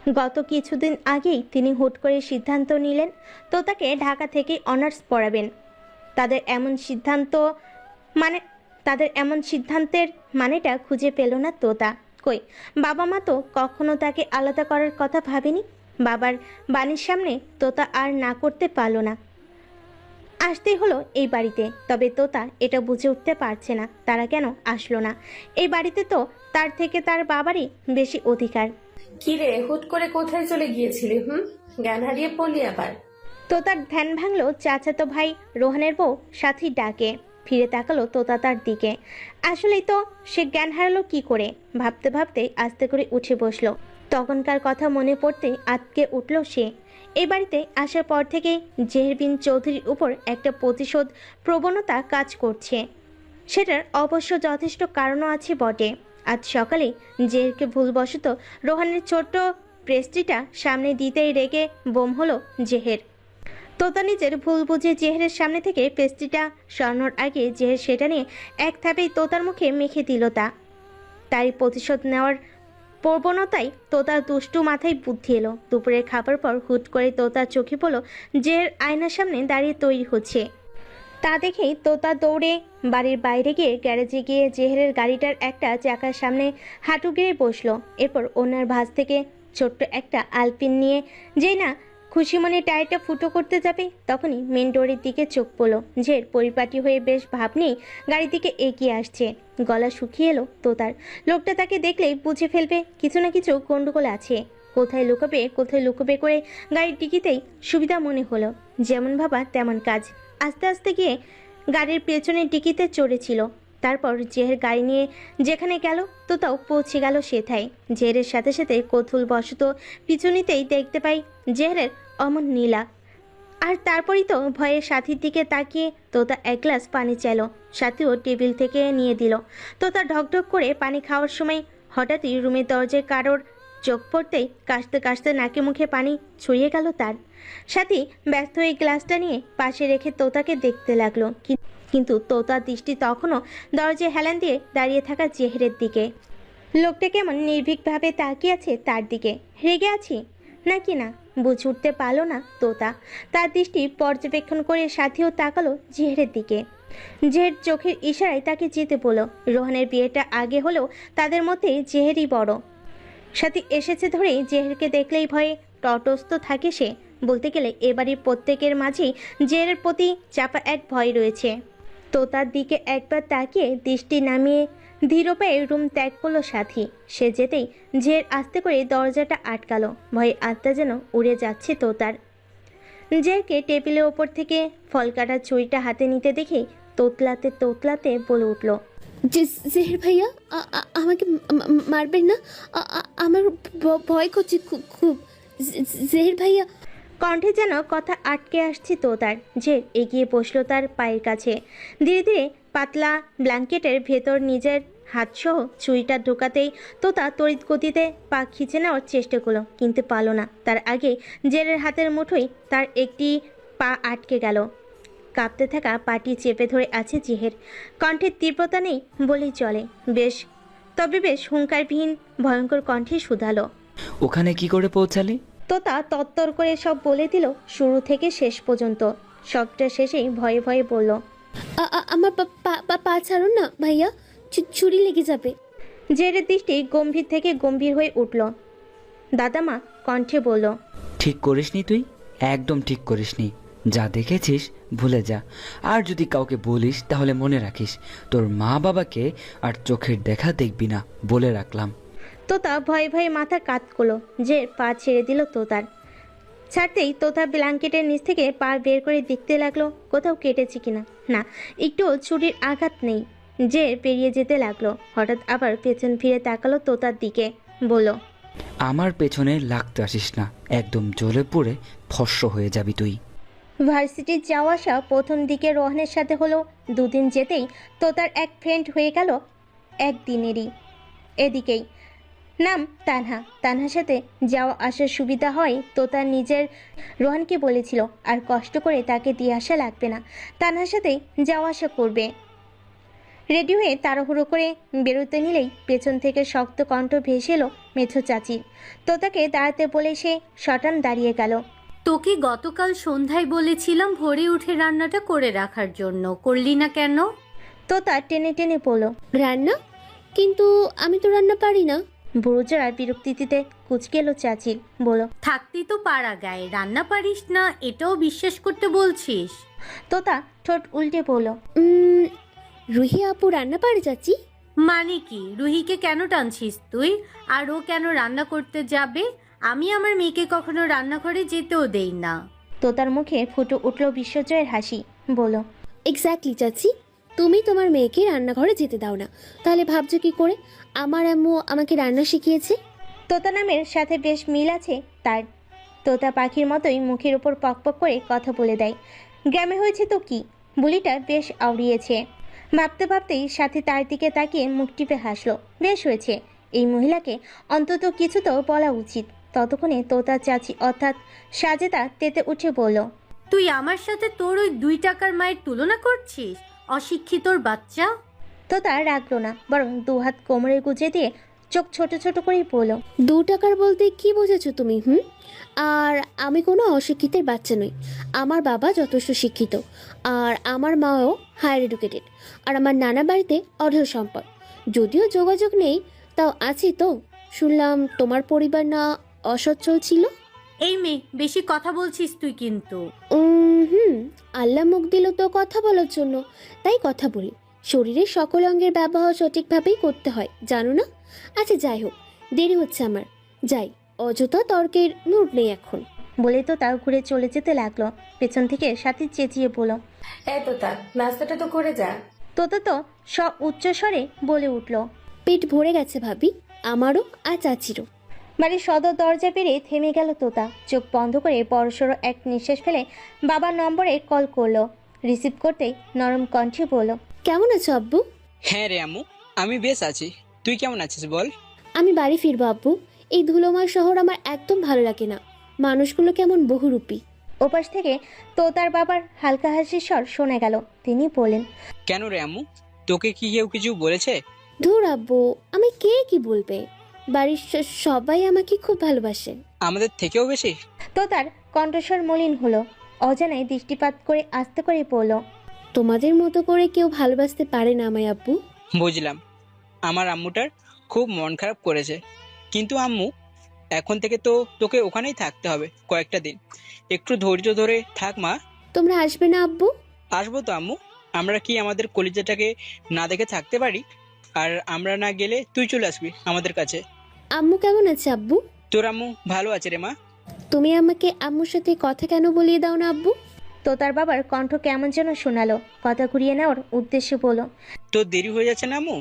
গত কিছুদিন আগেই তিনি হুট করে সিদ্ধান্ত নিলেন তোতাকে ঢাকা থেকে অনার্স পড়াবেন। তাদের এমন সিদ্ধান্ত মানে তাদের এমন সিদ্ধান্তের মানেটা খুঁজে পেল না তোতা। কই, বাবা মা তো কখনো তাকে আলাদা করার কথা ভাবেনি। বাবার বাণীর সামনে তোতা আর না করতে পারল না, আসতেই হলো এই বাড়িতে। তবে তোতা এটা বুঝে উঠতে পারছে না তারা কেন আসলো না। এই বাড়িতে তো তার থেকে তার বাবারই বেশি অধিকার। কিরে, হুট করে কোথায় চলে গিয়েছিলি? জ্ঞান হারিয়ে পড়লি আবার? তোতার ধ্যান ভাঙলো চাচাতো ভাই রোহানের বউ সাথী ডাকে। ফিরে তাকালো তোতা তার দিকে। আসলেই তো সে জ্ঞান হারালো কি করে। ভাবতে ভাবতে আস্তে করে উঠে বসলো। তখনকার কথা মনে পড়তে আটকে উঠল সে। এই বাড়িতে আসার পর থেকে জেহের বিন চৌধুরীর উপর একটা প্রতিশোধ প্রবণতা কাজ করছে। সেটার অবশ্য যথেষ্ট কারণও আছে বটে। আজ সকালে জেহেরকে ভুলবশত রোহানের ছোট্ট প্রেস্ট্রিটা সামনে দিতেই রেগে বোম হলো জেহের। তোতা নিজের ভুল বুঝে জেহেরের সামনে থেকে পেস্ট্রিটা সরানোর আগে জেহের সেটা নিয়ে এক থাপেই তোতার মুখে মেখে দিল তা। তাই প্রতিশোধ নেওয়ার প্রবণতায় তোতার দুষ্টু মাথায় বুদ্ধি এলো। দুপুরের খাবার পর হুট করে তোতার চোখে পড়ল জেহের আয়নার সামনে দাঁড়িয়ে তৈরি হচ্ছে। তা দেখেই তোতা দৌড়ে বাড়ির বাইরে গিয়ে গ্যারেজে গিয়ে জেহেরের গাড়িটার একটা চাকার সামনে হাঁটু গেড়ে বসলো। এরপর ওনার ভাঁজ থেকে ছোট্ট একটা আলপিন নিয়ে যেই না খুশি মনে টায়ারটা ফুটো করতে যাবে, তখনই মেন ডোরের দিকে চোখ পড়লো। জের পরিপাটি হয়ে বেশ ভাব নিয়ে গাড়ির দিকে এগিয়ে আসছে। গলা শুকিয়ে এলো তোতার। লোকটা তাকে দেখলেই বুঝে ফেলবে কিছু না কিছু গন্ডগোল আছে। কোথায় লুকোবে করে গাড়ির ডিকিতেই সুবিধা মনে হলো। যেমন ভাবা তেমন কাজ। আস্তে আস্তে গিয়ে গাড়ির পেছনের ডিকিতে চড়েছিল। তারপর জেহের গাড়ি নিয়ে যেখানে গেল তোতাও পৌঁছে গেল সেথায়। জেহেরের সাথে সাথে কৌতূহলবশত পিছু নিতেই দেখতে পাই জেহেরের অমন নীলা। আর তারপরই তো ভয়ে সাথীর দিকে তাকিয়ে তোতা এক গ্লাস পানি চাইল। সাথীও টেবিল থেকে নিয়ে দিল। তোতা ঢকঢক করে পানি খাওয়ার সময় হঠাৎই রুমের দরজায় কারোর চোখ পড়তেই কাশতে কাশতে নাকে মুখে পানি ছড়িয়ে গেল তার। সাথী ব্যস্ত হয়ে গ্লাসটা নিয়ে পাশে রেখে তোতাকে দেখতে লাগলো। কিন্তু তোতার দৃষ্টি তখনও দরজায় হেলান দিয়ে দাঁড়িয়ে থাকা জেহেরের দিকে। লোকটা কেমন নির্ভীকভাবে তাকিয়ে আছে তার দিকে। রেগে আছি নাকি না বুঝে উঠতে পারল না তোতা। তার দৃষ্টি পর্যবেক্ষণ করে সাথীও তাকালো জেহেরের দিকে। জেহের চোখের ইশারায় তাকে যেতে বলল। রোহানের বিয়েটা আগে হলেও তাদের মধ্যে জেহেরই বড়। সাথী এসেছে ধরেই জেহেরকে দেখলেই ভয়ে তটস্থ থাকে সে। বলতে গেলে এবারই প্রত্যেকের মাঝেই জেহেরের প্রতি চাপা এক ভয় রয়েছে। তোতার দিকে একবার তাকিয়ে দৃষ্টি নামিয়ে ধীর পায়ে রুম ত্যাগ করলো সাথী। সে যেতেই জেহের আস্তে করে দরজাটা আটকালো। ভয়ে আত্মা যেন উড়ে যাচ্ছে তোতার। জেহেরকে টেবিলের ওপর থেকে ফল কাটার ছুরিটা হাতে নিতে দেখে তোতলাতে তোতলাতে বলে উঠল, জেহের ভাইয়া, আমাকে মারবেন না। আমার ভয় করছে খুব। জেহের ভাইয়া। কণ্ঠে যেন কথা আটকে আসছে তোতার। জের এগিয়ে বসলো তার পায়ের কাছে। ধীরে ধীরে পাতলা ব্ল্যাঙ্কেটের ভেতর নিজের হাতসহ ছুরিটা ঢোকাতেই তোতা তড়িৎ গতিতে পা খিচে নেওয়ার চেষ্টা করলো, কিন্তু পারল না। তার আগে জেরের হাতের মুঠোই তার একটি পা আটকে গেল। কাঁপতে থাকা পাটি চেপে ধরে আছে জেহের। কণ্ঠের তীব্রতা নেই বলেই চলে, তবে বেশ হুঙ্কারবিহীন ভয়ঙ্কর কণ্ঠে শুধালো, ওখানে কি করে পৌঁছালি? তোতা তত্তর করে সব বলে দিল শুরু থেকে শেষ পর্যন্ত। সবটা শেষেই ভয়ে ভয়ে বলল, আমার পা ছাড়ুন না ভাইয়া, ছুরি লেগে যাবে। জেরের দৃষ্টি গম্ভীর থেকে গম্ভীর হয়ে উঠল। দাদামা কণ্ঠে বলল, ঠিক করিসনি তুই, একদম ঠিক করিসনি। যা দেখেছিস ভুলে যা। আর যদি কাউকে বলিস তাহলে মনে রাখিস তোর মা বাবাকে আর চোখের দেখা দেখবি না, বলে রাখলাম। তোতা ভয়ে ভয়ে মাথা কাত করলো। যে পা ছেড়ে দিল তোতার। ছাড়তেই তোতা ব্ল্যাঙ্কেটের নিচ থেকে পা বের করে দেখতে লাগলো কোথাও কেটেছে কিনা। না, একটুও ছুরির আঘাত নেই। যে পেরিয়ে যেতে লাগলো। হঠাৎ আবার পেছন ফিরে তাকালো তোতার দিকে, বলল, আমার পেছনে লাগতে আসিস না, একদম জ্বলে পুড়ে ফস্য হয়ে যাবি তুই। ভার্সিটির যাওয়া আসা প্রথম দিকে রোহানের সাথে হলো। দুদিন যেতেই তোতার এক ফ্রেন্ড হয়ে গেল একদিনেরই। এদিকেই নাম তানহা। তানহার সাথে যাওয়া আসার সুবিধা হয় তোতা নিজের রোহানকে বলেছিল আর কষ্ট করে তাকে দিয়ে আসা লাগবে না, তানহার সাথে যাওয়া আসা করবে। রেডি হয়ে তাড়াহুড়ো করে বেরোতে নিলেই পেছন থেকে শক্ত কণ্ঠ ভেসে এলো মেছো চাচির। তোতাকে দাঁড়াতে বলে সে শটান দাঁড়িয়ে গেল। তোকে গতকাল সন্ধ্যায় বলেছিলাম ভোরে উঠে রান্নাটা করে রাখার জন্য, করলি না কেন? তোতা টেনে টেনে বলল। রান্না? কিন্তু আমি তো রান্না পারি না। বুড়োজোড়া বিরক্তিতে কুচকে এলো চাচির, বলল। থাকতেই তো পাড়া গায়ে, রান্না পারিস না এটাও বিশ্বাস করতে বলছিস? তোতা ঠোঁট উল্টে বলল। রুহি আপু রান্না পারে চাচি? মানে কি? রুহিকে কেন টানছিস তুই? আর ও কেন রান্না করতে যাবে? আমি আমার মেয়েকে কখনো রান্নাঘরে যেতেও দেই না। তোতার মুখে ফুটে উঠল বিশ্বজয়ের হাসি, বলল। এক্স্যাক্টলি চাচি, তুমি তোমার মেয়েকে রান্নাঘরে যেতে দাও না, তাহলে ভাবছো কি করে আমার আম্মু আমাকে রান্না শিখিয়েছে? তোতা নামের সাথে বেশ মিল আছে তার। তোতা পাখির মতোই মুখের উপর পকপক করে কথা বলে দেয়। গ্রামে হয়েছে তো কি, বুলিটা বেশ আউড়িয়েছে। ভাবতে ভাবতেই সাথী তার দিকে তাকিয়ে মুখ টিপে হাসলো। বেশ হয়েছে, এই মহিলাকে অন্তত কিছু তো বলা উচিত। ততক্ষণে তোতার চাচি অর্থাৎ সাজেদা তেতে উঠে বলল। তুই আমার সাথে তোর ওই 2 টাকার মায়ের তুলনা করছিস? অশিক্ষিতর বাচ্চা। তোতা রাখলো না, বরং দুহাত কোমরে গুজে দিয়ে চোখ ছোট ছোট করেই বলল। 2 টাকার বলতে কি বোঝাচ্ছ তুমি? আর আমি কোনো অশিক্ষিতের বাচ্চা নই। আমার বাবা যথেষ্ট শিক্ষিত, আর আমার মাও হায়ার এডুকেটেড, আর আমার নানা বাড়িতে অঢেল সম্পদ। যদিও যোগাযোগ নেই, তাও আছে তো। শুনলাম তোমার পরিবার না অসচ্ছল ছিল। এই মেয়ে, বেশি কথা বলছিস তুই কিন্তু। আল্লাহ মুখ দিল তো কথা বলার জন্য, তাই কথা বলি। শরীরের সকল অঙ্গের ব্যবহার সঠিকভাবেই করতে হয়, জানো না? আচ্ছা যাই হোক, দেরি হচ্ছে আমার, যাই। অযথা তর্কের মুড নেই এখন। বলে তো তাও ঘুরে চলে যেতে লাগলো। পেছন থেকে সাথী চেঁচিয়ে বলল। এত তা নাস্তাটা তো করে যা। তোতা তো সব উচ্চস্বরে বলে উঠল। পেট ভরে গেছে ভাবি, আমারও আর চাচিরও। বাড়ির সদর দরজা পেরিয়ে থেমে গেল তোতা। চোখ বন্ধ করে বড়সড় এক নিঃশ্বাস ফেলে বাবার নম্বরে কল করলো। রিসিভ করতেই নরম কণ্ঠে বলল। কেমন আছো আব্বু? হ্যাঁ রে আম্মু, আমি বেশ আছি। তুই কেমন আছিস বল? আমি বাড়ি ফিরবো আব্বু। এই ধুলোময় শহর আমার একদম ভালো লাগে না। মানুষগুলো কেমন বহুরূপী। ওপাশ থেকে তোতার বাবার হালকা হাসির স্বর শোনা গেল। তিনি বলেন। কেন রে আম্মু, তোকে কি কেউ কিছু বলেছে? ধুর আব্বু, আমি কে কি বলবে? বাড়ির সবাই আমাকে খুব ভালোবাসে। আমাদের থেকেও বেশি? তোতার কণ্ঠস্বর মলিন হলো। অজানায় দৃষ্টিপাত করে আস্তে করে বলল। তোমাদের মতো করে কেউ ভালোবাসতে পারে না আমায় আব্বু। বুঝলাম, আমার আম্মুটার খুব মন খারাপ করেছে। কিন্তু আম্মু, এখন থেকে তো তোকে ওখানেই থাকতে হবে কয়েকটা দিন। একটু ধৈর্য ধরে থাক মা। তোমরা আসবে না আব্বু? আসবো তো আম্মু। আমরা কি আমাদের কলিজাটাকে না দেখে থাকতে পারি? আর আমরা না গেলে তুই চলে আসবি আমাদের কাছে। আম্মু কেমন আছে আব্বু? তোর আম্মু ভালো আছে রে মা। তুমি আমাকে আম্মুর সাথে কথা কেন বলিয়ে দাও না আব্বু? তোতার বাবার কণ্ঠ কেমন যেন শোনালো। কথা ঘুরিয়ে নেওয়ার উদ্দেশ্যে বলল। তোর দেরি হয়ে যাচ্ছে না আম্মু?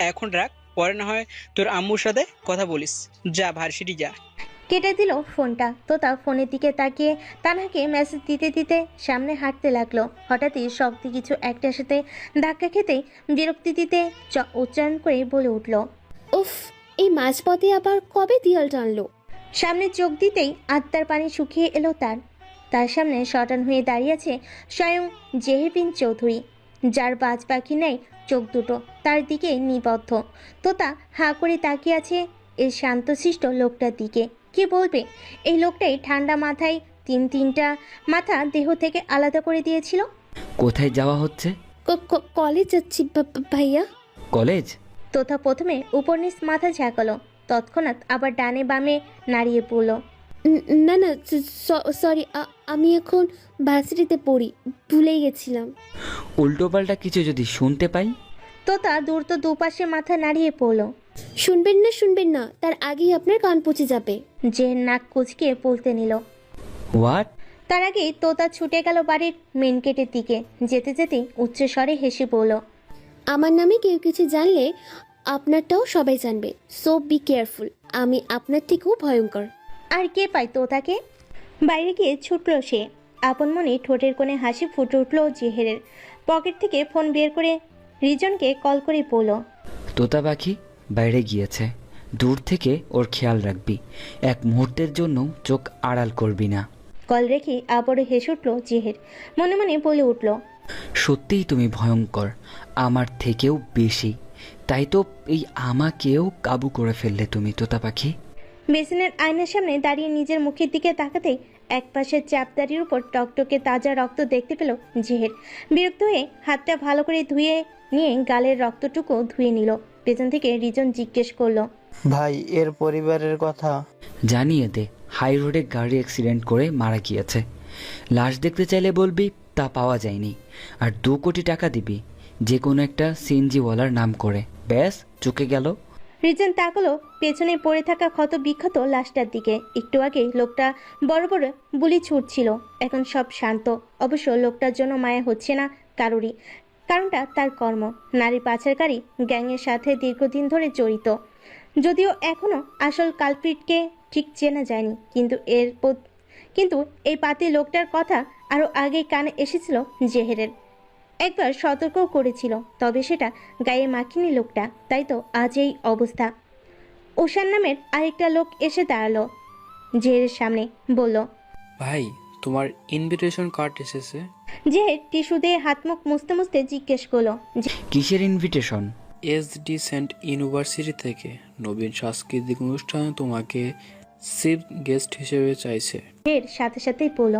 এখন রাখ, পরে না হয় তোর আম্মুর সাথে কথা বলিস। যা ভার্সিটি যা। কেটে দিল ফোনটা। তোতা ফোনের দিকে তাকিয়ে তানহাকে মেসেজ দিতে দিতে সামনে হাঁটতে লাগলো। হঠাৎই শক্তি কিছু একটার সাথে ধাক্কা খেতেই বিরক্তি দিতে উচ্চারণ করে বলে উঠল। উফ, এই মাঝপথে আবার কবে দিয়াল টানলো? সামনে চোখ দিতেই আত্মার পানি শুকিয়ে এলো তার। তার সামনে শটান হয়ে দাঁড়িয়ে আছে স্বয়ং জেহের বিন চৌধুরী, যার বাজ পাখি নেই চোখ দুটো তার দিকে নিবদ্ধ। তোতা হাঁ করে তাকিয়ে আছে এই শান্তশিষ্ট লোকটার দিকে। কি বলবে? এই লোকটাই ঠান্ডা মাথায় তিনটা মাথা দেহ থেকে আলাদা করে দিয়েছিল। কোথায় যাওয়া হচ্ছে? কলেজ যাচ্ছি ভাইয়া। কলেজ? তোতা প্রথমে উপর নিচ মাথা ঝাঁকালো, তৎক্ষণাৎ আবার ডানে বামে নাড়িয়ে পড়ল। না না, সরি, আমি এখন ভার্সিটিতে পড়ি, ভুলেই গেছিলাম। উল্টোপাল্টা কিছু যদি শুনতে পাই? তোতা দ্রুত দুপাশে মাথা নাড়িয়ে পড়ল। শুনবেন না, তার আগেই আপনার কান পচে যাবে। যে নাক কুচকে বলতে নিল। হোয়াট? তার আগেই তোতা ছুটে গেল বাড়ির মেন গেটের দিকে। যেতে যেতেই উচ্চস্বরে হেসে বলল। আমার নামে কেউ কিছু জানলে আপনারটাও সবাই জানবে, সো বি কেয়ারফুল। আমি আপনার থেকেও ভয়ঙ্কর। আর কে পায় তোতাকে? বাইরে গিয়ে ছুটল সে। আপন মনে ঠোঁটের কোণে হাসি ফুটে উঠল জেহেরের। পকেট থেকে ফোন বের করে রিজনকে কল করে বলল। তোতা পাখি বাইরে গিয়েছে, দূর থেকে ওর খেয়াল রাখবি। এক মুহূর্তের জন্য চোখ আড়াল করবি না। কল রেখে আবারও হেসে উঠল জেহের। মনে মনে বলে উঠল। সত্যিই তুমি ভয়ঙ্কর, আমার থেকেও বেশি। তাই তো এই আমাকেও কাবু করে ফেললে তুমি, তোতা পাখি। বেসিনের আয়নার সামনে দাঁড়িয়ে নিজের মুখের দিকে তাকাতেই একপাশে চাপদারির উপর টকটকে তাজা রক্ত দেখতে পেল জেহের। বিরক্ত হয়ে হাতটা ভালো করে ধুয়ে নিয়ে গালের রক্তটুকু ধুয়ে নিল। পেছন থেকে রিজন জিজ্ঞেস করলো, ভাই এর পরিবারের কথা? জানিয়ে দে, হাই রোডে গাড়ি অ্যাক্সিডেন্ট করে মারা গিয়েছে। লাশ দেখতে চাইলে বলবি তা পাওয়া যায়নি, আর 2 কোটি টাকা দিবি যে কোনো একটা সিএনজিওয়ালার নাম করে। ব্যাস, চুকে গেল। রিজন তাকালো পেছনে পড়ে থাকা ক্ষত বিক্ষত লাশটার দিকে। একটু আগে লোকটা বড় বড় বুলি ছুটছিল, এখন সব শান্ত। অবশ্য লোকটার জন্য মায়া হচ্ছে না কারোরই, কারণটা তার কর্ম। নারী পাচারকারী গ্যাংয়ের সাথে দীর্ঘদিন ধরে জড়িত। যদিও এখনো আসল কালপ্রিটকে ঠিক চেনা যায়নি, কিন্তু এই পাতি লোকটার কথা আরো আগেই কানে এসেছিল জেহেরের। একবার সতর্ক করেছিল, তবে সেটা গায়ে মাখিনি লোকটা, তাই তো আজ এই অবস্থা। ওশান নামের আরেকটা লোক এসে দাঁড়ালো জেহেরের সামনে, বলল, ভাই তোমার ইনভিটেশন কার্ড এসেছে। জেহের টিস্যু দিয়ে হাত মুখ মুছতে মুছতে জিজ্ঞেস করলো, কিসের ইনভিটেশন? এসডি সেন্ট ইউনিভার্সিটি থেকে নবীন সাংস্কৃতিক অনুষ্ঠানে তোমাকে চিফ গেস্ট হিসেবে চাইছে। জেহের সাথে সাথেই বলল,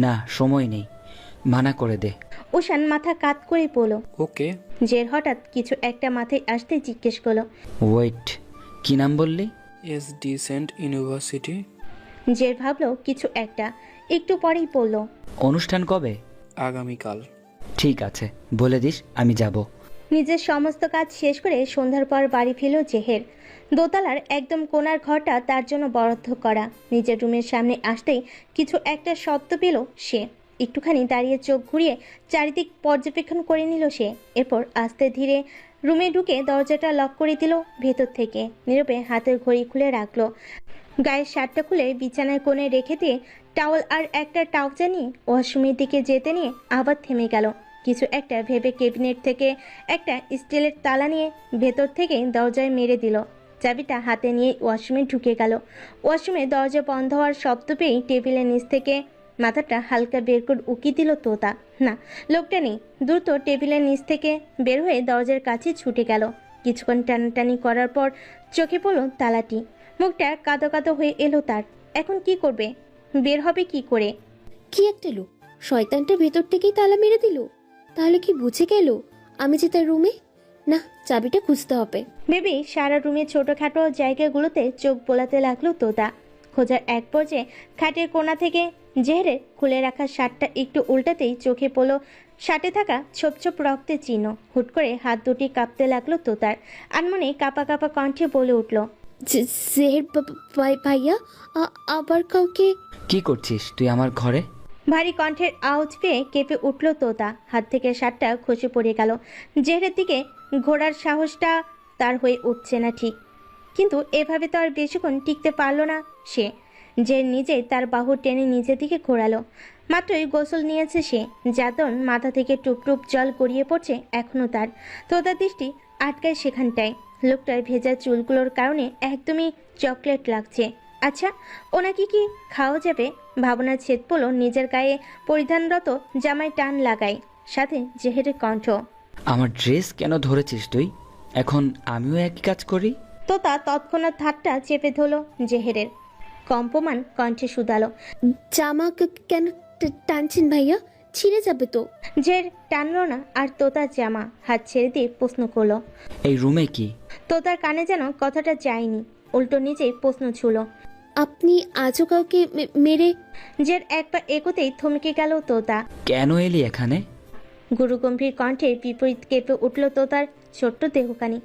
না, সময় নেই, মানা করে দে। ওশান মাথা কাত করে বলল। ওকে। জেহের হঠাৎ কিছু একটা মাথায় আসতে জিজ্ঞেস করলো, ওয়েট, কি নাম বললি? SD Saint university. জেহের ভাবলো কিছু একটা, একটু পরেই বলল, অনুষ্ঠান কবে? আগামীকাল। ঠিক আছে, বলে দিস, আমি যাব। নিজের সমস্ত কাজ শেষ করে সন্ধ্যার পর বাড়ি ফিরল জেহের। দোতলার একদম কোণার ঘরটা তার জন্য বরাদ্দ করা। নিজের রুমের সামনে আসতেই কিছু একটা শব্দ পেল সে। একটুখানি দাঁড়িয়ে চোখ ঘুরিয়ে চারিদিক পর্যবেক্ষণ করে নিল সে। এরপর আস্তে ধীরে রুমে ঢুকে দরজাটা লক করে দিল ভেতর থেকে। নীরবে হাতের ঘড়ি খুলে রাখলো, গায়ের শার্টটা খুলে বিছানার কোণে রেখে দিয়ে টাওয়াল আর একটা টাউচা নিয়ে ওয়াশরুমের দিকে যেতে নিয়ে আবার থেমে গেল। কিছু একটা ভেবে ক্যাবিনেট থেকে একটা স্টিলের তালা নিয়ে ভেতর থেকে দরজায় মেরে দিল। চাবিটা হাতে নিয়ে ওয়াশরুমে ঢুকে গেল। ওয়াশরুমে দরজা বন্ধ হওয়ার শব্দ পেয়েই টেবিলের নিচ থেকে মাথাটা হালকা বের করে উকি দিল তোতা। না, লোকটা নেই। দ্রুত টেবিলের নিচ থেকে বের হয়ে দরজার কাছে ছুটে গেল। কিছুক্ষণ টানাটানি করার পর চোখে পড়ল তালাটি। মুখটা কাদো কাদো হয়ে এলো তার। এখন কি করবে? বের হবে কি করে? কি একটা লোক, শয়তানটা ভেতর থেকেই তালা মেরে দিল। তাহলে কি বুঝে গেল আমি যে তার রুমে? না, চাবিটা খুঁজতে হবে। ভেবে সারা রুমের ছোটখাটো জায়গাগুলোতে চোখ বোলাতে লাগলো তোতা। খোঁজার এক পর্যায়ে খাটের কোণা থেকে জেহেরের খুলে রাখা শার্টটা একটু উল্টাতেই চোখে পড়ল শার্টে থাকা ছোপ ছোপ রক্তের চিহ্ন। হুট করে হাত দুটি কাঁপতে লাগলো তোতার। আনমনে কাঁপা কাঁপা কণ্ঠে বলে উঠল, জেহের ভাইয়া, আবার কাউকে? কি করছিস তুই আমার ঘরে? ভারী কণ্ঠের আওয়াজ পেয়ে কেঁপে উঠল তোতা। হাত থেকে শার্টটা খসে পড়ে গেল। জেহেরের দিকে ঘোরার সাহসটা তার হয়ে উঠছে না ঠিক, কিন্তু এভাবে তো আর বেশিক্ষণ টিকতে পারল না সে। যে নিজে তার বাহু টেনে নিজের দিকে ঘোরালো। মাত্রই গোসল নিয়েছে সে, যাতন মাথা থেকে টুপ টুপ জল গড়িয়ে পড়ছে এখনো তার। তোতার দৃষ্টি আটকায় সেখানটায়। লোকটার ভেজা চুলগুলোর কারণে একদমই চকলেট লাগছে। আচ্ছা, ওনাকে কি খাওয়া যাবে? ভাবনা ছেদ পড়ল নিজের গায়ে পরিধানরত জামায় টান লাগায়, সাথে জেহেরের কণ্ঠ, আমার ড্রেস কেন ধরেছিস তুই? এখন আমিও একই কাজ করি। তোতা তৎক্ষণাৎ হাতটা চেপে ধরল জেহেরের। কম্পমান কণ্ঠে শুধালো, জামা কেন টানছেন ভাইয়া? ছিঁড়ে যাবে তো। জের টানলো না আর তোতার জামা হাত ছেড়ে দিয়ে প্রশ্ন করলো, এই রুমে কি? তোতার কানে যেন কথাটা যায়নি, উল্টো নিজেই প্রশ্ন ছুলো। আপনি আজও কাউকে মেরে? জের এক পা এগোতেই থমকে গেল তোতা। কেন এলি এখানে? গুরুগম্ভীর কণ্ঠে বিপরীত কেঁপে উঠল তোতার ছোট্ট দেহখানি।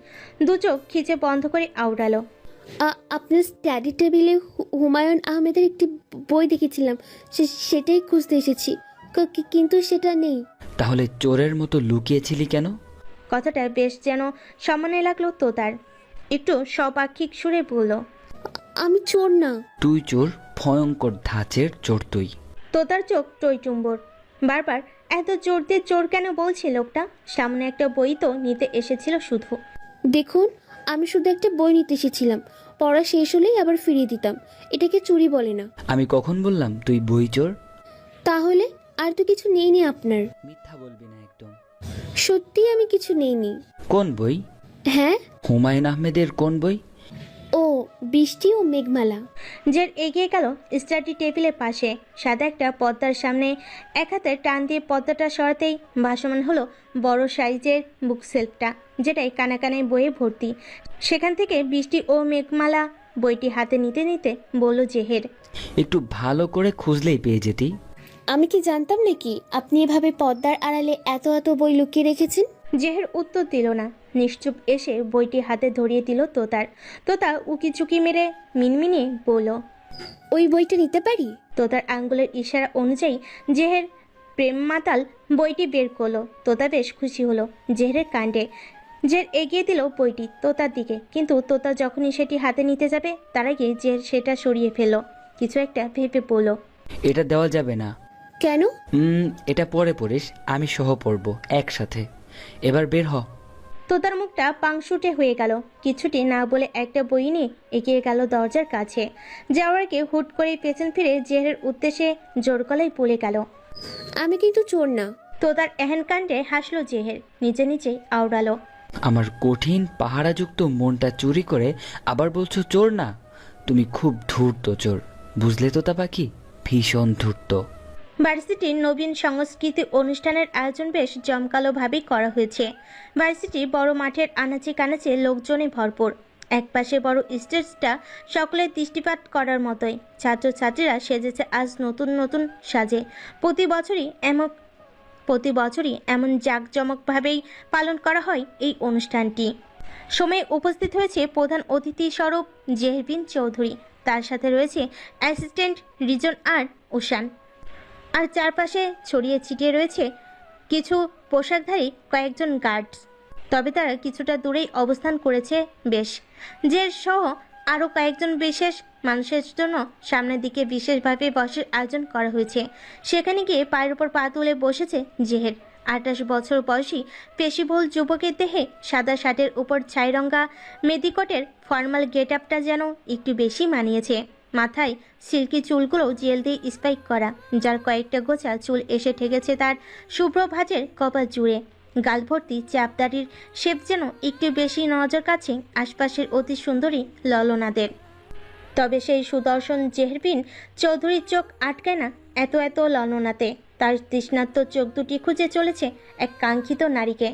দু চোখ খিচে বন্ধ করে আওড়ালো, আপনার স্টাডি টেবিলে হুমায়ুন আহমেদের একটি বই দেখেছিলাম, সেটাই খুঁজতে এসেছি, কিন্তু সেটা নেই। তাহলে চোরের মতো লুকিয়েছিলি কেন? কথাটা বেশ যেন সম্মানে লাগলো তোতার। একটু সপাক্ষিক সুরে বলল, আমি চোর না। তুই চোর, ভয়ঙ্কর ধাঁচের চোর তুই। তোতার চোখ টইটুম্বর। বারবার এত জোর দিয়ে চোর কেন বলছে লোকটা? সামনে একটা বই তো নিতে এসেছিল শুধু। দেখুন, আমি শুধু একটা বই নিতে এসেছিলাম, পড়া শেষ হলেই আবার ফিরিয়ে দিতাম। এটাকে চুরি বলে না। আমি কখন বললাম তুই বই চোর? তাহলে আর তো কিছু নেইনি আপনার। মিথ্যা বলবি না একদম। সত্যি আমি কিছু নেইনি। কোন বই? হ্যাঁ, হুমায়ুন আহমেদের কোন বই? ও বৃষ্টি ও মেঘমালা। জের এগিয়ে গেল স্টাডি টেবিলের পাশে। সাদা একটা পর্দার সামনে এক হাতে টান দিয়ে পর্দাটা সরাতেই ভাসমান হলো বড় সাইজের বুক সেলফটা, যেটাই কানা কানায় বইয়ে ভর্তি। সেখান থেকে বৃষ্টি ও মেঘমালা বইটি হাতে নিতে নিতে বলল জেহের। একটু ভালো করে খুঁজলেই পেয়ে যেতি। আমি কি জানতাম নাকি আপনি এভাবে পর্দার আড়ালে এত এত বই লুকিয়ে রেখেছেন? জেহের উত্তর দিল না, নিশ্চুপ এসে বইটি হাতে ধরিয়ে দিল তোতার। তোতা উকি চুকি মেরে মিনমিনিয়ে বলল, ওই বইটা নিতে পারি? তোতার আঙ্গুলের ইশারা অনুযায়ী জেহের প্রেম মাতাল বইটি বের করলো। তোতা বেশ খুশি হলো জেহেরের কাণ্ডে। জের এগিয়ে দিল বইটি তোতার দিকে, কিন্তু তোতা যখনই সেটি হাতে নিতে যাবে তার আগে জেহের সেটা সরিয়ে ফেলল। কিছু একটা ভেবে বলল, এটা দেওয়া যাবে না। কেন? এটা পরে পড়িস, আমি সহ পড়বো একসাথে। এবার বের হ। তোতার মুখটা পাংশুটে হয়ে গেল। কিছুটি না বলে একটা বই নিয়ে এগিয়ে গেল দরজার কাছে। যাওয়ার আগে হুট করে পেছন ফিরে জেহেরের উদ্দেশ্যে জোর গলায় বলে গেল, আমি কিন্তু চোর না। তোতার এহেন কাণ্ডে হাসলো জেহের, নিজে নিজেই আওড়ালো, আমার কঠিন পাহারাযুক্ত মনটা চুরি করে আবার বলছো চোর না? তুমি খুব ধূর্ত চোর, বুঝলে তোতা পাখি? ভীষণ ধূর্ত। ভার্সিটির নবীন সংস্কৃতি অনুষ্ঠানের আয়োজন বেশ জমকালোভাবেই করা হয়েছে। ভার্সিটি বড় মাঠের আনাচে কানাচে লোকজনে ভরপুর। একপাশে বড় স্টেজটা সকলের দৃষ্টিপাত করার মতোই। ছাত্রছাত্রীরা সেজেছে আজ নতুন নতুন সাজে। প্রতি বছরই এমন জাঁকজমকভাবেই পালন করা হয় এই অনুষ্ঠানটি। সময়ে উপস্থিত হয়েছে প্রধান অতিথি স্বরূপ জেহবিন চৌধুরী, তার সাথে রয়েছে অ্যাসিস্ট্যান্ট রিজন আর উশান, আর চারপাশে ছড়িয়ে ছিটিয়ে রয়েছে কিছু পোশাকধারী কয়েকজন গার্ডস। তবে তারা কিছুটা দূরেই অবস্থান করেছে বেশ। যে সহ আরও কয়েকজন বিশেষ মানুষের জন্য সামনের দিকে বিশেষভাবে বসার আয়োজন করা হয়েছে। সেখানে গিয়ে পায়ের উপর পা তুলে বসেছে জেহের। 28 বছর বয়সী পেশিবহুল যুবকের দেহে সাদা শার্টের উপর ছাইরঙ্গা মেদিকটের ফর্মাল গেট আপটা যেন একটু বেশি মানিয়েছে। মাথায় সিল্কি চুলগুলো জেল দিয়ে স্পাইক করা, যার কয়েকটা গোছা চুল এসে ঠেকেছে তার শুভ্র ভাঁজের কপাল জুড়ে। গাল ভর্তি চাপদাড়ির শেপ যেন একটু বেশি নজর কাছে আশপাশের অতি সুন্দরী ললনাদের। তবে সেই সুদর্শন জেহরবিন চৌধুরীর চোখ আটকায় না এত এত ললনাতে। তার তৃষ্ণার্ত চোখ দুটি খুঁজে চলেছে এক কাঙ্ক্ষিত নারীকে,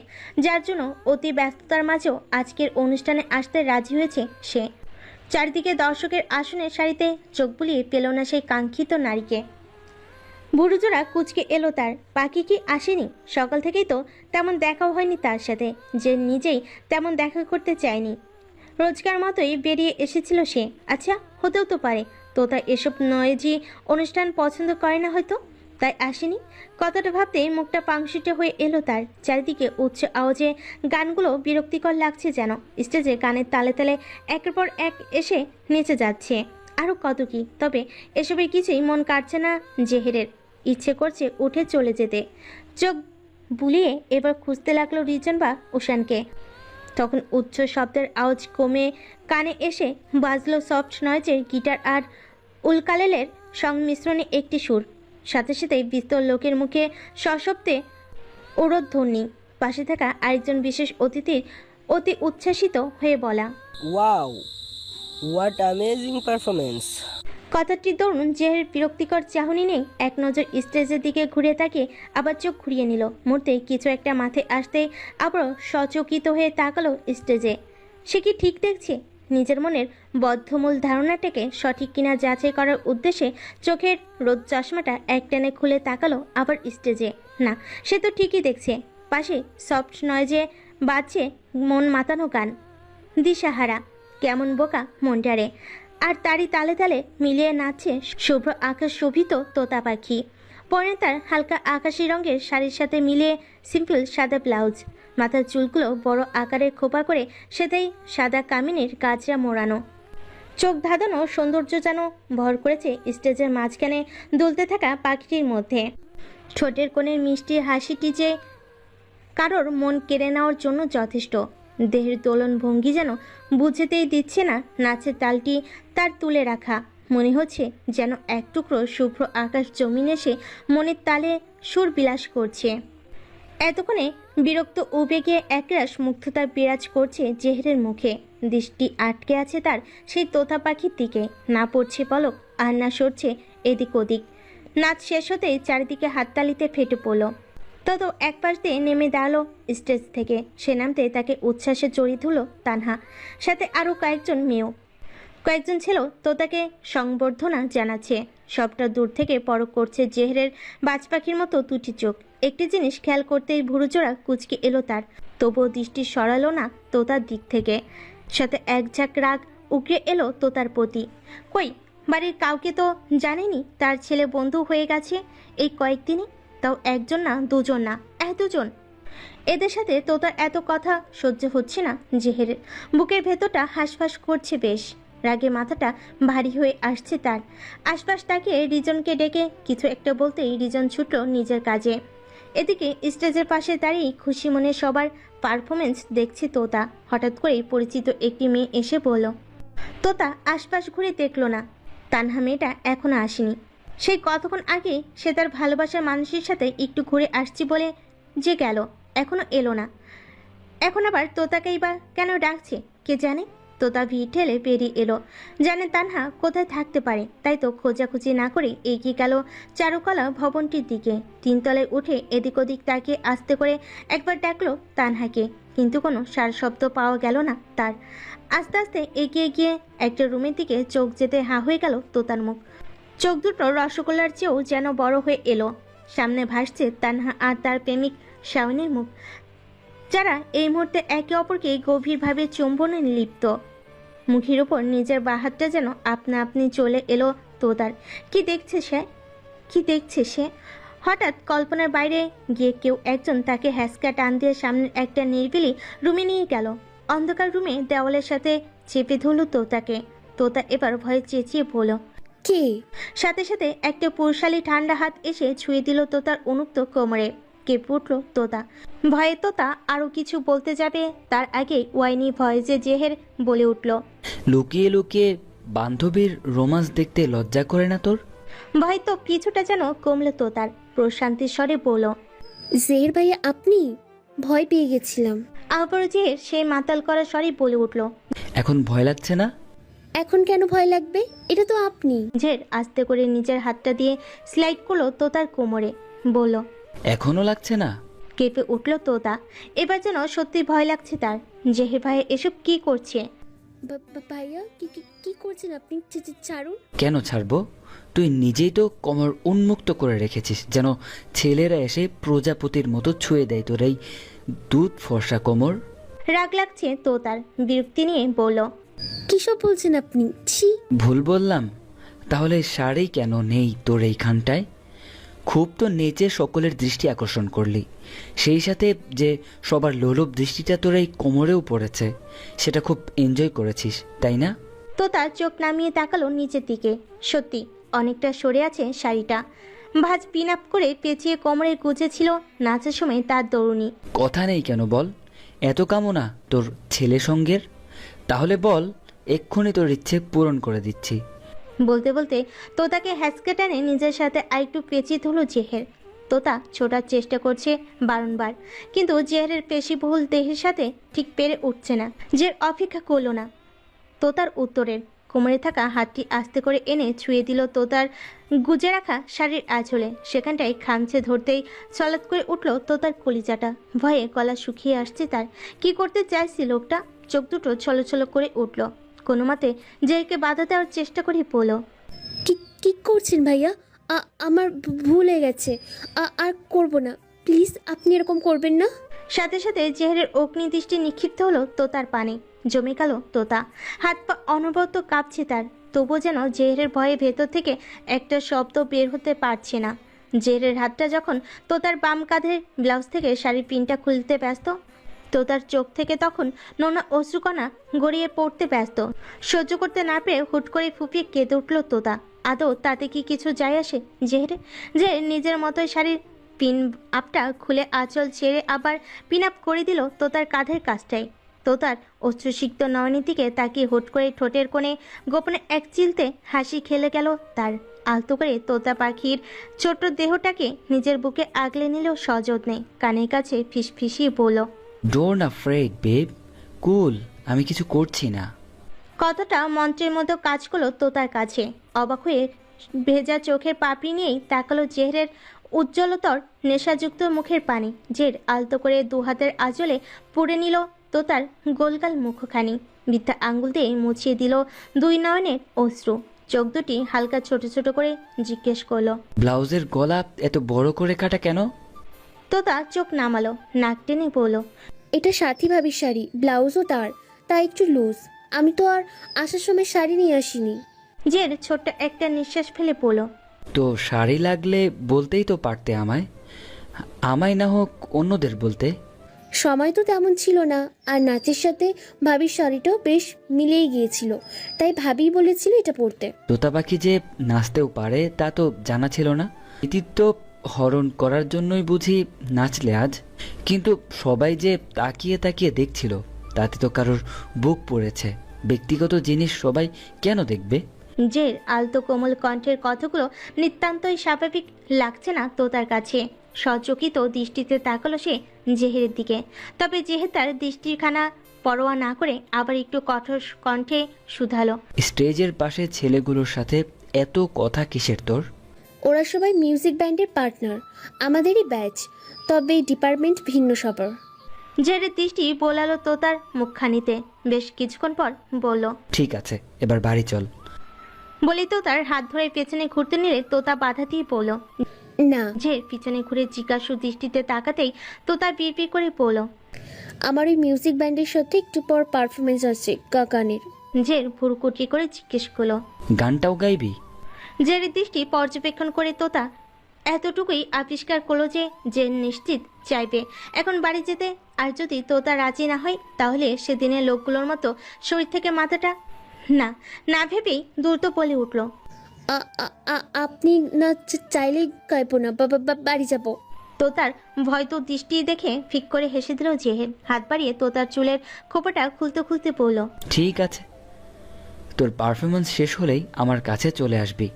যার জন্য অতি ব্যস্ততার মাঝেও আজকের অনুষ্ঠানে আসতে রাজি হয়েছে সে। চারিদিকে দর্শকের আসনের সারিতে চোখ বুলিয়ে পেল না সেই কাঙ্ক্ষিত নারীকে। বুড়োজোড়া কুচকে এলো তার। পাখি কি আসেনি? সকাল থেকেই তো তেমন দেখাও হয়নি তার সাথে, যে নিজেই তেমন দেখা করতে চায়নি। রোজকার মতোই বেরিয়ে এসেছিল সে। আচ্ছা, হতেও তো পারে তোতা এসব নয়েজি অনুষ্ঠান পছন্দ করে না হয়তো, তাই আসেনি। কথাটা ভাবতেই মুখটা পাংশুটে হয়ে এলো তার। চারিদিকে উচ্চ আওয়াজে গানগুলো বিরক্তিকর লাগছে যেন। স্টেজে গানের তালে তালে একের পর এক এসে নেচে যাচ্ছে আরও কত কি। তবে এসবের কিছুই মন কাটছে না জেহেরের। ইচ্ছে করছে উঠে চলে যেতে। চোখ বুলিয়ে এবার খুঁজতে লাগলো রিজন বা উশানকে। তখন উচ্চ শব্দের আওয়াজ কমে কানে এসে বাজলো সফট নয়েজের গিটার আর উলকালেলের সংমিশ্রণে একটি সুর। সাথে সাথেই বিস্তর লোকের মুখে সশব্দে উরধ্বনি। পাশে থাকা আরেকজন বিশেষ অতিথির অতি উচ্ছ্বাসিত হয়ে বলা, ওয়াও, হোয়াট অ্যামেজিং পারফরমেন্স। কথাটি দরুন জেহের বিরক্তিকর চাহনি নেই। এক নজর স্টেজের দিকে ঘুরে তাকিয়ে আবার চোখ ঘুরিয়ে নিল। মুহূর্তে কিছু একটা মাথায় আসতেই আবারও সচকিত হয়ে তাকালো স্টেজে। সে কি ঠিক দেখছে? নিজের মনের বদ্ধমূল ধারণাটাকে সঠিক কিনা যাচাই করার উদ্দেশ্যে চোখের রোদ চশমাটা একটানে খুলে তাকালো আবার স্টেজে। না, সে তো ঠিকই দেখছে। পাশে সফট নয়েজে বাজছে মন মাতানো গান, দিশাহারা কেমন বোকা মনটারে। আর তারই তালে তালে মিলিয়ে নাচছে শুভ্র আকাশ শোভিত তোতা পাখি। পরে তার হালকা আকাশি রঙের শাড়ির সাথে মিলিয়ে সিম্পল সাদা ব্লাউজ। মাথার চুলগুলো বড় আকারের খোপা করে সেটাই সাদা কামিনের গাজরা মোড়ানো। চোখ ধাঁধানো সৌন্দর্য যেন ভর করেছে স্টেজের মাঝখানে দুলতে থাকা পাখিটির মধ্যে। ঠোঁটের কোণের মিষ্টি হাসিটি যে কারোর মন কেড়ে নেওয়ার জন্য যথেষ্ট। দেহের দোলন ভঙ্গি যেন বুঝতেই দিচ্ছে না নাচের তালটি তার তুলে রাখা। মনে হচ্ছে যেন এক টুকরো শুভ্র আকাশ জমিন এসে মনের তালে সুর বিলাস করছে। এতক্ষণে বিরক্ত উবেগে একরাশ মুগ্ধতা বিরাজ করছে জেহরের মুখে। দৃষ্টি আটকে আছে তার সেই তোতা পাখির দিকে। না পড়ছে পলক আর না সরছে এদিক ওদিক। নাচ শেষ হতেই চারিদিকে হাততালিতে ফেটে পড়ল। তত এক পাশ দিয়ে নেমে দাঁড়ালো স্টেজ থেকে। সে নামতে তাকে উচ্ছ্বাসে জড়িয়ে ধরল তানহা, সাথে আরও কয়েকজন মেয়েও। কয়েকজন ছেলে তোতাকে সংবর্ধনা জানাচ্ছে। সবটা দূর থেকে পরখ করছে জেহরের বাজ পাখির মতো দুটি চোখ। একটি জিনিস খেয়াল করতেই ভুরুজোড়া কুচকে এলো তার। তবুও দৃষ্টি সরালো না তোতার দিক থেকে। সাথে এক ঝাঁক রাগ উগড়ে এলো তোতার প্রতি। কই, বাড়ির কাউকে তো জানেনি তার ছেলে বন্ধু হয়ে গেছে এই কয়েকদিনে, তাও একজন না, দুজন না, এতজন। এদের সাথে তোতার এত কথা সহ্য হচ্ছে না জেহেরের। বুকের ভেতরটা হাঁসফাঁস করছে বেশ। রাগে মাথাটা ভারী হয়ে আসছে তার। আশপাশ তাকিয়ে রিজনকে ডেকে কিছু একটা বলতেই রিজন ছুটল নিজের কাজে। এদিকে স্টেজের পাশে দাঁড়িয়ে খুশি মনে সবার পারফরমেন্স দেখছে তোতা। হঠাৎ করেই পরিচিত একটি মেয়ে এসে বলল। তোতা আশপাশ ঘুরে দেখলো না তানহা মেয়েটা এখনো আসেনি। সেই কতক্ষণ আগে সে তার ভালোবাসার মানুষের সাথে একটু ঘুরে আসছি বলে যে গেল, এখনো এলো না। এখন আবার তোতাকেই বা কেন ডাকছে কে জানে। তোতা ভিড় ঠেলে বেরিয়ে এলো। জানে তানহা কোথায় থাকতে পারে, তাই তো খোঁজাখুঁজি না করে এগিয়ে গেল চারুকলা ভবনটির দিকে। তিনতলায় উঠে এদিক ওদিক তাকিয়ে আস্তে করে একবার ডাকলো তানহাকে, কিন্তু কোনো সার শব্দ পাওয়া গেল না তার। আস্তে আস্তে এগিয়ে গিয়ে একটা রুমের দিকে চোখ যেতে হা হয়ে গেল তোতার মুখ। চোখ দুটো রসগোল্লার চেয়েও যেন বড় হয়ে এলো। সামনে ভাসছে তানহা আর তার প্রেমিক শাওনের মুখ, যারা এই মুহূর্তে একে অপরকে গভীরভাবে চুম্বনে লিপ্ত। মুখের উপর নিজের বাহাতটা যেন আপনা আপনি চলে এলো তোতার। কি দেখছে সে? হঠাৎ কল্পনার বাইরে গিয়ে কেউ একজন তাকে হ্যাসকা টান দিয়ে সামনের একটা নিরিবিলি রুমে নিয়ে গেল। অন্ধকার রুমে দেওয়ালের সাথে চেপে ধরল তোতাকে। তোতা এবার ভয়ে চেঁচিয়ে বলল, কে? সাথে সাথে একটা পুরুষালী ঠান্ডা হাত এসে ছুঁয়ে দিল তোতার উন্মুক্ত কোমরে। কেঁপে উঠল তোতা। ভয়ে তোতা আরো কিছু বলতে যাবে তার আগে ওয়াইনি ভয়েসে জেহের বলে উঠল, লুকিয়ে লুকিয়ে বান্ধবীর রোমান্স দেখতে লজ্জা করে না তোর? ভয় তো কিছুটা যেন কমল তোতার। প্রশান্তির স্বরে বলল, জেহের ভাইয়া আপনি? ভয় পেয়ে গেছিলাম। আবারও জেহের সে মাতাল করা স্বরে বলে উঠল, এখন ভয় লাগছে না? এখন কেন ভয় লাগবে? এটা তো আপনি। জেহের আস্তে করে নিজের হাতটা দিয়ে স্লাইড করলো তোতার কোমরে, বলল, এখনো লাগছে না? কেঁপে উঠল তোতা। এবার যেন সত্যি ভয় লাগছে তার। জেহের ভাই এসব কি করছে? ভাইয়া কি করছেন আপনি? ছাড়ুন। কেন ছাড়বো? তুই নিজেই তো কোমর উন্মুক্ত করে রেখেছিস, যেন ছেলেরা এসে প্রজাপতির মতো ছুঁয়ে দেয় তোর এই দুধ ফর্সা কোমর। রাগ লাগছে তোতার, বিরক্তি নিয়ে বলল, কিসব বলছেন আপনি? ছি। ভুল বললাম? তাহলে শাড়ি কেন নেই তোর এইখানটায়? খুব তো নেচে সকলের দৃষ্টি আকর্ষণ করলি, সেই সাথে যে সবার লোলুপ দৃষ্টিটা তোর এই কোমরেও পড়েছে, সেটা খুব এনজয় করেছিস তাই না? তোতা চোখ নামিয়ে তাকালো নিচের দিকে। সত্যি অনেকটা সরে আছে শাড়িটা। ভাঁজ পিন আপ করে পেঁচিয়ে কোমরে গুজেছিল নাচের সময় তার দরুনি। কথা নেই কেন বল? এত কামনা তোর ছেলে সঙ্গের? তাহলে বল, এক্ষুনি তোর ইচ্ছে পূরণ করে দিচ্ছি। বলতে বলতে তোতাকে হ্যাসকে টানে নিজের সাথে আরেকটু পেঁচিয়ে ধরল জেহের। তোতা ছোটার চেষ্টা করছে বারংবার, কিন্তু জেহেরের পেশিবহুল দেহের সাথে ঠিক পেরে উঠছে না। জের অপেক্ষা করলো না তোতার উত্তরের। কোমরে থাকা হাতটি আস্তে করে এনে ছুঁয়ে দিল তোতার গুজে রাখা শাড়ির আঁচলে। সেখানটায় খামচে ধরতেই চলাৎ করে উঠল তোতার কলিজাটা। ভয়ে গলা শুকিয়ে আসছে তার। কি করতে চাইছে লোকটা? চোখ দুটো ছলছল করে উঠল। কোনো মতে জেরকে বাধা দেওয়ার চেষ্টা করে বলল, কি করছেন ভাইয়া? আমার ভুল হয়ে গেছে। আর করব না, প্লিজ আপনি এরকম করবেন না। সাথে সাথে জেহেরের অগ্নিদৃষ্টি নিক্ষিপ্ত হলো তোতার পানে। জমে গেল তোতা। হাত পা অনবরত কাঁপছে তার। তবু যেন জেহেরের ভয়ে ভেতর থেকে একটা শব্দ বের হতে পারছে না। জেহেরের হাতটা যখন তোতার বাম কাঁধের ব্লাউজ থেকে শাড়ির পিনটা খুলতে ব্যস্ত, তোতার চোখ থেকে তখন নোনা অশ্রুকণা গড়িয়ে পড়তে ব্যস্ত। সহ্য করতে না পেরে হুট করে ফুপিয়ে কেঁদে উঠল তোতা। আদৌ তাতে কি কিছু যায় আসে জেহেরে? যে নিজের মতোই শাড়ির পিন আপটা খুলে আঁচল ছেড়ে আবার পিন আপ করে দিল তোতার কাঁধের কাছটায়। তোতার অশ্রুসিক্ত নয়নের দিকে তাকিয়ে হুট করে ঠোঁটের কোণে গোপনে এক চিলতে হাসি খেলে গেল তার। আলতো করে তোতা পাখির ছোট্ট দেহটাকে নিজের বুকে আগলে নিল সযত্নে, কানের কাছে ফিসফিসিয়ে বলল, ডোন্ট আফ্রেড বেব, কুল, আমি কিছু করছি না। কথাটা মন্ত্রের মতো কাজ করলো তোতার কাছে। অবাক হয়ে ভেজা চোখের পাপড়ি নিয়েই তাকালো জেহেরের উজ্জ্বলতর নেশাযুক্ত মুখের পানে। জের আলতো করে দু হাতের আঁচলে পুড়ে নিল তোতার গোলগাল মুখখানি, বৃদ্ধা আঙ্গুল দিয়ে মুছিয়ে দিল দুই নয়নের অশ্রু। চোখ দুটি হালকা ছোট ছোট করে জিজ্ঞেস করলো, ব্লাউজের গলা এত বড় করে কাটা কেন? তোতা চোখ নামালো, নাক টেনে বলল, এটা সাথী ভাবির শাড়ি, ব্লাউজও তার, তাই একটু লুজ। আমি তো আর আসার সময় শাড়ি নিয়ে আসিনি। জের ছোট্ট একটা নিঃশ্বাস ফেলে বলল, তো শাড়ি লাগলে বলতেই তো পারতে আমায়, আমায় না হোক অন্যদের বলতে। সময় তো তেমন ছিল না, আর নাচের সাথে ভাবির শাড়িটাও বেশ মিলেই গিয়েছিল, তাই ভাবি বলেছিল এটা পরতে। তোতা পাখি যে নাচতেও পারে তা তো জানা ছিল না। কৃতিত্ব হরণ করার জন্যই বুঝি নাচলে আজ। কিন্তু সবাই যে তাকিয়ে তাকিয়ে দেখছিল, তাতে তো কারোর বুক পড়েছে। ব্যক্তিগত জিনিস সবাই কেন দেখবে? জের আলতো কোমল কণ্ঠের কথাগুলো নিতান্তই স্বাভাবিক লাগছে না তোতার কাছে। সচকিত দৃষ্টিতে তাকালো সে জেহেরের দিকে, তবে জেহের তার দৃষ্টিখানা পরোয়া না করে আবার একটু কঠোর কণ্ঠে শুধালো, স্টেজের পাশে ছেলেগুলোর সাথে এত কথা কিসের তোর? ওরা সবাই মিউজিক ব্যান্ডের পার্টনার, আমাদেরই ব্যাচ, তবে ডিপার্টমেন্ট ভিন্ন সবার। জেরের দৃষ্টি বোলালো তোতার মুখখানিতে। বেশ কিছুক্ষণ পর বলল, ঠিক আছে, এবার বাড়ি চল। বলে তোতার হাত ধরে পেছনে ঘুরতে নিলে তোতা বাধা দিয়ে বলল না, জের পিছনে ঘুরে জিজ্ঞাসু দৃষ্টিতে তাকাতেই তোতা বিড়বিড় করে বলল, আমার ওই মিউজিক ব্যান্ডের সাথে একটু পর পারফরমেন্স আছে গানের। জের ভুরুকুটি করে জিজ্ঞেস করলো, গানটাও গাইবি? জেরের দৃষ্টি পর্যবেক্ষণ করে তোতা এতটুকুই আবিষ্কার করলো যে জের নিশ্চিত চাইবে এখন বাড়ি যেতে। আর যদি তোতা রাজি না হয় তাহলে সেদিনের লোকগুলোর মতো শরীর থেকে মাথাটা না না ভেবেই দ্রুত বলে উঠল, আপনি না চাইলেই গাইবো না, বাড়ি যাবো। তোতার ভয়তো দৃষ্টি দেখে ফিক করে হেসে দিল জেহের। হাত বাড়িয়ে তোতার চুলের খোপাটা খুলতে খুলতে বলল, ঠিক আছে, তোর পারফরমেন্স শেষ হলেই আমার কাছে চলে আসবি,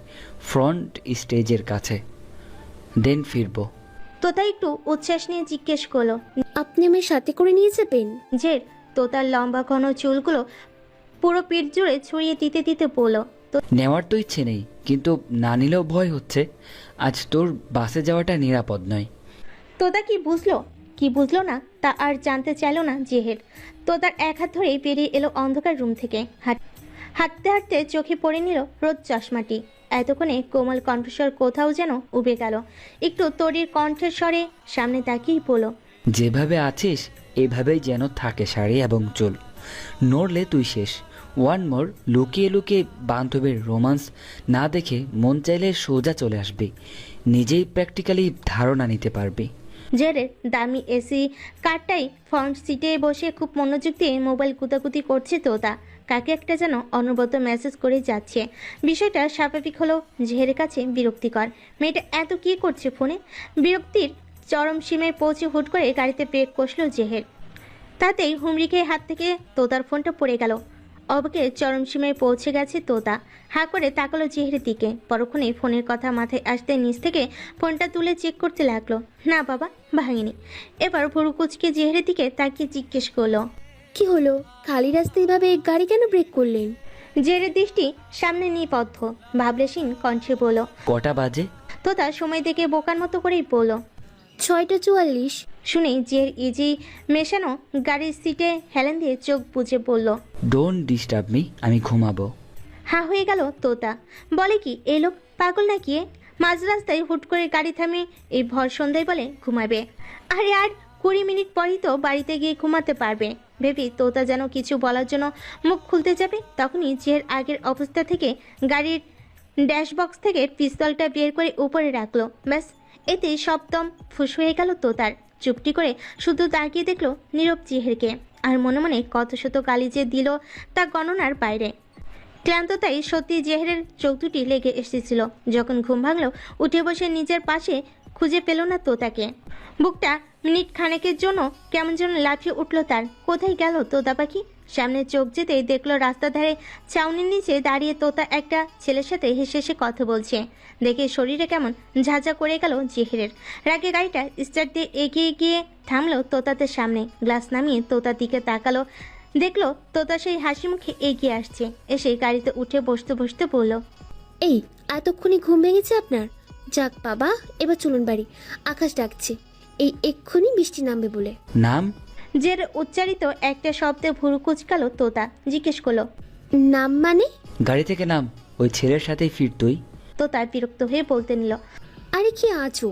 ফ্রন্ট স্টেজের কাছে, দেন ফিরবো। তোতা একটু উচ্ছ্বাস নিয়ে জিজ্ঞেস করলো, আপনি আমার সাথে করে নিয়ে যাবেন? জের তোতার লম্বা ঘন চুলগুলো পুরো পিঠ জুড়ে ছড়িয়ে দিতে দিতে বলল, নেওয়ার তো ইচ্ছে নেই, কিন্তু না নিলেও ভয় হচ্ছে। আজ তোর বাসে যাওয়াটা নিরাপদ নয়। তোতা কি বুঝলো না তা আর জানতে চাইলো না জেহের। তোতার এক হাত ধরেই বেরিয়ে এলো অন্ধকার রুম থেকে। হাঁটতে হাঁটতে চোখে পড়ে নিল রোদ চশমাটি। এতক্ষণে কোমল কণ্ঠস্বর কোথাও যেন উবে গেল। একটু তরির কণ্ঠের স্বরে সামনে তাকিয়েই বলল, যেভাবে আছিস এভাবেই যেন থাকে শাড়ি এবং চুল, নড়লে তুই শেষ। ওয়ান মোর, লুকিয়ে লুকিয়ে বান্ধবীর রোমান্স না দেখে মন চাইলে সোজা চলে আসবি, নিজেই প্র্যাকটিক্যালি ধারণা নিতে পারবি। জেরের দামি এসি কারটাই ফ্রন্ট সিটে বসে খুব মনোযোগ দিয়ে মোবাইল কুতাকুতি করছে তোতা। কাকে একটা যেন অনবরত মেসেজ করে যাচ্ছে। বিষয়টা স্বাভাবিক হলেও জেহেরের কাছে বিরক্তিকর। মেয়েটা এত কি করছে ফোনে? বিরক্তির চরম সীমায় পৌঁছে হুট করে গাড়িতে ব্রেক কষল জেহের। তাতেই হুমড়ি খেয়ে হাত থেকে তোতার ফোনটা পড়ে গেল। অবাকে চরম সীমায় পৌঁছে গেছে তোতা। হা করে তাকালো জেহেরের দিকে। পরক্ষণে ফোনের কথা মাথায় আসতে নিচ থেকে ফোনটা তুলে চেক করতে লাগলো। না বাবা, ভাঙেনি। এবার ভুরু কুচকে জেহেরের দিকে তাকিয়ে জিজ্ঞেস করলো, কি হলো? খালি রাস্তায় এভাবে গাড়ি কেন ব্রেক করলেন? জেহেরের দৃষ্টি সামনে নিবদ্ধ। ভাবলেশীন কণ্ঠে বলল, কটা বাজে? তোতা সময় দেখে বোকার মতো করেই বলল, 6:44। শুনেই জের ইজি মেশানো গাড়ির সিটে হেলেন দিয়ে চোখ বুজে বলল, ডোন্ট ডিস্টার্ব মি, আমি ঘুমাবো। হা হয়ে গেল তোতা। বলে কি এই লোক পাগল নাকি? মাঝ রাস্তায় হুট করে গাড়ি থামিয়ে এই ভর সন্ধ্যায় বলে ঘুমাবে। আরে আর 20 মিনিট পরই তো বাড়িতে গিয়ে ঘুমাতে পারবে ভেবে তোতা যেন কিছু বলার জন্য মুখ খুলতে যাবে, তখনই জের আগের অবস্থা থেকে গাড়ির ড্যাশবক্স থেকে পিস্তলটা বের করে উপরে রাখলো। ব্যাস, এতে সপ্তম ফুস হয়ে গেল তোতার। চুপটি করে শুধু তাকিয়ে দেখলো নীরব জেহেরকে। আর মনে মনে কত শত গালি যে দিল তা গণনার বাইরে। ক্লান্ততাই সত্যি জেহেরের চোখ দুটি লেগে এসেছিল। যখন ঘুম ভাঙল উঠে বসে নিজের পাশে খুঁজে পেল না তোতাকে। বুকটা মিনিট খানেকের জন্য কেমন যেন লাফিয়ে উঠল তার। কোথায় গেল তোতা পাখি? সামনে চোখ যেতেই দেখলো রাস্তার ধারে ছাউনির নিচে দাঁড়িয়ে তোতা একটা ছেলের সাথে হেসে হেসে কথা বলছে। দেখে শরীরে কেমন ঝাঁঝা করে গেল জেহেরের। রাগে গাড়িটা স্টার্ট দিয়ে এগিয়ে গিয়ে থামলো তোতাদের সামনে। গ্লাস নামিয়ে তোতার দিকে তাকালো, দেখলো তোতা সেই হাসি মুখে এগিয়ে আসছে। এসে গাড়িতে উঠে বসতে বসতে বলল, এই এতক্ষণে ঘুম ভেঙেছে আপনার? যাক বাবা, এবার চলুন বাড়ি, আকাশ ডাকছে, এই এক্ষুনি বৃষ্টি নামবে বলে। নাম? জের উচ্চারিত একটা শব্দে ভুরু কুচকালো তোতা। জিজ্ঞেস করলো, নাম মানে? গাড়ি থেকে নাম, ওই ছেলের সাথেই ফির তুই। তোতা বিরক্ত হয়ে বলতে নিল। আরে কি আছো?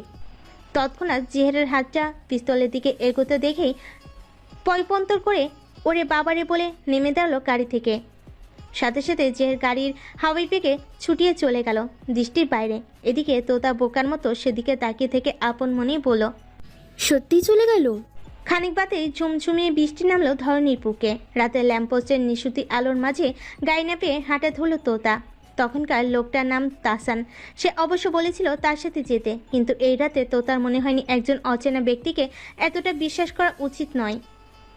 তৎক্ষণাৎ জেহেরের হাতটা পিস্তলের দিকে এগোতে দেখেই পয়পন্তর করে ওরে বাবারে বলে নেমে দাঁড়ালো গাড়ি থেকে। সাথে সাথে জেহের গাড়ির হাওয়াই বেগে ছুটিয়ে চলে গেল দৃষ্টির বাইরে। এদিকে তোতা বোকার মতো সেদিকে তাকিয়ে থেকে আপন মনেই বলল, সত্যি চলে গেল? খানিক বাদেই ঝুমঝুমিয়ে বৃষ্টি নামলো ধরণীর বুকে। রাতের ল্যাম্পপোস্টের নিশুতি আলোর মাঝে গাড়ি না পেয়ে হাঁটা ধরল তোতা। তখনকার লোকটার নাম তাসান। সে অবশ্য বলেছিল তার সাথে যেতে, কিন্তু এই রাতে তোতার মনে হয়নি একজন অচেনা ব্যক্তিকে এতটা বিশ্বাস করা উচিত নয়।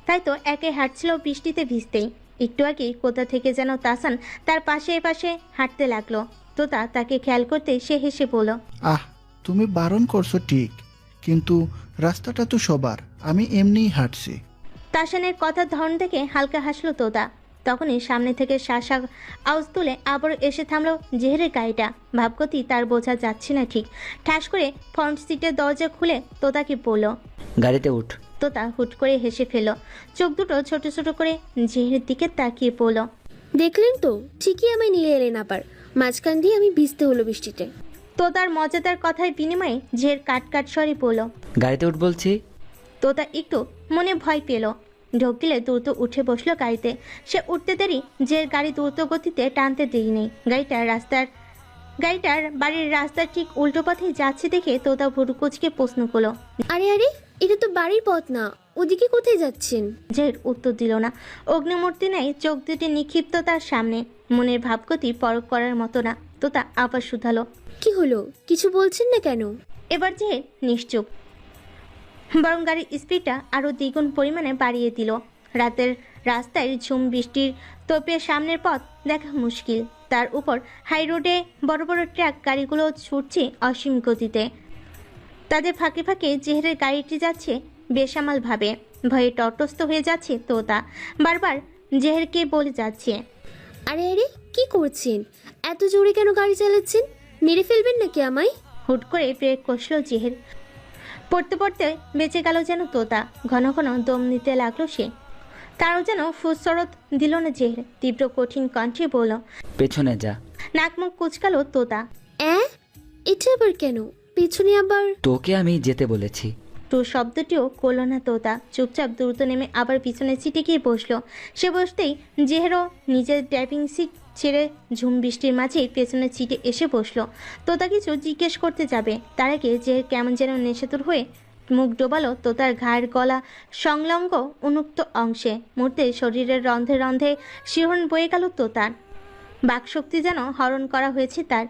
তাই তো একে হাঁটছিল বৃষ্টিতে ভিজতেই। একটু আগেই কোথা থেকে যেন তাসান তার পাশে পাশে হাঁটতে লাগলো। তোতা তাকে খেয়াল করতে সে হেসে বলল, আহ, তুমি বারণ করছো ঠিক, কিন্তু রাস্তাটা তো সবার, আমি এমনিই হাঁটছি। তাসানের কথার ধরন দেখে হালকা হাসলো তোতা। তখনই সামনে থেকে শাসা আওয়াজ তুলে আবারও এসে থামলো জেহেরের গাড়িটা। ভাবগতি তার বোঝা যাচ্ছে না ঠিক। ঠাস করে ফ্রন্ট সিটের দরজা খুলে তোতাকে বলল, গাড়িতে উঠ। তোতা হুট করে হেসে ফেল। চোখ দুটো ছোট ছোট করে জেহেরের দিকে তাকিয়ে পড়ল। দেখলেন তো, ঠিকই আমায় নিয়ে এলেন আবার। মাঝখান দিয়ে আমি ভিজতে হলো বৃষ্টিতে। তোতার মজাদার কথার বিনিময়ে জেহের কাট কাট স্বরে বলল, গাড়িতে উঠ বলছি। তোতা একটু মনে ভয় পেল। ঢোক গিলে দ্রুত উঠে বসলো গাড়িতে। সে উঠতে দেরি জের গাড়ি দ্রুত গতিতে টানতে দেরি নেই। গাড়িটার বাড়ির রাস্তার ঠিক উল্টো পথে যাচ্ছে দেখে তোতা ভুরু কুচকে প্রশ্ন করলো, আরে আরে, এটা তো বাড়ির পথ না, ওদিকে কোথায় যাচ্ছেন? জের উত্তর দিল না। অগ্নিমূর্তি নেই চোখ দুটি নিক্ষিপ্ত তার সামনে। মনের ভাবগতি পরখ করার মতো না। তোতা আবার শুধালো, কি হলো, কিছু বলছেন না কেন? এবার যে নিশ্চুপ, বরং গাড়ির স্পিডটা আরও দ্বিগুণ পরিমাণে বাড়িয়ে দিল। রাতের রাস্তায় ঝুম বৃষ্টির তোপে সামনের পথ দেখা মুশকিল। তার উপর হাই রোডে বড় বড় ট্রাক গাড়িগুলো ছুটছে অসীম গতিতে। তাদের ফাঁকে ফাঁকে জেহেরের গাড়িটি যাচ্ছে বেসামালভাবে। ভয়ে তটস্থ হয়ে যাচ্ছে তোতা। বারবার জেহেরকে বলে যাচ্ছে, আরে আরে, কি করছেন? এত জোরে কেন গাড়ি চালাচ্ছেন? মেরে ফেলবেন নাকি আমায়? হুট করে ব্রেক কষল জেহের। পড়তে পড়তে বেঁচে গেল যেন তোতা। ঘন ঘন দম নিতে লাগলো সে। তারও যেন ফুসরত দিল না জেহের। তীব্র কঠিন কণ্ঠে বলল, পেছনে যা। নাক মুখ কুচকালো তোতা। এটা আবার কেন? পেছনে আবার? তোকে আমি যেতে বলেছি। টু শব্দটিও করল না তোতা। চুপচাপ দ্রুত নেমে আবার পিছনের সিটে গিয়ে বসলো। সে বসতেই জেহেরও নিজের ড্রাইভিং সিট ছেড়ে ঝুম বৃষ্টির মাঝেই পেছনের সিটে এসে বসলো। তোতা কিছু জিজ্ঞেস করতে যাবে, তার আগে জেহের কেমন যেন নেশাতুর হয়ে মুখ ডোবালো তোতার ঘাড় গলা সংলগ্ন উন্মুক্ত অংশে। মুহূর্তে শরীরের রন্ধে রন্ধে শিহরণ বয়ে গেল তোতার। বাকশক্তি যেন হরণ করা হয়েছে তার।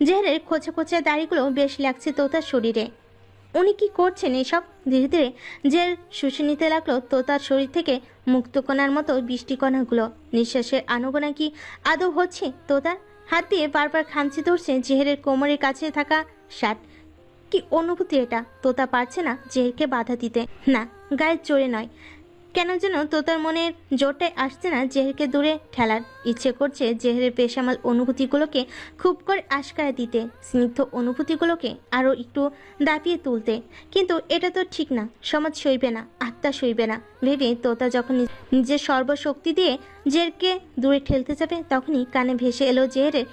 জেহেরের খোঁচা খোঁচা দাড়িগুলো বেশ লাগছে তোতার শরীরে। উনি কি করছেন এসব? ধীরে ধীরে জের শুষে নিতে লাগলো তোতার শরীর থেকে মুক্তকণার মতো বৃষ্টিকণাগুলো। নিঃশ্বাসের আনুগোনা কি আদৌ হচ্ছে তোতার? হাত দিয়ে বারবার খামচি ধরছে জেহেরের কোমরের কাছে থাকা শার্ট। কি অনুভূতি এটা? তোতা পারছে না জেহেরকে বাধা দিতে। না, গায়ের জোরে নয়, কেন যেন তোতার মনের জোরটাই আসছে না জেহেরকে দূরে ঠেলার। ইচ্ছে করছে জেহেরের বেসামাল অনুভূতিগুলোকে খুব করে আশকারা দিতে, স্নিগ্ধ অনুভূতিগুলোকে আরও একটু দাপিয়ে তুলতে। কিন্তু এটা তো ঠিক না, সমাজ সইবে না, আত্মা সইবে না ভেবে তোতা যখন নিজের সর্বশক্তি দিয়ে জেহেরকে দূরে ঠেলতে যাবে, তখনই কানে ভেসে এলো জেহেরের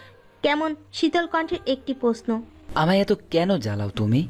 কেমন শীতল কণ্ঠের একটি প্রশ্ন, আমায় এত কেন জ্বালাও তুমি?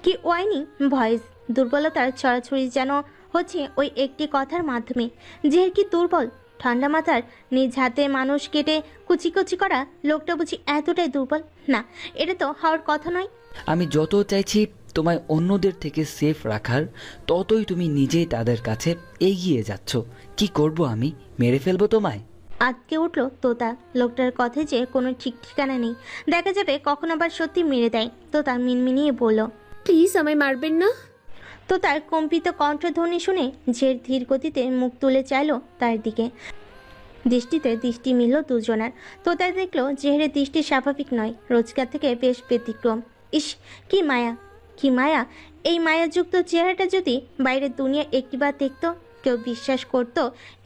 কি ওয়াইনি ভয়েস। দুর্বলতার ছড়াছড়ি যেন হচ্ছে ওই একটি কথার মাধ্যমে। জেহের কি দুর্বল? ঠান্ডা মাথার নিজ হাতে মানুষ কেটে কুচি কুচি করা লোকটা বুঝি এতটাই দুর্বল? না, এটা তো হওয়ার কথা নয়। আমি যত চাইছি তোমায় অন্যদের থেকে সেফ রাখার, ততই তুমি নিজেই তাদের কাছে এগিয়ে যাচ্ছ। কি করব আমি? মেরে ফেলবো তোমায়? আটকে উঠল তোতা। লোকটার কথায় যে কোনো ঠিক ঠিকানা নেই, দেখা যাবে কখন আবার সত্যি মেরে দেয়। তোতা মিনমিনিয়ে বলল। প্লিজ আমায় মারবেন না। তোতার কম্পিত কণ্ঠধ্বনি শুনে ঝেড় ধীর গতিতে মুখ তুলে চাইল তার দিকে। দৃষ্টিতে দৃষ্টি মিলল দুজনার। তোতা দেখলো জেহেরের দৃষ্টি স্বাভাবিক নয়, রোজগার থেকে বেশ ব্যতিক্রম। ইস, কি মায়া, কি মায়া! এই মায়াযুক্ত চেহারাটা যদি বাইরের দুনিয়া একটিবার দেখতো, কেউ বিশ্বাস করত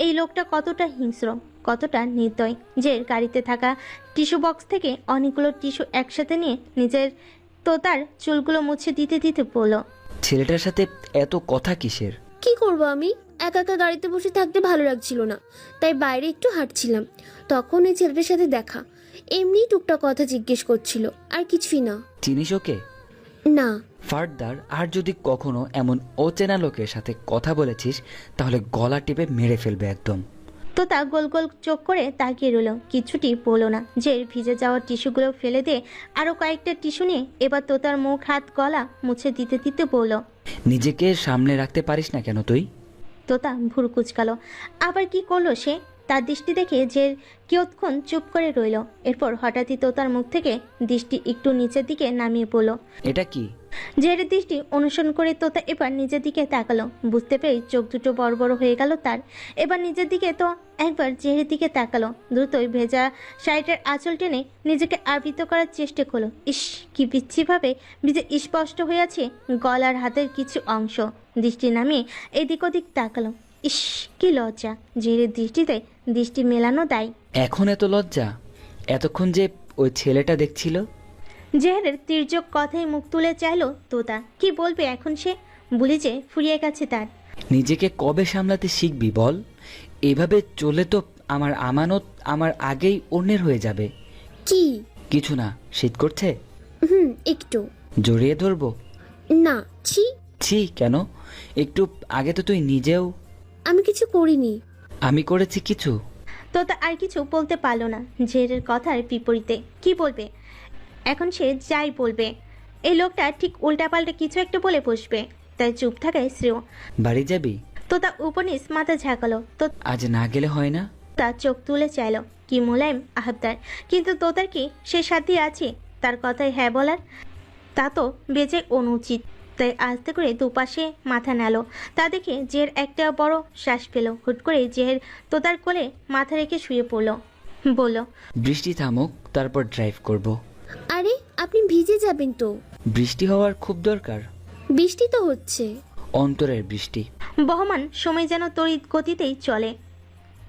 এই লোকটা কতটা হিংস্র, কতটা নির্দয়। যে গাড়িতে থাকা টিস্যু বক্স থেকে অনেকগুলো টিস্যু একসাথে নিয়ে নিজের তোতার চুলগুলো মুছে দিতে দিতে বলল। ছেলেটার সাথে এত কথা কিসের? কি করব আমি? একা একা গাড়িতে বসে থাকতে ভালো লাগছিল না, তাই বাইরে একটু হাঁটছিলাম। তখন এই ছেলেটার সাথে দেখা। এমনি টুকটাক কথা জিজ্ঞেস করছিল, আর কিছুই না। চিনিস ওকে? না। ফার্দার আর যদি কখনো এমন অচেনা লোকের সাথে কথা বলেছিস তাহলে গলা টিপে মেরে ফেলবে একদম। তোতা গোল গোল চোখ করে তাকিয়ে রইল, কিছুটি বলল না। যে ভিজে যাওয়া টিস্যুগুলো ফেলে দিয়ে আরো কয়েকটা টিস্যু নিয়ে এবার তোতার মুখ হাত গলা মুছে দিতে দিতে বলল। নিজেকে সামনে রাখতে পারিস না কেন তুই? তোতা ভুরু কুচকালো। আবার কি করলো সে? তার দৃষ্টি দেখে যে কিয়ৎক্ষণ চুপ করে রইল। এরপর হঠাৎই তোতার মুখ থেকে দৃষ্টি একটু নিচের দিকে নামিয়ে পড়ল। এটা কি? জেহেরের দৃষ্টি অনুসরণ করে তোতা এবার নিজের দিকে তাকালো। বুঝতে পেরে চোখ দুটো বড় বড় হয়ে গেল তার। এবার নিজের দিকে তো একবার জেহেরের দিকে তাকালো। দ্রুতই ভেজা শাড়িটার আঁচল টেনে নিজেকে আবৃত করার চেষ্টা করলো। ইস, কি বিচ্ছিভাবে ভিজে স্পষ্ট হয়ে আছে গলার হাতের কিছু অংশ। দৃষ্টি নামিয়ে এদিক ওদিক তাকালো। ইস, কি লজ্জা! জেহেরের দৃষ্টিতে দৃষ্টি মেলানো দায়। এখন এত লজ্জা? এতক্ষণ যে ওই ছেলেটা দেখছিল। জেহেরের তির্যক কথায় মুখ তুলে চাইল তোতা। কি বলবে এখন সে? বুলি যে ফুরিয়ে গেছে তার। নিজেকে কবে সামলাতে শিখবি বল? এভাবে চলে তো আমার আমানত আমার আগেই অন্যের হয়ে যাবে। কি? কিছু না। শীত করছে? একটু। জড়িয়ে ধরবো? না। ছি। ছি কেন? একটু আগে তো তুই নিজেও। আমি কিছু করিনি। আমি করেছি কিছু। তোতা আর কিছু বলতে পারল না। জেহেরের কথার বিপরীতে কি বলবে এখন সে? যাই বলবে এই লোকটা ঠিক উল্টাপাল্টা কিছু একটা বলে বসবে, তাই চুপ থাকায় শ্রেয়। বাড়ি যাবি? তোতা উপনিস মাথা ঝাঁকালো। তো আজ না গেলে হয় না? তার চোখ তুলে চাইল। কি মোলায়েম আহ্বদার! কিন্তু তোতার কি সে সাথে আছে তার কথায় হ্যাঁ বলার? তা তো বেজে অনুচিত। তাই আস্তে করে দুপাশে মাথা নাড়ল। তা দেখে জের একটা বড় শ্বাস পেল। হুট করে জেহের তোতার কোলে মাথা রেখে শুয়ে পড়ল। বলল, বৃষ্টি থামুক, তারপর ড্রাইভ করব। আরে আপনি ভিজে যাবেন তো। বৃষ্টি হওয়ার খুব দরকার। বৃষ্টি তো হচ্ছে। অন্তরের বৃষ্টি। বহমান সময় যেন তড়িৎ গতিতেই চলে।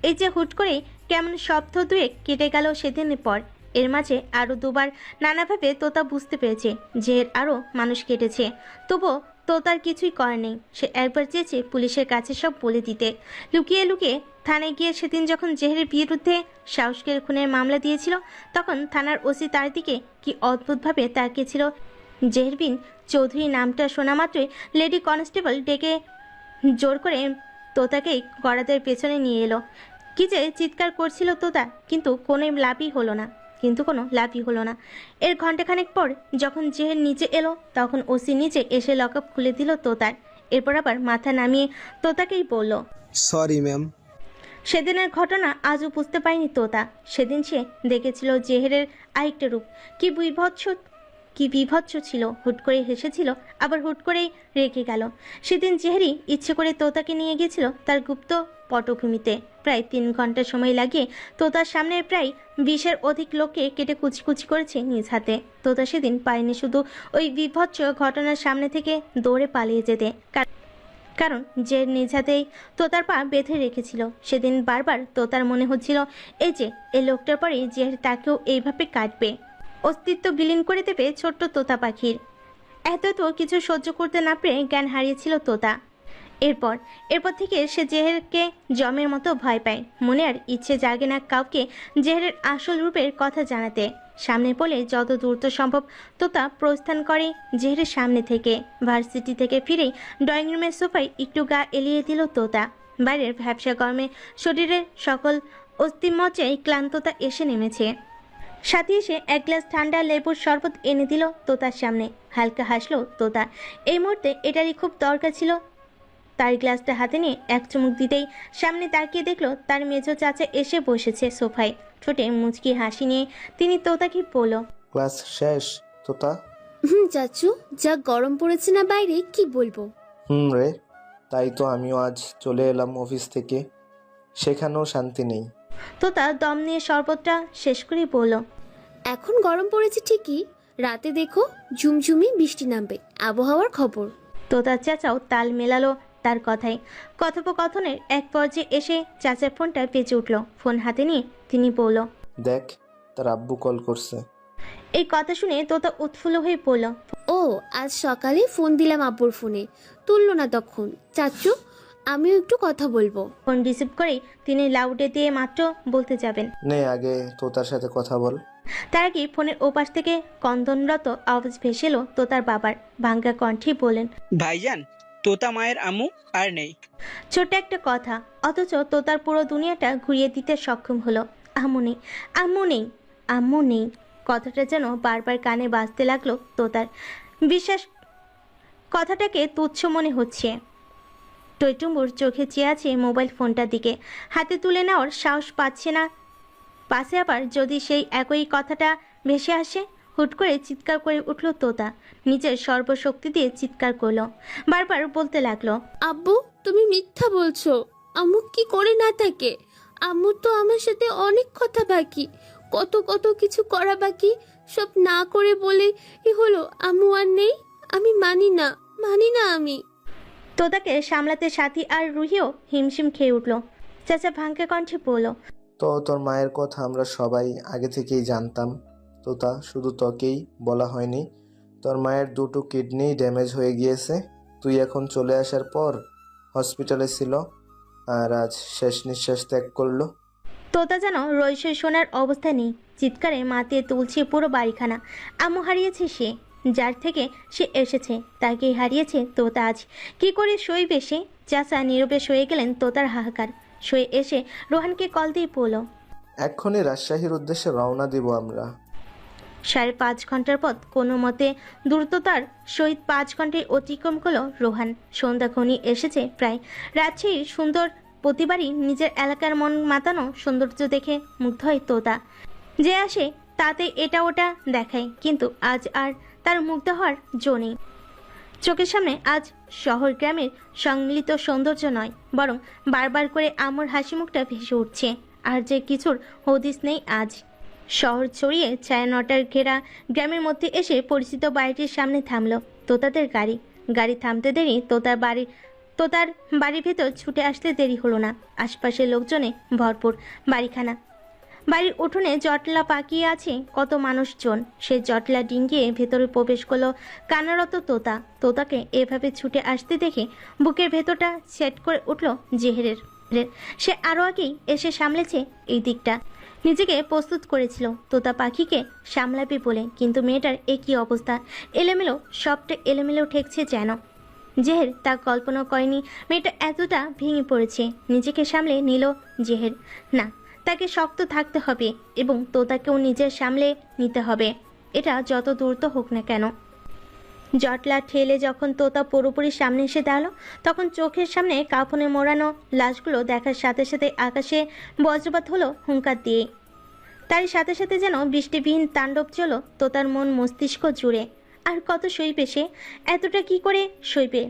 এই যে হুট করে কেমন শব্দ দুয়েক কেটে গেল সেদিনের পর। এর মাঝে আরও দুবার নানাভাবে তোতা বুঝতে পেরেছে যে এর আরও মানুষ কেটেছে। তবুও তোতার কিছুই করার নেই। সে একবার চেয়েছে পুলিশের কাছে সব বলে দিতে। লুকিয়ে লুকিয়ে থানায় গিয়ে সেদিন যখন জেহেরের বিরুদ্ধে সাহসকের খুনের মামলা দিয়েছিল, তখন থানার ওসি তার দিকে কি অদ্ভুতভাবে তাকিয়েছিল। জেহেরবিন চৌধুরী নামটা শোনা মাত্রই লেডি কনস্টেবল ডেকে জোর করে তোতাকেই গড়াদের পেছনে নিয়ে এলো। কি যে চিৎকার করছিল তোতা, কিন্তু কোনো লাভই হলো না। এর ঘণ্টাখানেক পর যখন জেহের নিচে এলো, তখন ওসি নিচে এসে লকআপ খুলে দিল তোতার। এরপর আবার মাথা নামিয়ে তোতাকেই বলল, সরি ম্যাম। সেদিনের ঘটনা আজও বুঝতে পারেনি তোতা। সেদিন সে দেখেছিল জেহেরের আরেকটা রূপ। কি বিভৎস ছিল। হুট করে হেসেছিল, আবার হুট করেই রেখে গেল। সেদিন জেহেরি ইচ্ছে করে তোতাকে নিয়ে গেছিল তার গুপ্ত পটভূমিতে। প্রায় 3 ঘন্টা সময় লাগিয়ে তোতার সামনে প্রায় 20-এর অধিক লোককে কেটে কুচি কুচি করেছে নিজ হাতে। তোতা সেদিন পায়নি শুধু ওই বিভৎস ঘটনার সামনে থেকে দৌড়ে পালিয়ে যেতে, কারণ যে নিজ হাতেই তোতার পা বেঁধে রেখেছিল। সেদিন বারবার তোতার মনে হচ্ছিল এই লোকটার পরেই জেহের তাকেও এইভাবে কাটবে, অস্তিত্ব বিলীন করে দেবে ছোট্ট তোতা পাখির। এত কিছু সহ্য করতে না পেরে জ্ঞান হারিয়েছিল তোতা। এরপর থেকে সে জেহেরকে জমের মতো ভয় পায়। মনে আর ইচ্ছে জাগে না কাউকে জেহেরের আসল রূপের কথা জানাতে। সামনে পড়লে যত দ্রুত সম্ভব তোতা প্রস্থান করে জেহেরের সামনে থেকে। ভার্সিটি থেকে ফিরেই ড্রয়িং রুমের সোফায় একটু গা এলিয়ে দিল তোতা। বাইরের ভ্যাবসা গরমে শরীরের সকল অস্থিমজ্জায় ক্লান্ততা এসে নেমেছে। সাথে এসে 1 গ্লাস ঠান্ডা লেবুর শরবত এনে দিল তোতার সামনে। হালকা হাসলো তোতা। এই মুহূর্তে এটারই খুব দরকার ছিল। তার গ্লাসটা হাতে নিয়ে এক চুমুক দিতেই সামনে তাকিয়ে দেখলো তার মেজো চাচা এসে বসেছে সোফায়। ঠোঁটে মুচকি হাসি নিয়ে তিনি তোতাকে বলল, ক্লাস শেষ তোতা? চাচু, যা গরম পড়েছে না বাইরে, কি বলবো। রে, তাই তো আমিও আজ চলে এলাম অফিস থেকে, সেখানেও শান্তি নেই। তোতা দম নিয়ে শরবতটা শেষ করে বলল, এখন গরম পড়েছে ঠিকই, রাতে দেখো ঝুমঝুমি বৃষ্টি নামবে, আবহাওয়ার খবর। তোতার চাচাও তাল মেলালো তার কথায়। কথোপকথনের এক পর্যায়ে এসে চাচার ফোনটা বেজে উঠল। ফোন হাতে নিয়ে তিনি বলল, দেখ, তার আব্বু কল করছে। এই কথা শুনে তোতা উৎফুল্ল হয়ে পড়ল। ও, আজ সকালে ফোন দিলাম আব্বুর ফোনে, তুললো না তখন। চাচু, আমিও একটু কথা বলবো। ফোন রিসিভ করে তিনি লাউডে দিয়ে মাত্র বলতে যাবেন, নে আগে তোতার সাথে কথা বল। তার আগে ফোনের ওপাশ থেকে কন্দনরত আওয়াজ ভেসে এলো তোতার বাবার। ভাঙ্গা কণ্ঠে বলেন, ভাইজান, তোতা মায়ের আম্মু আর নেই। ছোট্ট একটা কথা, অথচ তোতার পুরো দুনিয়াটা ঘুরিয়ে দিতে সক্ষম হলো। আম্মু নেই, আম্মু নেই, আম্মু নেই। কথাটা যেন বারবার কানে বাজতে লাগলো তোতার। বিশ্বাস কথাটাকে তুচ্ছ মনে হচ্ছে। টইটুম্বুর চোখে চেয়ে আছে মোবাইল ফোনটার দিকে, হাতে তুলে নেওয়ার সাহস পাচ্ছে না। পাশে আবার যদি সেই একই কথাটা ভেসে আসে। হুট করে চিৎকার করে উঠল তোতা, নিজের সর্বশক্তি দিয়ে চিৎকার করলো, বারবার বলতে লাগলো, আব্বু, তুমি মিথ্যা বলছো। আম্মু কি করে না থাকে? আম্মু তো আমার সাথে অনেক কথা বাকি, কত কত কিছু করা বাকি, সব না করে বলে কি হলো আম্মু আর নেই? আমি মানি না, মানি না আমি। তোতাকে সামলাতে সাথী আর রুহিও হিমশিম খেয়ে উঠল। চাচা ভাঙ্গা কণ্ঠে বলল, তো তোর মায়ের কথা আমরা সবাই আগে থেকেই জানতাম তোতা, শুধু তোকেই বলা হয়নি। তোর মায়ের দুটো কিডনি ড্যামেজ হয়ে গিয়েছে, তুই এখন চলে আসার পর হসপিটালে ছিল, আর আজ শেষ নিঃশ্বাস ত্যাগ করলো। তোতা যেন রইসই শোনার অবস্থা নেই, চিৎকারে মাতিয়ে তুলছে পুরো বাড়িখানা। আম্মু হারিয়েছে সে, যার থেকে সে এসেছে তাকেই হারিয়েছে তোতা আজ। কি করে সইবে সে? চাচা নীরবে সয়ে গেলেন তোতার হাহাকার। সয়ে এসে রোহানকে কল দিয়ে বলল, এক্ষুনি রাজশাহীর উদ্দেশ্যে রওনা দিব আমরা। 5.5 ঘন্টার পথ কোনো মতে দ্রুততার সহিত 5 ঘন্টায় অতিক্রম করলো রোহান। সন্ধ্যা ঘনিয়ে এসেছে প্রায়। রাজশাহীর সুন্দর প্রতিবারই নিজের এলাকার মন মাতানো সৌন্দর্য দেখে মুগ্ধ হয় তোতা। যে আসে তাতে এটা ওটা দেখায়, কিন্তু আজ আর তার মুগ্ধ হওয়ার জো নেই। চোখের সামনে আজ শহর গ্রামের সম্মিলিত সৌন্দর্য নয়, বরং বারবার করে আম্মুর হাসি মুখটা ভেসে উঠছে। আর যে কিছুর হদিস নেই আজ। শহর ছড়িয়ে ছায়ানটার ঘেরা গ্রামের মধ্যে এসে পরিচিত বাড়িটির সামনে থামলো তোতাদের গাড়ি। গাড়ি থামতে দেরি তোতার বাড়ির ভেতর ছুটে আসতে দেরি হলো না। আশপাশের লোকজনে ভরপুর বাড়িখানা। বাড়ির উঠোনে জটলা পাকিয়ে আছে কত মানুষজন। সে জটলা ডিঙ্গিয়ে ভেতরে প্রবেশ করলো কান্নারত তোতা। তোতাকে এভাবে ছুটে আসতে দেখে বুকের ভেতরটা সেট করে উঠল জেহেরের। সে আরও আগেই এসে সামলেছে এই দিকটা, নিজেকে প্রস্তুত করেছিল তোতা পাখিকে সামলাবে বলে, কিন্তু মেয়েটার একই অবস্থা, এলোমেলো, সবটা এলোমেলো ঠেকছে যেন। জেহের তা কল্পনা করেনি মেয়েটা এতটা ভেঙে পড়েছে। নিজেকে সামলে নিল জেহের। না, তাকে শক্ত থাকতে হবে এবং তোতাকেও নিজের সামলে নিতে হবে, এটা যত দ্রুত হোক না কেন। জটলা ঠেলে যখন তোতা পুরোপুরি সামনে এসে দাঁড়ালো, তখন চোখের সামনে কাফনে মোড়ানো লাশগুলো দেখার সাথে সাথে আকাশে বজ্রপাত হলো হুঙ্কার দিয়ে। তারই সাথে সাথে যেন বৃষ্টিবিহীন তাণ্ডব চলো তোতার মন মস্তিষ্ক জুড়ে। আর কত সইবে সে? এতটা কি করে সইবে?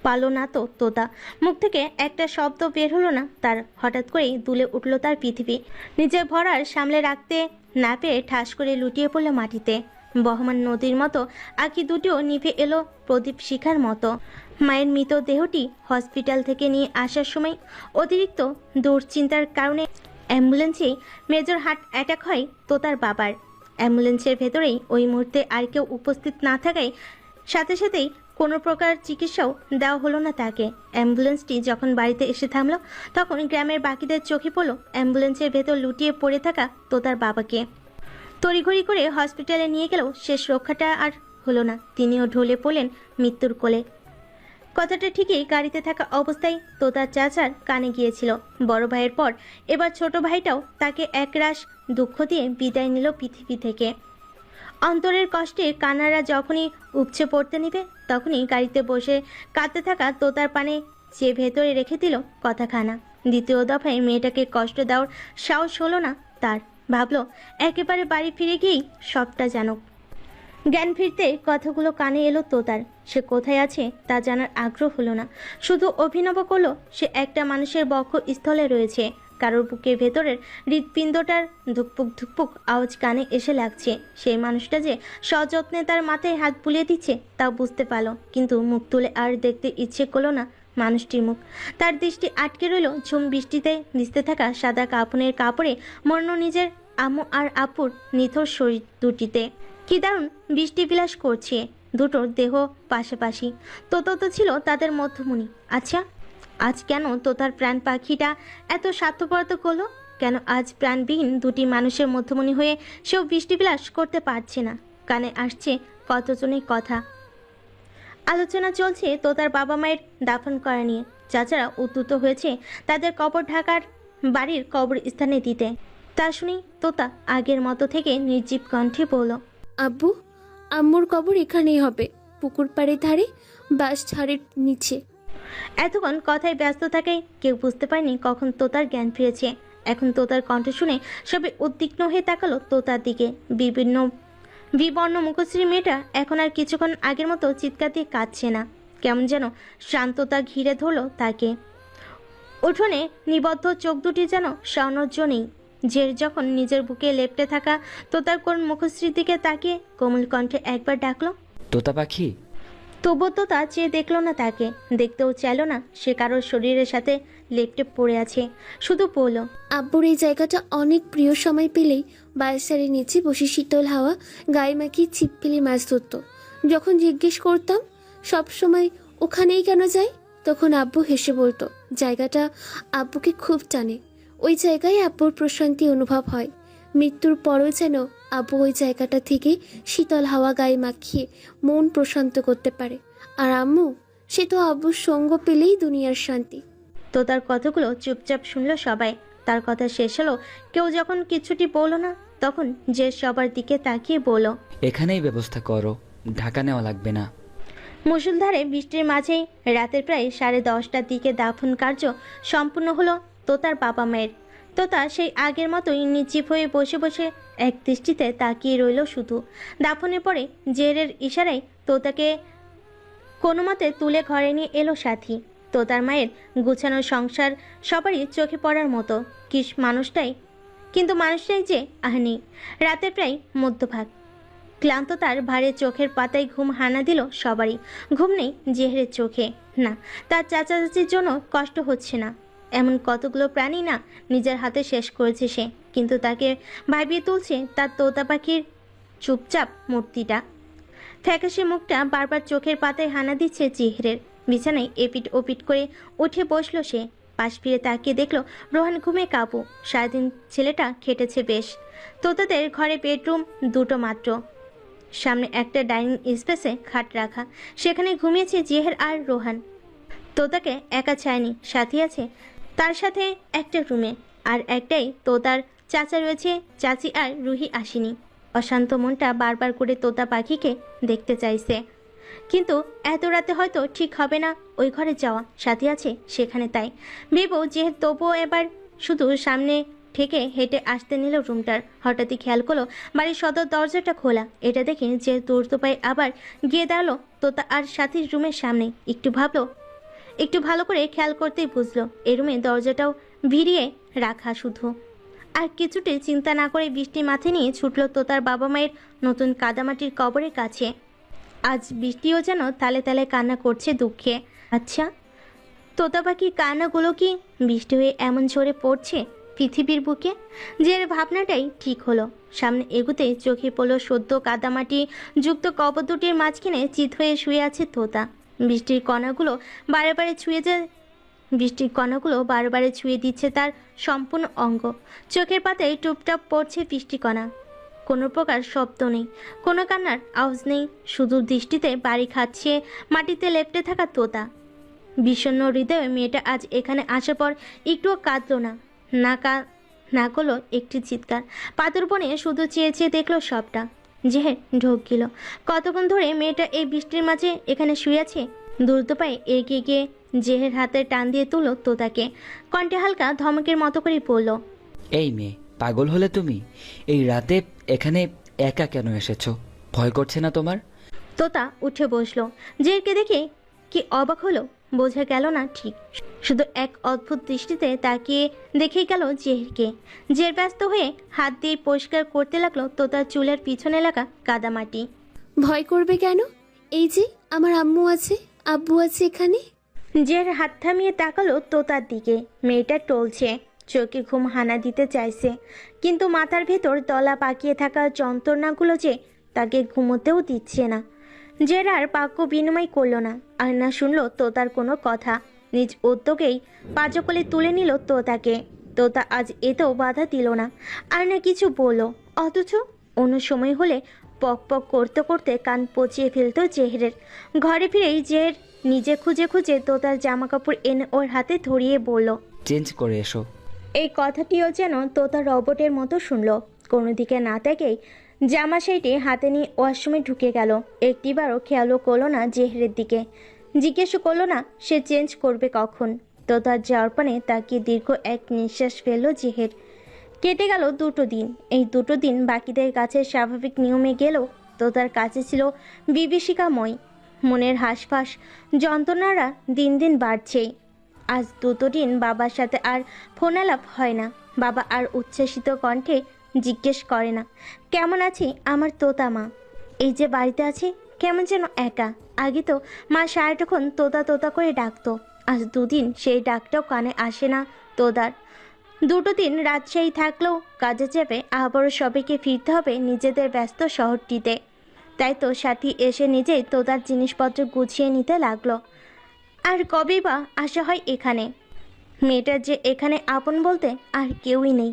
পালো না তো তোতা। মুখ থেকে একটা শব্দ বের হলো না তার। হঠাৎ করেই দুলে উঠল তার পৃথিবী। নিজের ভরার সামলে রাখতে না পেয়ে ঠাস করে লুটিয়ে পড়ল মাটিতে। বহমান নদীর মতো আঁকি দুটিও নিভে এলো প্রদীপ শিখার মতো। মায়ের মৃতদেহটি হসপিটাল থেকে নিয়ে আসার সময় অতিরিক্ত দুশ্চিন্তার কারণে অ্যাম্বুলেন্সে মেজর হার্ট অ্যাটাক হয় তোতার বাবার। অ্যাম্বুলেন্সের ভেতরেই ওই মুহূর্তে আর কেউ উপস্থিত না থাকায় সাথে সাথেই কোনো প্রকার চিকিৎসাও দেওয়া হলো না তাকে। অ্যাম্বুলেন্সটি যখন বাড়িতে এসে থামলো, তখন গ্রামের বাকিদের চোখে পড়ল অ্যাম্বুলেন্সের ভেতর লুটিয়ে পড়ে থাকা তোতার বাবাকে। তড়িঘড়ি করে হসপিটালে নিয়ে গেলেও শেষ রক্ষাটা আর হলো না। তিনিও ঢলে পড়লেন মৃত্যুর কোলে। কথাটা ঠিকই গাড়িতে থাকা অবস্থায় তোতার চাচার কানে গিয়েছিল। বড় ভাইয়ের পর এবার ছোট ভাইটাও তাকে একরাশ দুঃখ দিয়ে বিদায় নিল পৃথিবী থেকে। অন্তরের কষ্টে কান্নারা যখনই উপচে পড়তে নিবে, তখনই গাড়িতে বসে কাঁদতে থাকা তোতার পানে সে ভেতরে রেখে দিল কথাখানা। দ্বিতীয় দফায় মেয়েটাকে কষ্ট দেওয়ার সাহস হলো না তার। ভাবলো একেবারে বাড়ি ফিরে গিয়েই সবটা জানুক। জ্ঞান ফিরতে কথাগুলো কানে এলো তোতার। সে কোথায় আছে তা জানার আগ্রহ হলো না, শুধু অভিনব করলো সে একটা মানুষের বক্ষ স্থলে রয়েছে। কারোর বুকের ভেতরের হৃৎপিণ্ডটার ধুকপুক ধুকপুক আওয়াজ কানে এসে লাগছে। সেই মানুষটা যে সযত্নে তার মাথায় হাত বুলিয়ে দিচ্ছে তা বুঝতে পারল, কিন্তু মুখ তুলে আর দেখতে ইচ্ছে করলো না মানুষটির মুখ। তার দৃষ্টি আটকে রইল ঝুম বৃষ্টিতে ভিজতে থাকা সাদা কাপড়ে মর্ণ নিজের আম্মু আর আপুর নিথর শরীর দুটিতে। কি দারুণ বৃষ্টি বিলাস করছে দুটোর দেহ পাশাপাশি। তোতা তো ছিল তাদের মধ্যমণি। আচ্ছা, আজ কেন তোতার প্রাণ পাখিটা এত স্বার্থপরতা করলো? কেন আজ প্রাণবিহীন দুটি মানুষের মধ্যমণি হয়ে সেও বৃষ্টি বিলাস করতে পারছে না? কানে আসছে কতজনের কথা। আলোচনা চলছে তোতার বাবা মায়ের দাফন করা নিয়ে। চাচারা উদ্যত হয়েছে তাদের কবর ঢাকার বাড়ির কবরস্থানে দিতে। তা শুনি তোতা আগের মতো থেকে নির্জীব কণ্ঠে বলল, আব্বু, আম্মুর কবর এখানেই হবে, পুকুর পাড়ের ধারে, বাঁশ ঝাড়ের নিচে। এতক্ষণ কথায় ব্যস্ত থাকে কেউ বুঝতে পারেনি কখন তোতার জ্ঞান ফিরেছে। এখন তোতার কণ্ঠ শুনে সবাই উদ্বিগ্ন হয়ে তাকালো তোতার দিকে। বিবর্ণ মুখশ্রী মেয়েটা এখন আর কিছুক্ষণ আগের মতো চিৎকার দিয়ে কাঁদছে না। কেমন যেন শান্ততা ঘিরে ধরলো তাকে। উঠোনে নিবদ্ধ চোখ দুটি যেন সৌন্দর্য নেই। যে যখন নিজের বুকে লেপ্টে থাকা তোতার কোন মুখশ্রীর দিকে তাকিয়ে কোমল কণ্ঠে একবার ডাকলো, তোতা পাখি। তবুও তোতা চেয়ে দেখলো না তাকে, দেখতেও চাইল না সে কারোর শরীরের সাথে লেপ্টে পড়ে আছে। শুধু বলল, আব্বুর এই জায়গাটা অনেক প্রিয়। সময় পেলেই বাঁশঝাড়ের নিচে বসে শীতল হাওয়া গায়ে মাখিয়ে ছিপ ফেলে মাছ ধরত। যখন জিজ্ঞেস করতাম সব সময় ওখানেই কেন যাই, তখন আব্বু হেসে বলতো জায়গাটা আব্বুকে খুব টানে। ওই জায়গায় আব্বুর প্রশান্তি অনুভব হয়। মৃত্যুর পরও যেন আব্বু ওই জায়গাটা থেকে শীতল হাওয়া গায়ে মাখিয়ে মন প্রশান্ত করতে পারে। আর আম্মু, সে তো আব্বুর সঙ্গ পেলেই দুনিয়ার শান্তি। তোতার কথাগুলো চুপচাপ শুনলো সবাই। তার কথা শেষ হলো, কেউ যখন কিছুটি বলল না তখন যে সবার দিকে তাকিয়ে বলল, এখানেই ব্যবস্থা করো, ঢাকা নেওয়া লাগবে না। মুষলধারে বৃষ্টির মাঝেই রাতের প্রায় 10:30টার দিকে দাফন কার্য সম্পূর্ণ হলো তোতার বাবা মায়ের। তোতা সেই আগের মতোই নিশ্চিপ হয়ে বসে বসে এক দৃষ্টিতে তাকিয়ে রইল শুধু। দাফনের পরে জেরের ইশারায় তোতাকে কোনো মতে তুলে ঘরে নিয়ে এলো সাথী। তোতার মায়ের গুছানো সংসার সবারই চোখে পড়ার মতো। কিন্তু মানুষটাই যে নেই। রাতের প্রায় মধ্যভাগ, ক্লান্ত তার ভারে চোখের পাতায় ঘুম হানা দিল সবারই। ঘুম নেই জেহেরের চোখে। না, তার চাচা চাচির জন্য কষ্ট হচ্ছে না। এমন কতগুলো প্রাণী না নিজের হাতে শেষ করেছে সে, কিন্তু তাকে ভাবিয়ে তুলছে তার তোতা পাখির চুপচাপ মূর্তিটা। ফ্যাকাশে মুখটা বারবার চোখের পাতায় হানা দিচ্ছে জেহেরের। বিছানায় এপিট ওপিট করে উঠে বসলো সে। পাশ ফিরে তাকিয়ে দেখলো রোহান ঘুমে কাবু। সারাদিন ছেলেটা খেটেছে বেশ। তোতাদের ঘরে বেডরুম দুটো মাত্র, সামনে একটা ডাইনিং স্পেসে খাট রাখা, সেখানে ঘুমিয়েছে জেহের আর রোহান। তোতাকে একা চায়নি, সাথী আছে তার সাথে একটা রুমে। আর একটাই তোতার চাচা রয়েছে, চাচি আর রুহি আসেনি। অশান্ত মনটা বারবার করে তোতা পাখিকে দেখতে চাইছে, কিন্তু এত রাতে হয়তো ঠিক হবে না ওই ঘরে যাওয়া। সাথী আছে সেখানে, তাই ভেবো জেহের তবুও এবার শুধু সামনে থেকে হেঁটে আসতে নিল রুমটার। হঠাৎই খেয়াল করলো বাড়ির সদর দরজাটা খোলা। এটা দেখে যে দ্রুত পায়ে আবার গিয়ে দাঁড়ালো তোতা আর সাথীর রুমের সামনে। একটু ভালো করে খেয়াল করতেই বুঝলো এই রুমে দরজাটাও ভিড়িয়ে রাখা শুধু। আর কিছুটি চিন্তা না করে বৃষ্টি মাথায় নিয়ে ছুটলো তোতার বাবা মায়ের নতুন কাদামাটির কবরের কাছে। আজ বৃষ্টিও যেন তালে তালে কান্না করছে দুঃখে। আচ্ছা, তোতা পাখির কান্নাগুলো কি বৃষ্টি হয়ে এমন ঝরে পড়ছে পৃথিবীর বুকে? যে ভাবনাটাই ঠিক হলো। সামনে এগুতে চোখে পড়লো সদ্য কাদামাটি যুক্ত কবর দুটির মাঝখানে চিত হয়ে শুয়ে আছে তোতা। বৃষ্টির কণাগুলো বারে বারে ছুঁয়ে দিচ্ছে তার সম্পূর্ণ অঙ্গ। চোখের পাতায় টুপটাপ পড়ছে বৃষ্টিকণা। কোনো প্রকার শব্দ নেই, কোনো কান্নার আওয়াজ নেই, শুধু দৃষ্টিতে বাড়ি খাচ্ছে মাটিতে লেপ্টে থাকা তোতা। বিষণ্ণ হৃদয়ে মেয়েটা আজ এখানে আসার পর একটুও কাঁদলো না করলো একটি চিৎকার। পাথর বনে শুধু চেয়ে চেয়ে দেখলো সবটা। জেহের ঢোক গেল। কতক্ষণ ধরে মেয়েটা এই বৃষ্টির মাঝে এখানে শুয়ে আছে? দ্রুত পায়ে এগিয়ে গিয়ে জেহের হাতে টান দিয়ে তুলো তোতাকে, কণ্ঠে হালকা ধমকের মতো করে বলল, এই মেয়ে, পাগল হলে তুমি? এই রাতে এখানে একা কেন এসেছো? ভয় করছে না তোমার? তোতা উঠে বসলো। জেহেরকে দেখে কি অবাক হলো বোঝা গেল না ঠিক, শুধু এক অদ্ভুত দৃষ্টিতে তাকিয়ে দেখেই গেল জেহেরকে। জের ব্যস্ত হয়ে হাত দিয়ে পরিষ্কার করতে লাগলো তোতার চুলের পিছনে লাগা কাদামাটি। ভয় করবে কেন? এই যে আমার আম্মু আছে, আব্বু আছে এখানে। জের হাত থামিয়ে তাকালো তোতার দিকে। মেয়েটা টলছে, চোখে ঘুম হানা দিতে চাইছে, কিন্তু মাথার ভেতর দলা পাকিয়ে থাকা যন্ত্রণাগুলো যে তাকে ঘুমোতেও দিচ্ছে না। জের আর বাক্য বিনিময় করলো না, আর না শুনলো তোতার কোনো কথা। নিজ উদ্যোগেই পাজকলে তুলে নিল তোতাকে। তোতা আজ এতেও বাধা দিল না, আর না কিছু বলল। অথচ অন্য সময় হলে পক পক করতে করতে কান পচিয়ে ফেলতো জেহেরের। ঘরে ফিরেই জেহের নিজে খুঁজে খুঁজে তোতার জামা কাপড় এনে ওর হাতে ধরিয়ে বলল, চেঞ্জ করে এসো। এই কথাটিও যেন তোতা রবটের মতো শুনল। কোনো দিকে না তাকেই জামা সেইটি হাতে নিয়ে ওয়াশরুমে ঢুকে গেল। একটিবারও খেয়ালও করলো না জেহেরের দিকে, জিজ্ঞেসও করলো না সে চেঞ্জ করবে কখন। তোতার যাওয়ার পানে তাকিয়ে দীর্ঘ এক নিঃশ্বাস ফেললো জেহের। কেটে গেল 2টো দিন। এই 2টো দিন বাকিদের কাছে স্বাভাবিক নিয়মে গেলেও তোতার কাছে ছিল বিভীষিকাময়। মনের হাঁসফাঁস যন্ত্রণারা দিন দিন বাড়ছেই। আজ 2টো দিন বাবার সাথে আর ফোন আলাপ হয় না। বাবা আর উচ্ছ্বাসিত কণ্ঠে জিজ্ঞেস করে না, কেমন আছি আমার তোতা মা? এই যে বাড়িতে আছে কেমন যেন একা। আগে তো মা সারাটাক্ষণ তোতা তোতা করে ডাকতো, আজ 2 দিন সেই ডাকটাও কানে আসে না তোতার। 2টো দিন রাজশাহী থাকলেও কাজে চেপে আবারও সবাইকে ফিরতে হবে নিজেদের ব্যস্ত শহরটিতে। তাই তো সাথী এসে নিজেই তোতার জিনিসপত্র গুছিয়ে নিতে লাগলো। আর কবেই বা আসা হয় এখানে? মেয়েটার যে এখানে আপন বলতে আর কেউই নেই।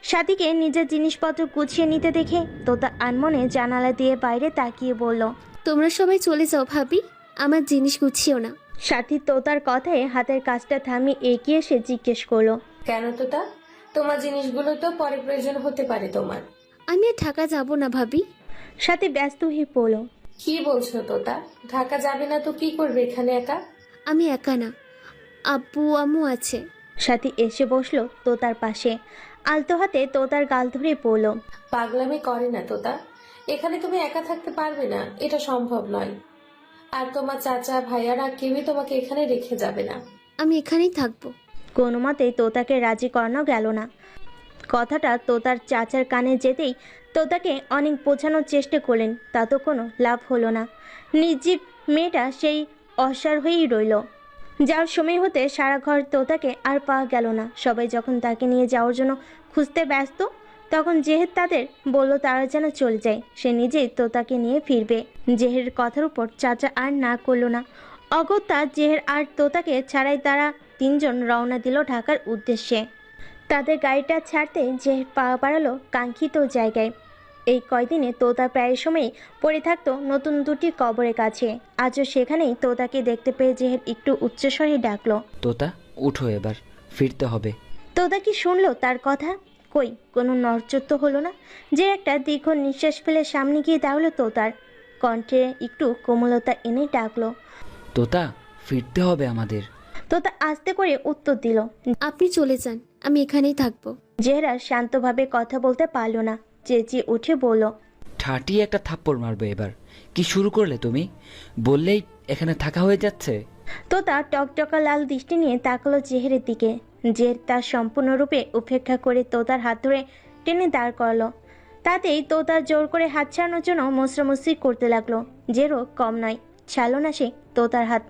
সাথীকে নিজের জিনিসপত্র গুছিয়ে নিতে দেখে তোতা আনমনে জানালা দিয়ে বাইরে তাকিয়ে বলল, তোমরা সবাই চলে যাও ভাবি, আমার জিনিস গুছিও না। সাথী তোতার কথায় হাতের কাজটা থামিয়ে এগিয়ে এসে জিজ্ঞেস করলো, কেন তোতা? তোমার জিনিসগুলো তো পরে প্রয়োজন হতে পারে তোমার। আমি আর ঢাকা যাব না ভাবি। সাথী ব্যস্ত হয়ে পড়ল, কি বলছো তোতা? ঢাকা যাবে না তো কি করবে এখানে একা? আমি একা না, আব্বু আম্মু আছে। সাথী এসে বসলো তোতার পাশে, আলতো হাতে তোতার গাল ধরে পড়ল, পাগলামি করে না তোতা, এখানে তুমি একা থাকতে পারবে না, এটা সম্ভব নয়। আর তোমার চাচা ভাইয়ারা কেউই তোমাকে এখানে রেখে যাবে না। আমি এখানেই থাকবো। কোনো মতেই তোতাকে রাজি করানো গেল না। কথাটা তোতার চাচার কানে যেতেই তোতাকে অনেক বোঝানোর চেষ্টা করলেন, তাতে কোনো লাভ হলো না। নির্জীব মেয়েটা সেই অসার হয়েই রইল। যাওয়ার সময় হতে সারা ঘর তোতাকে আর পাওয়া গেল না। সবাই যখন তাকে নিয়ে যাওয়ার জন্য খুঁজতে ব্যস্ত, তখন জেহের তাদের বলল তারা যেন চলে যায়, সে নিজেই তোতাকে নিয়ে ফিরবে। জেহের কথার উপর চাচা আর না করলো না। অগত্যা জেহের আর তোতাকে ছাড়াই তারা 3 জন রওনা দিল ঢাকার উদ্দেশ্যে। তাদের গাড়িটা ছাড়তে জেহের পা বাড়ালো কাঙ্ক্ষিত জায়গায়। এই কয়দিনে তোতা প্রায় সময়ই পড়ে থাকতো নতুন 2টি কবরের কাছে। আজও সেখানেই তোতাকে দেখতে পেয়ে জেহের একটু উচ্চস্বরে ডাকলো, তোতা উঠো, এবার ফিরতে হবে। তোতা কি শুনলো তার কথা? কই, কোনো নড়চড় তো হলো না। যে একটা দীর্ঘ নিঃশ্বাস ফেলে সামনে গিয়ে দাঁড়ালো তোতার। কণ্ঠে একটু কোমলতা এনে ডাকলো, তোতা ফিরতে হবে আমাদের। তোতা আস্তে করে উত্তর দিল, আপনি চলে যান, আমি এখানেই থাকবো। জেহেরা শান্তভাবে কথা বলতে পারলো না, চেঁচিয়ে উঠে বলল, ঠাটিয়ে একটা থাপ্পড় মারবে এবার। কি শুরু করলে তুমি? বললেই এখানে থাকা হয়ে যাচ্ছে। তোতা টকটকা লাল দৃষ্টি নিয়ে তাকালো জেহেরের দিকে। জেহের তার সম্পূর্ণরূপে উপেক্ষা করে তোতার হাত ধরে টেনে দাঁড় করালো। তাতেই তোতা জোর করে হাত ছাড়ানোর জন্য মশরামশি করতে লাগলো। জেরও কম নয়, ছাড়লো না সে তোতার হাত।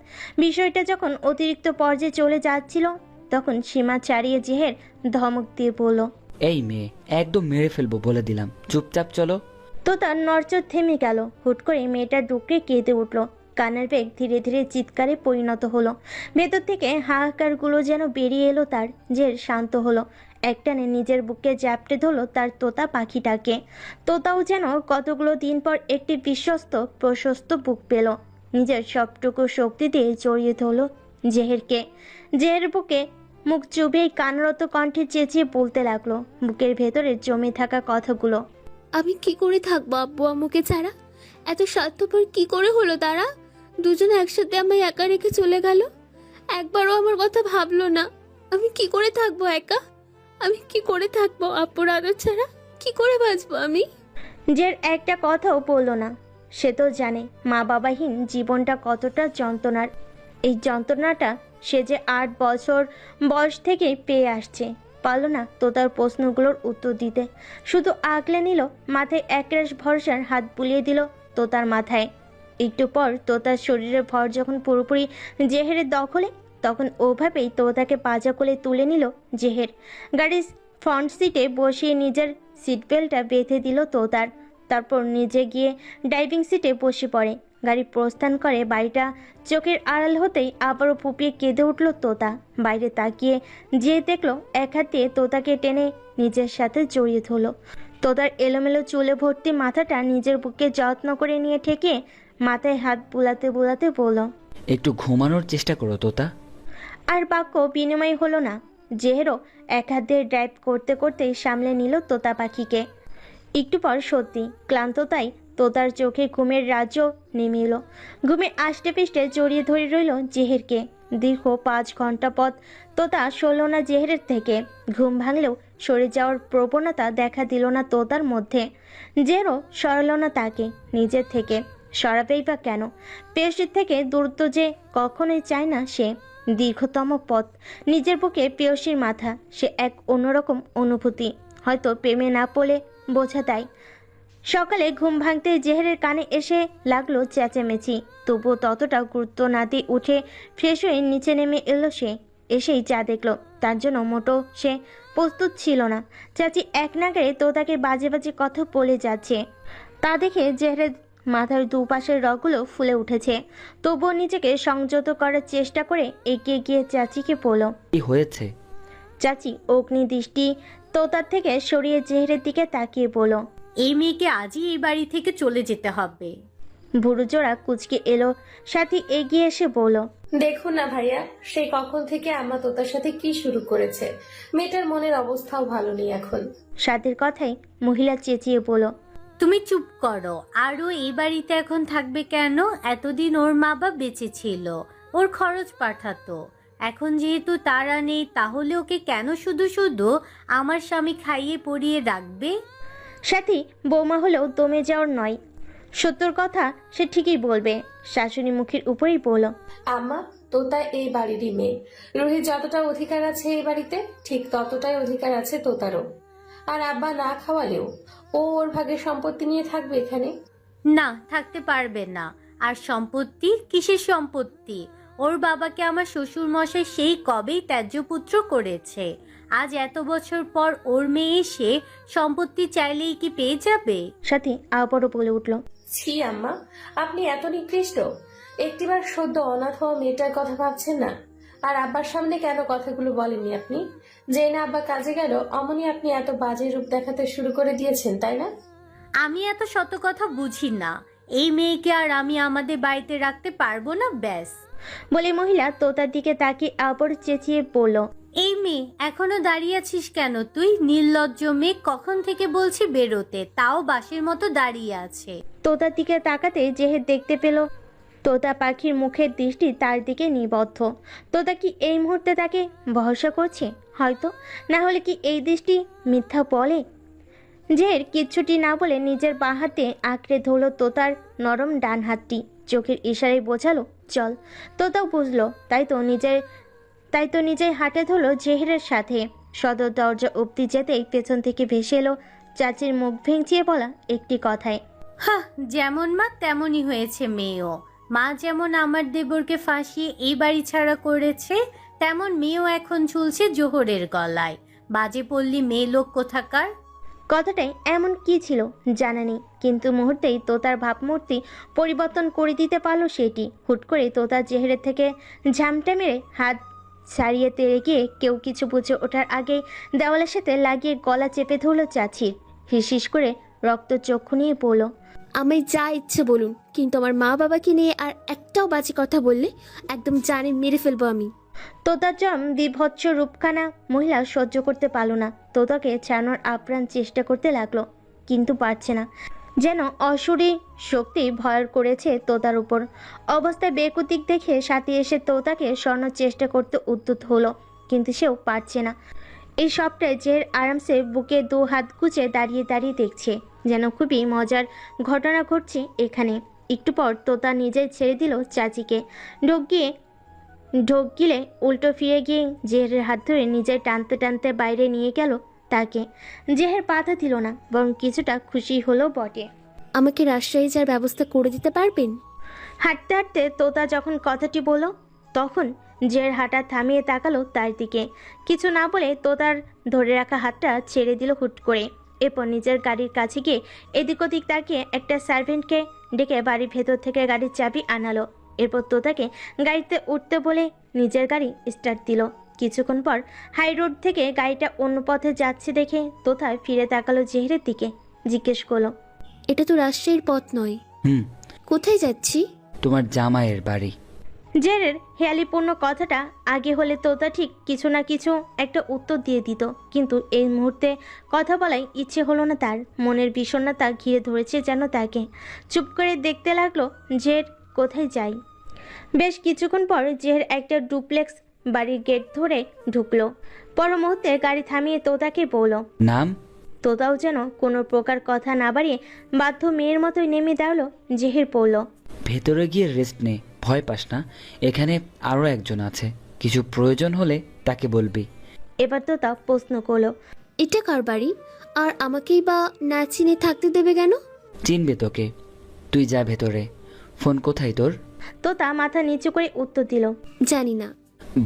বিষয়টা যখন অতিরিক্ত পর্যায়ে চলে যাচ্ছিল, তখন সীমা ছাড়িয়ে জেহের ধমক দিয়ে বলল, এই মেয়ে, একদম মেরে ফেলবো বলে দিলাম, চুপচাপ চলো। তোতার নড়চড় থেমে গেল। হুট করে মেয়েটা ডুকরে কেঁদে উঠল। কানের বেগ ধীরে ধীরে চিৎকারে পরিণত হলো। ভেতর থেকে হাহাকারগুলো যেন বেরিয়ে এলো তার। জের শান্ত হলো, একটানে নিজের বুকে জ্যাপটে ধরলো তার তোতা পাখিটাকে। তোতাও যেন কতগুলো দিন পর একটি বিশ্বস্ত প্রশস্ত বুক পেল। নিজের সবটুকু শক্তি দিয়ে জড়িয়ে ধরলো জেহেরকে। জেহের বুকে মুখ চুবিয়ে কানরত কণ্ঠে চেঁচিয়ে বলতে লাগলো বুকের ভেতরে জমে থাকা কথাগুলো, আমি কি করে থাকবো আব্বু আম্মুকে ছাড়া? এত স্বার্থপর কি করে হলো তারা? দুজনে একসাথে আমায় একা রেখে চলে গেল। একবারও আমার কথা ভাবলো না। আমি কি করে থাকবো একা? আমি কি করে থাকবো আপুর আদর ছাড়া? কি করে বাঁচবো আমি? জের একটা কথাও বলল না। সে তো জানে মা বাবাহীন জীবনটা কতটা যন্ত্রণার। এই যন্ত্রণাটা সে যে 8 বছর বয়স থেকে পেয়ে আসছে। পারল না তোতার প্রশ্নগুলোর উত্তর দিতে, শুধু আগলে নিল। মাথায় একরাশ ভরসার হাত বুলিয়ে দিল তোতার মাথায়। একটু পর তোতার শরীরের ভর যখন পুরোপুরি জেহেরের দখলে, তখন ওভাবেই তোতাকে পাজা কোলে তুলে নিল জেহের। গাড়ির ফ্রন্ট সিটে বসিয়ে নিজের সিট বেল্টটা বেঁধে দিল তোতার। তারপর নিজে গিয়ে ড্রাইভিং সিটে বসে পড়ে। গাড়ি প্রস্থান করে। বাড়িটা চোখের আড়াল হতেই আবারও ফুপিয়ে কেঁদে উঠল তোতা। বাইরে তাকিয়ে যে দেখলো এক হাত দিয়ে তোতাকে টেনে নিজের সাথে জড়িয়ে ধরল। তোতার এলোমেলো চুলে ভর্তি মাথাটা নিজের বুকে যত্ন করে নিয়ে ঠেকে মাথায় হাত বুলাতে বুলাতে বলল, একটু ঘুমানোর চেষ্টা করো তোতা। আর বাক্য বিনিময় হলো না। জেহেরও এক হাত দিয়ে ড্রাইভ করতে করতেই সামলে নিল তোতা পাখিকে। একটু পর সত্যি ক্লান্ততাই তোতার চোখে ঘুমের রাজ্য নেমে এলো। ঘুমে আষ্টে পিষ্টে জড়িয়ে ধরে রইল জেহেরকে। দীর্ঘ 5 ঘন্টা পথ তোতা সরল না জেহেরের থেকে। ঘুম ভাঙলেও সরে যাওয়ার প্রবণতা দেখা দিল না তোতার মধ্যে। জেহেরও সরাল না তাকে নিজের থেকে। সরাবেই বা কেন? পেয়সীর থেকে দূরত্ব যে কখনোই চায় না সে। দীর্ঘতম পথ, নিজের বুকে পেয়সীর মাথা, সে এক অন্যরকম অনুভূতি। হয়তো প্রেমে না পড়লে বোঝা দেয়। সকালে ঘুম ভাঙতে জেহেরের কানে এসে লাগলো চেঁচামেচি। তবুও ততটা গুরুত্ব না দিয়ে উঠে ফ্রেশ হয়ে নিচে নেমে এলো সে। এসেই যা দেখলো তার জন্য মোটো সে প্রস্তুত ছিল না। চাচি এক নাগারে তোতাকে বাজে বাজে কথা বলে যাচ্ছে। তা দেখে জেহেরের মাথার দুপাশের রগগুলো ফুলে উঠেছে। তবুও নিজেকে সংযত করার চেষ্টা করে এগিয়ে গিয়ে চাচিকে বলল, কি হয়েছে? চাচি অগ্নি দৃষ্টি তোতার থেকে সরিয়ে জেহেরের দিকে তাকিয়ে বলল, এই মেয়েকে আজই এই বাড়ি থেকে চলে যেতে হবে। বুড়ো জোড়া কুচকে এলো। সাথী এগিয়ে এসে বলল, দেখুন না ভাইয়া, সেই কখন থেকে আম্মা তোতার সাথে কি শুরু করেছে। মেয়েটার মনের অবস্থাও ভালো নেই এখন। সাথীর কথাই মহিলা চেঁচিয়ে বলল, তুমি চুপ করো। আরও এই বাড়িতে এখন থাকবে কেন? এতদিন ওর মা বাবা বেঁচে ছিল, ওর খরচ পাঠাতো। এখন যেহেতু তারা নেই, তাহলে ওকে কেন শুধু শুধু আমার স্বামী খাইয়ে পরিয়ে রাখবে? সাথী বৌমা হলেও দমে যাওয়ার নয়। সত্যর কথা সে ঠিকই বলবে। শাশুড়ি মুখের উপরেই বলল, আম্মা তোতা এই বাড়িরই মেয়ে। রুহির যতটা অধিকার আছে এই বাড়িতে, ঠিক ততটাই অধিকার আছে তোতারও। আর আব্বা না খাওয়ালেও ও ওর ভাগের সম্পত্তি নিয়ে থাকবে এখানে। না, থাকতে পারবে না। আর সম্পত্তি? কিসের সম্পত্তি? ওর বাবাকে আমার শ্বশুর মশাই সেই কবেই ত্যায্যপুত্র করেছে। আজ এত বছর পর ওর মেয়ে এসে সম্পত্তি চাইলেই কি পেয়ে যাবে? সাথী আবারও বলে উঠল, ছি আম্মা, আপনি এত নিকৃষ্ট। একটিবার সদ্য অনাথ হওয়া মেয়েটার কথা ভাবছেন না? আর আব্বার সামনে কেন কথাগুলো বলেননি আপনি? যে না আব্বা কাজে গেল অমনি আপনি এত বাজে রূপ দেখাতে শুরু করে দিয়েছেন, তাই না? আমি এত শত কথা বুঝি না। এই মেয়েকে আর আমি আমাদের বাড়িতে রাখতে পারবো না, ব্যাস। বলে মহিলা তোতার দিকে তাকিয়ে আবার চেঁচিয়ে বলল, এই মেয়ে, এখনো দাঁড়িয়ে আছিস কেন তুই? নির্লজ্জ মেয়ে, কখন থেকে বলছি বেরোতে, তাও বাঁশের মতো দাঁড়িয়ে আছে। তোতার দিকে তাকাতে জেহের দেখতে পেল তোতা পাখির মুখের দৃষ্টি তার দিকে নিবদ্ধ। তোতা কি এই মুহূর্তে তাকে ভরসা করছে? হয়তো। না হলে কি এই দৃষ্টি মিথ্যা বলে? জেহের কিচ্ছুটি না বলে নিজের বাঁ হাতে আঁকড়ে ধরল তোতার নরম ডান হাতটি। চোখের ইশারায় বোঝালো চল। তোতাও বুঝলো। তাই তো নিজেই হাঁটে ধরলো জেহেরের সাথে। সদর দরজা অব্দি যেতেই পেছন থেকে ভেসে এলো চাচির মুখ ভেঙচিয়ে বলা একটি কথায়, হ্যাঁ, যেমন মা তেমনই হয়েছে মেয়েও। মা যেমন আমার দেবরকে ফাঁসিয়ে এই বাড়ি ছাড়া করেছে, তেমন মেয়েও এখন ঝুলছে জোহরের গলায়। বাজে পল্লী মেয়ে লোক কোথাকার। কথাটাই এমন কি ছিল জানা নেই, কিন্তু মুহূর্তেই তোতার ভাবমূর্তি পরিবর্তন করে দিতে পারলো সেটি। হুট করে তোতার জেহেরের থেকে ঝামটা মেরে হাত ছাড়িয়ে তেড়ে গিয়ে কেউ কিছু বুঝে ওঠার আগে দেওয়ালের সাথে লাগিয়ে গলা চেপে ধরল চাচির। হিসিস করে রক্ত চক্ষু নিয়ে বলল, আমায় যা ইচ্ছে বলুন, কিন্তু আমার মা বাবাকে নিয়ে আর একটাও বাজে কথা বললে একদম জানে মেরে ফেলবো আমি। তোতার জম বিভৎস রূপখানা মহিলা সহ্য করতে পারল না। তোতাকে ছাড়ানোর আপ্রাণ চেষ্টা করতে লাগলো, কিন্তু পারছে না। যেন অসুরী শক্তি ভর করেছে তোতার উপর। অবস্থায় বেকুতিক দেখে সাথী এসে তোতাকে সরানোর চেষ্টা করতে উদ্যত হলো, কিন্তু সেও পারছে না। এই সবটাই জের আরামসে বুকে দু হাত গুজে দাঁড়িয়ে দাঁড়িয়ে দেখছে, যেন খুবই মজার ঘটনা ঘটছে এখানে। একটু পর তোতা নিজেই ছেড়ে দিল চাচিকে। ঢোক গিলে উল্টো ফিরে গিয়ে জেহেরের হাত ধরে নিজের টানতে টানতে বাইরে নিয়ে গেল তাকে। জেহের বাধা দিল না, বরং কিছুটা খুশি হলো বটে। আমাকে রাজশাহী যাওয়ার ব্যবস্থা করে দিতে পারবেন? হাঁটতে হাঁটতে তোতা যখন কথাটি বলল, তখন জের হাঁটা থামিয়ে তাকালো তার দিকে। কিছু না বলে তোতার ধরে রাখা হাতটা ছেড়ে দিল হুট করে। এরপর নিজের গাড়ির কাছে গিয়ে এদিক ওদিক তাকিয়ে একটা সার্ভেন্টকে ডেকে বাড়ির ভেতর থেকে গাড়ির চাবি আনালো। এরপর তোতাকে গাড়িতে উঠতে বলে নিজের গাড়ি স্টার্ট দিল। কিছুক্ষণ পর হাই রোড থেকে গাড়িটা অন্য পথে যাচ্ছে দেখে তোতা ফিরে তাকালো জেহেরের দিকে, জিজ্ঞেস করলো, এটা তো রাজশাহীর পথ নয়। কোথায় যাচ্ছি? তোমার জামাইয়ের বাড়ি। জেরের হেয়ালিপূর্ণ কথাটা আগে হলে তোতা ঠিক কিছু না কিছু একটা উত্তর দিয়ে দিত, কিন্তু এই মুহূর্তে কথা বলাই ইচ্ছে হলো না তার। মনের বিষণ্ণতা ঘিরে ধরেছে যেন তাকে। চুপ করে দেখতে লাগলো জের কোথায় যাই। বেশ কিছুক্ষণ পর জের একটা ডুপ্লেক্স বাড়ির গেট ধরে ঢুকলো। পর মুহূর্তে গাড়ি থামিয়ে তোতাকে বলল, নাম? তোতাও যেন কোনো প্রকার কথা না বাড়িয়ে বাধ্য মেয়ের মতোই নেমে দাঁড়ালো। জেহের পড়ল, ভেতরে গিয়ে রেস্ট নে, ভয় পাস না। এখানে আরও একজন আছে, কিছু প্রয়োজন হলে তাকে বলবি। এবার তোতা প্রশ্ন করলো, এটা কার বাড়ি? আর আমাকেই বা না চিনে থাকতে দেবে কেন? চিনবে তোকে, তুই যা ভেতরে। ফোন কোথায় তোর? তোতা মাথা নিচু করে উত্তর দিল, জানি না।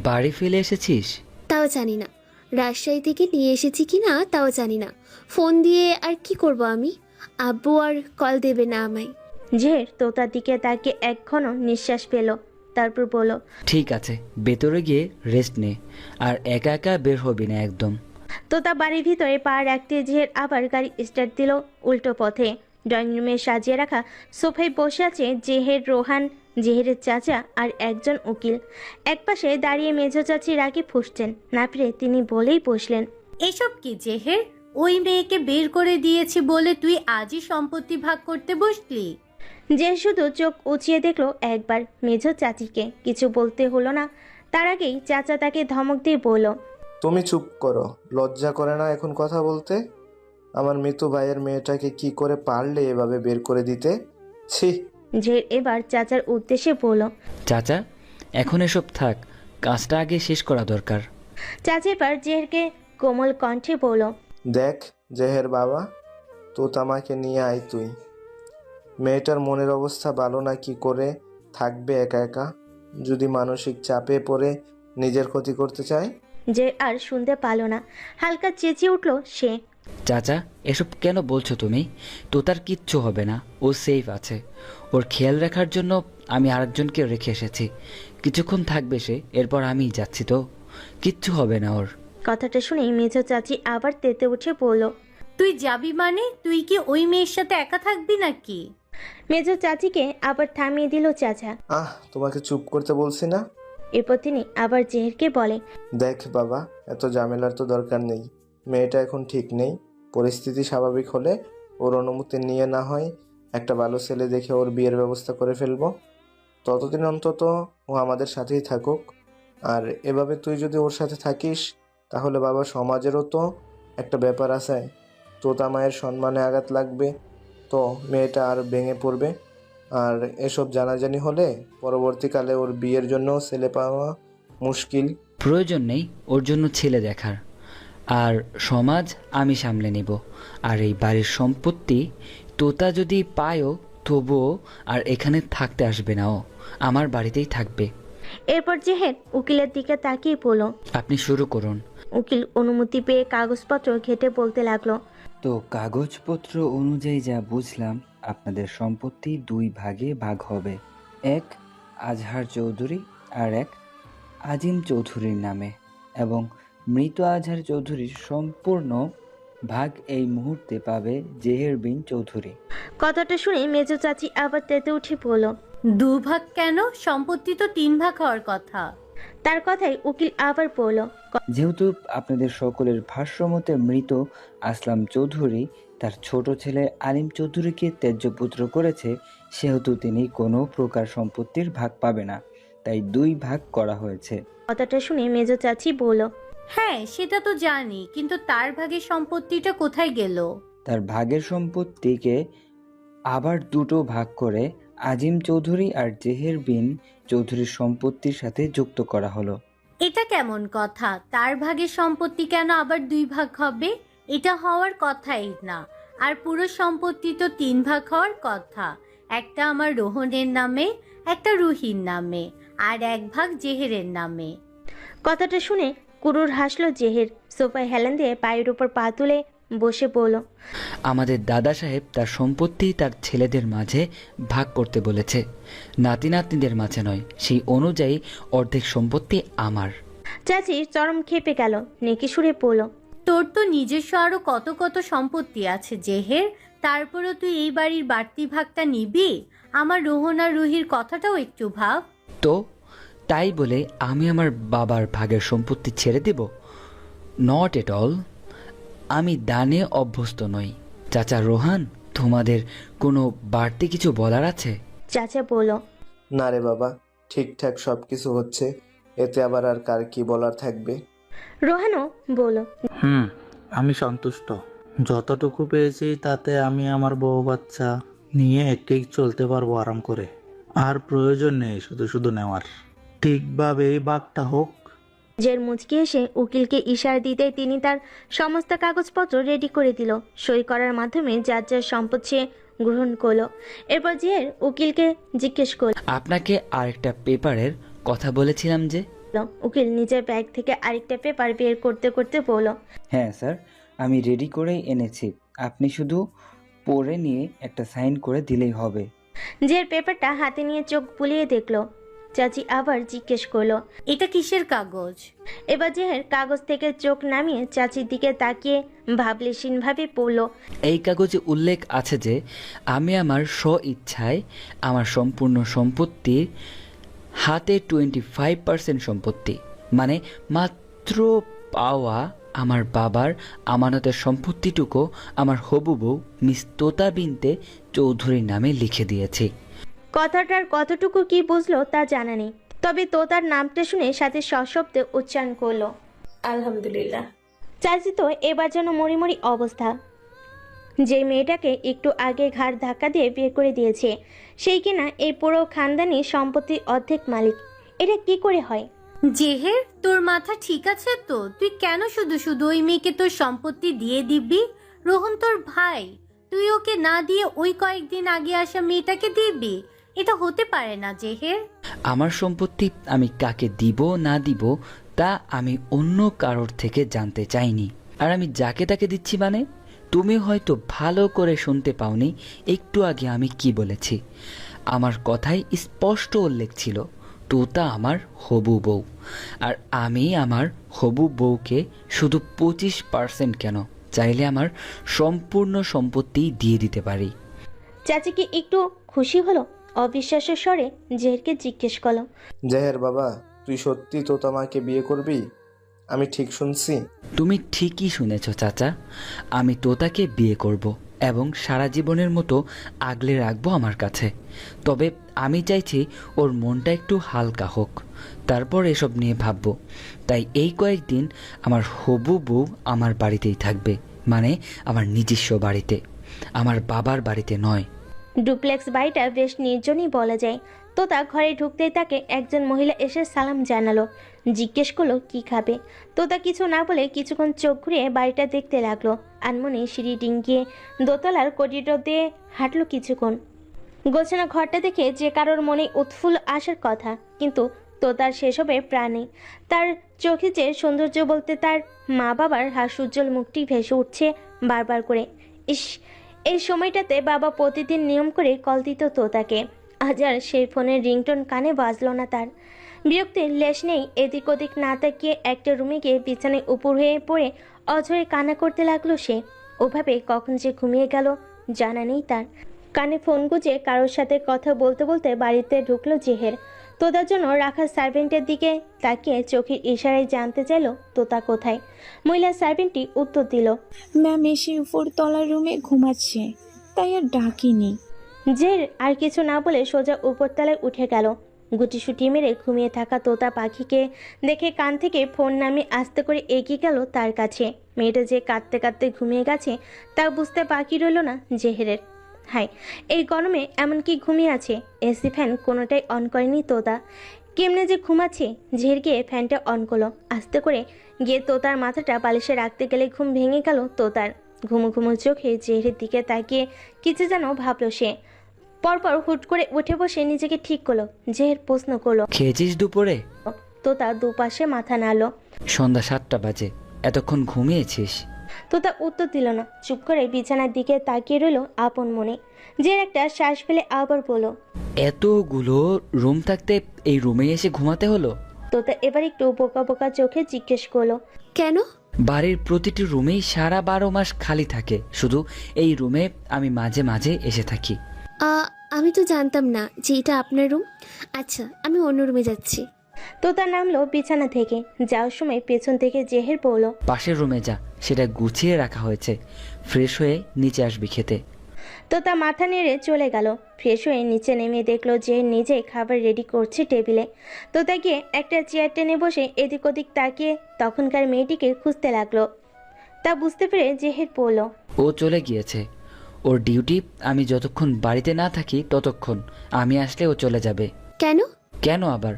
বাড়ি ফেলে এসেছিস? তাও জানি না। রাজশাহী থেকে নিয়ে এসেছি কি না তাও জানি না। ফোন দিয়ে আর কি করব আমি? আব্বু আর কল দেবে না আমায়। জের তোতার দিকে তাকে এক ঘন নিঃশ্বাস পেল, তারপর বলল, ঠিক আছে, ভেতরে গিয়ে রেস্ট নে, আর একা একা বের হবি না একদম। তোতা বাড়ির ভিতরে পা রাখতে জেহের আবার গাড়ি স্টার্ট দিল উল্টো পথে। ড্রয়িং রুমে সাজিয়ে রাখা সোফায় বসে আছে জেহের, রোহান, জেহেরের চাচা আর একজন উকিল। একপাশে দাঁড়িয়ে মেজো চাচি রাগে ফুঁসছেন, না ফিরে তিনি বলেই বসলেন, এসব কি জেহের? ওই মেয়েকে বের করে দিয়েছি বলে তুই আজই সম্পত্তি ভাগ করতে বসলি? যে শুধু চোখ উঁচিয়ে দেখলো একবার মেজো চাচিকে, কিছু বলতে হলো না। তার আগেই চাচা তাকে ধমক দিয়ে বলল, তুমি চুপ করো, লজ্জা করে না এখন কথা বলতে? আমার মৃত্যু ভাইয়ের মেয়েটাকে কি করে পারলে এভাবে বের করে দিতে? ছি! যে এবার চাচার উদ্দেশ্যে বলল, চাচা, এখন এসব থাক, কাজটা আগে শেষ করা দরকার। চাচা এবার জেহেরকে কোমল কণ্ঠে বলল, দেখ জেহের বাবা, তো তামাকে নিয়ে আয় তুই। মেয়েটার মনের অবস্থা ভালো না, কি করে থাকবে একা একা? যদি মানসিক চাপে পড়ে নিজের ক্ষতি করতে চায়? যে আর শুনতে পারল না, হালকা চেঁচিয়ে উঠল সে। চাচা, এসব কেন বলছো তুমি? তো তার কিচ্ছু হবে না, ও সেফ আছে। ওর খেয়াল রাখার জন্য আমি আরেকজনকে রেখে এসেছি। কিছুক্ষণ থাকবে সে, এরপর আমিই যাচ্ছি, তো কিচ্ছু হবে না ওর। কথাটা শুনেই মেজো চাচি আবার তেতে উঠে বলল, তুই যাবি মানে? তুই কি ওই মেয়ের সাথে একা থাকবি নাকি? মেজো চাচিকে আবার থামিয়ে দিল চাচা। তোমাকে চুপ করতে বলছি না? এরপর তিনি আবার জেহেরকে বলে, দেখ বাবা, এত ঝামেলার তো দরকার নেই। মেয়েটা এখন ঠিক নেই, পরিস্থিতি স্বাভাবিক হলে ওর অনুমতি নিয়ে না হয় একটা ভালো ছেলে দেখে ওর বিয়ের ব্যবস্থা করে ফেলবো। ততদিন অন্তত ও আমাদের সাথেই থাকুক। আর এভাবে তুই যদি ওর সাথে থাকিস, তাহলে বাবা সমাজেরও তো একটা ব্যাপার আছে। তোতা মায়ের সম্মানে আঘাত লাগবে, তো মেয়েটা আর ভেঙে পড়বে। আর এসব জানাজানি হলে পরবর্তীকালে ওর বিয়ের জন্য ছেলে পাওয়া মুশকিল। প্রয়োজন নেই ওর জন্য ছেলে দেখার, আর সমাজ আমি সামলে নেব। আর এই বাড়ির সম্পত্তি তোতা যদি পায়ও, তবুও আর এখানে থাকতে আসবে না, ও আমার বাড়িতেই থাকবে। এরপর জেহের উকিলের দিকে তাকিয়ে বলল, আপনি শুরু করুন। উকিল অনুমতি পেয়ে কাগজপত্র ঘেটে বলতে লাগলো, তো কাগজপত্র অনুযায়ী যা বুঝলাম, আপনাদের সম্পত্তি 2 ভাগে ভাগ হবে। এক আজহার চৌধুরী আর এক আজিম চৌধুরীর নামে, এবং মৃত আজহার চৌধুরীর সম্পূর্ণ ভাগ এই মুহূর্তে পাবে জেহের বিন চৌধুরী। কথাটা শুনে মেজো চাচি আবার তেতে উঠে বলল, 2 ভাগ কেন? সম্পত্তি তো 3 ভাগ হওয়ার কথা। তার কথাই উকিল আবার বলল, যেহেতু আপনাদের সকলের ভাষ্যমতে মৃত আসলাম চৌধুরী তার ছোট ছেলে আলিম চৌধুরীকে ত্যায্যপুত্র করেছে, সেহেতু তিনি কোনো প্রকার সম্পত্তির ভাগ পাবে না, তাই 2 ভাগ করা হয়েছে। কথাটা শুনে মেজো চাচি বলল, হ্যাঁ সেটা তো জানি, কিন্তু তার ভাগের সম্পত্তিটা কোথায় গেল? তার ভাগের সম্পত্তিকে আবার 2টো ভাগ করে আজিম চৌধুরী আর জেহের বিন চৌধুরীর সম্পত্তির সাথে যুক্ত করা হলো। এটা কেমন কথা? তার ভাগের সম্পত্তি কেন আবার 2 ভাগ হবে? এটা হওয়ার কথাই না। আর পুরো সম্পত্তি তো 3 ভাগ হওয়ার কথা। একটা আমার রোহনের নামে, একটা রুহির নামে, আর 1 ভাগ জেহেরের নামে। কথাটা শুনে কুরুর হাসলো জেহের। সোফায় হেলান দিয়ে পায়ের উপর পা তুলে বসে বলল, আমাদের দাদা সাহেব তার সম্পত্তি তার ছেলেদের মাঝে ভাগ করতে বলেছে, নাতি নাতনিদের মাঝে নয়। সেই অনুযায়ী অর্ধেক সম্পত্তি আমার। চাচি চরম খেপে গেল, নেকি সুরে বলল, তোর তো নিজস্ব আরো কত কত সম্পত্তি আছে জেহের, তারপরেও তুই এই বাড়ির বাড়তি ভাগটা নিবি? আমার রোহন আর রুহির কথাটাও একটু ভাব। তো তাই বলে আমি আমার বাবার ভাগের সম্পত্তি ছেড়ে দেব? Not at all. আমি দানে অভ্যস্ত নই। চাচা রোহান, তোমাদের কোনো বাড়তি কিছু বলার আছে? চাচা বলল, না রে বাবা, ঠিকঠাক সব কিছু হচ্ছে, এতে আবার আর কার কি বলার থাকবে। রোহানও বলল, আমি সন্তুষ্ট। যতটুকু পেয়েছি তাতে আমি আমার বউ বাচ্চা নিয়ে ঠিক চলতে পারবো আরাম করে। আর প্রয়োজন নেই শুধু শুধু নেওয়ার। ঠিকভাবে এই ভাগটা হোক। জের মুচকি এসে উকিলকে ইশারা দিতে তিনি তার সমস্ত কাগজপত্র রেডি করে দিল। সই করার মাধ্যমে যার যার সম্পদ সে গ্রহণ করলো। এরপর জের উকিলকে জিজ্ঞেস করল, আপনাকে আরেকটা পেপারের কথা বলেছিলাম যে? উকিল নিজের ব্যাগ থেকে আরেকটা পেপার বের করতে করতে বলল, হ্যাঁ স্যার, আমি রেডি করেই এনেছি, আপনি শুধু পড়ে নিয়ে একটা সাইন করে দিলেই হবে। জের পেপারটা হাতে নিয়ে চোখ বুলিয়ে দেখলো। চাচি আবার জিজ্ঞেস করলো, এটা কিসের কাগজ? এবার জেহের কাগজ থেকে চোখ নামিয়ে চাচির দিকে তাকিয়ে ভাবলেশীনভাবে পড়ল, এই কাগজে উল্লেখ আছে যে আমি আমার স্ব ইচ্ছায় আমার সম্পূর্ণ সম্পত্তির হাতে 25% সম্পত্তি, মানে মাত্র পাওয়া আমার বাবার আমানতের সম্পত্তিটুকু আমার হবু বউ মিস তোতা বিনতে চৌধুরীর নামে লিখে দিয়েছি। কথাটার কতটুকু কি বুঝলো তা জানা নেই, তবে তোতার নামটা শুনে সাথে সশব্দে উচ্চারণ করলো, আলহামদুলিল্লাহ। চাচি তো এবার যেন মরিমরি অবস্থা। যে মেয়েটাকে একটু আগে ঘাড় ধাক্কা দিয়ে বিয়ে করে দিয়েছে, সেই কিনা এই পুরো খানদানি সম্পত্তির অর্ধেক মালিক। এটা কি করে হয়? জেহের, তোর মাথা ঠিক আছে তো? তুই কেন শুধু শুধু ওই মেয়েকে তোর সম্পত্তি দিয়ে দিবি? রোহন তোর ভাই, তুই ওকে না দিয়ে ওই কয়েকদিন আগে আসা মেয়েটাকে দিবি? এটা হতে পারে না জেহের। আমার সম্পত্তি আমি কাকে দিব না দিব তা আমি অন্য কারোর থেকে জানতে চাইনি। আর আমি যাকে তাকে দিচ্ছি মানে? তুমি হয়তো ভালো করে শুনতে পাওনি, একটু আগে আমি কি বলেছি। আমার কথায় স্পষ্ট উল্লেখ ছিল তোতা আমার হবু বউ, আর আমি আমার হবু বউকে শুধু 25% কেন, চাইলে আমার সম্পূর্ণ সম্পত্তি দিয়ে দিতে পারি। চাচি কি একটু খুশি হলো? অবিশ্বাসের স্বরে জেহেরকে জিজ্ঞেস করলো, জেহের বাবা, তুই সত্যি তোতামাকে বিয়ে করবি? আমি ঠিক শুনছি? তুমি ঠিকই শুনেছ চাচা, আমি তোতাকে বিয়ে করব এবং সারা জীবনের মতো আগলে রাখবো আমার কাছে। তবে আমি চাইছি ওর মনটা একটু হালকা হোক, তারপর এসব নিয়ে ভাববো। তাই এই কয়েকদিন আমার হবু বউ আমার বাড়িতেই থাকবে, মানে আমার নিজস্ব বাড়িতে, আমার বাবার বাড়িতে নয়। ডুপ্লেক্স বাড়িটা বেশ নির্জনই বলা যায়। তোতা ঘরে ঢুকতেই তাকে একজন মহিলা এসে সালাম জানালো, জিজ্ঞেস করলো কি খাবে। তোতা কিছু না বলে কিছুক্ষণ চোখ ঘুরিয়ে বাড়িটা দেখতে লাগলো। আনমনে সিঁড়ি ডিঙ্গিয়ে দোতলার করিডোর দিয়ে হাঁটলো কিছুক্ষণ। গোছানো ঘরটা দেখে যে কারোর মনে উৎফুল্ল আসার কথা, কিন্তু তোতার সেসবে প্রাণ নেই। তার চোখে যে সৌন্দর্য বলতে তার মা বাবার হাস্যোজ্জ্বল মুখটি ভেসে উঠছে বারবার করে। ইস, এই সময়টাতে বাবা প্রতিদিন নিয়ম করে কল দিত তোতাকে। আজ আর সেই ফোনের রিংটোন কানে বাজলো না তার। বিরক্তির লেশ নেই, এদিক ওদিক না তাকিয়ে একটা রুমে গিয়ে বিছানায় উপর হয়ে পড়ে অঝরে কান্না করতে লাগলো সে। ওভাবে কখন যে ঘুমিয়ে গেল জানা নেই তার। কানে ফোন গুঁজে কারোর সাথে কথা বলতে বলতে বাড়িতে ঢুকলো জেহের। তোতার জন্য রাখা সার্ভেন্টের দিকে তাকিয়ে চোখের ইশারায় জানতে চাইল তোতা কোথায়। মহিলা সার্ভেন্টটি উত্তর দিল, ম্যাম এসে উপর তলার রুমে ঘুমাচ্ছে, তাই আর ডাকিনি। জের আর কিছু না বলে সোজা উপরতলায় উঠে গেল। গুটিসুটি মেরে ঘুমিয়ে থাকা তোতা পাখিকে দেখে কান থেকে ফোন নামিয়ে আস্তে করে এগিয়ে গেল তার কাছে। মেয়েটা যে কাঁদতে কাঁদতে ঘুমিয়ে গেছে তা বুঝতে বাকি রইল না জেহেরের। হাই, এই গরমে এমনকি ঘুমিয়ে আছে, এসি ফ্যান কোনোটাই অন করেনি তোতা। কেমনে যে ঘুমাচ্ছে। ঝের গিয়ে ফ্যানটা অন করলো। আস্তে করে গিয়ে তোতার মাথাটা বালিশে রাখতে গেলে ঘুম ভেঙে গেল তোতার। ঘুমো ঘুমো চোখে জেহেরের দিকে তাকিয়ে কিছু যেন ভাবলো সে। পরপর হুট করে উঠে বসে নিজেকে ঠিক করলো। জেহের প্রশ্ন করলো, খেয়েছিস দুপুরে? তোতা দুপাশে মাথা নাড়লো। সন্ধ্যা 7টা বাজে, এতক্ষণ ঘুমিয়েছিস? তোতা উত্তর দিল না, চুপ করে বিছানার দিকে তাকিয়ে রইল আপন মনে। জের একটা শ্বাস ফেলে আবার বলল, এতগুলো রুম থাকতে এই রুমে এসে ঘুমাতে হলো? তোতা এবার একটু বোকা বোকা চোখে জিজ্ঞেস করলো, কেন? বাড়ির প্রতিটি রুমেই সারা 12 মাস খালি থাকে, শুধু এই রুমে আমি মাঝে মাঝে এসে থাকি। আমি তো জানতাম না যে এটা আপনার রুম। আচ্ছা, আমি অন্য রুমে যাচ্ছি। তোতা নামলো বিছানা থেকে। যাওয়ার সময় পেছন থেকে জেহের বলল, পাশের রুমে যা, সেটা গুছিয়ে রাখা হয়েছে, ফ্রেশ হয়ে নিচে আসবি খেতে। তোতা মাথা নেড়ে চলে গেল। ফ্রেশ হয়ে নিচে নেমে দেখলো যে নিজে খাবার রেডি করছে টেবিলে। তোতা গিয়ে একটা চেয়ার টেনে বসে এদিক ওদিক তাকিয়ে তখনকার মেয়েটিকে খুঁজতে লাগলো। তা বুঝতে পেরে জেহের বলল, ও চলে গিয়েছে, ওর ডিউটি আমি যতক্ষণ বাড়িতে না থাকি ততক্ষণ, আমি আসলে ও চলে যাবে। কেন? কেন আবার?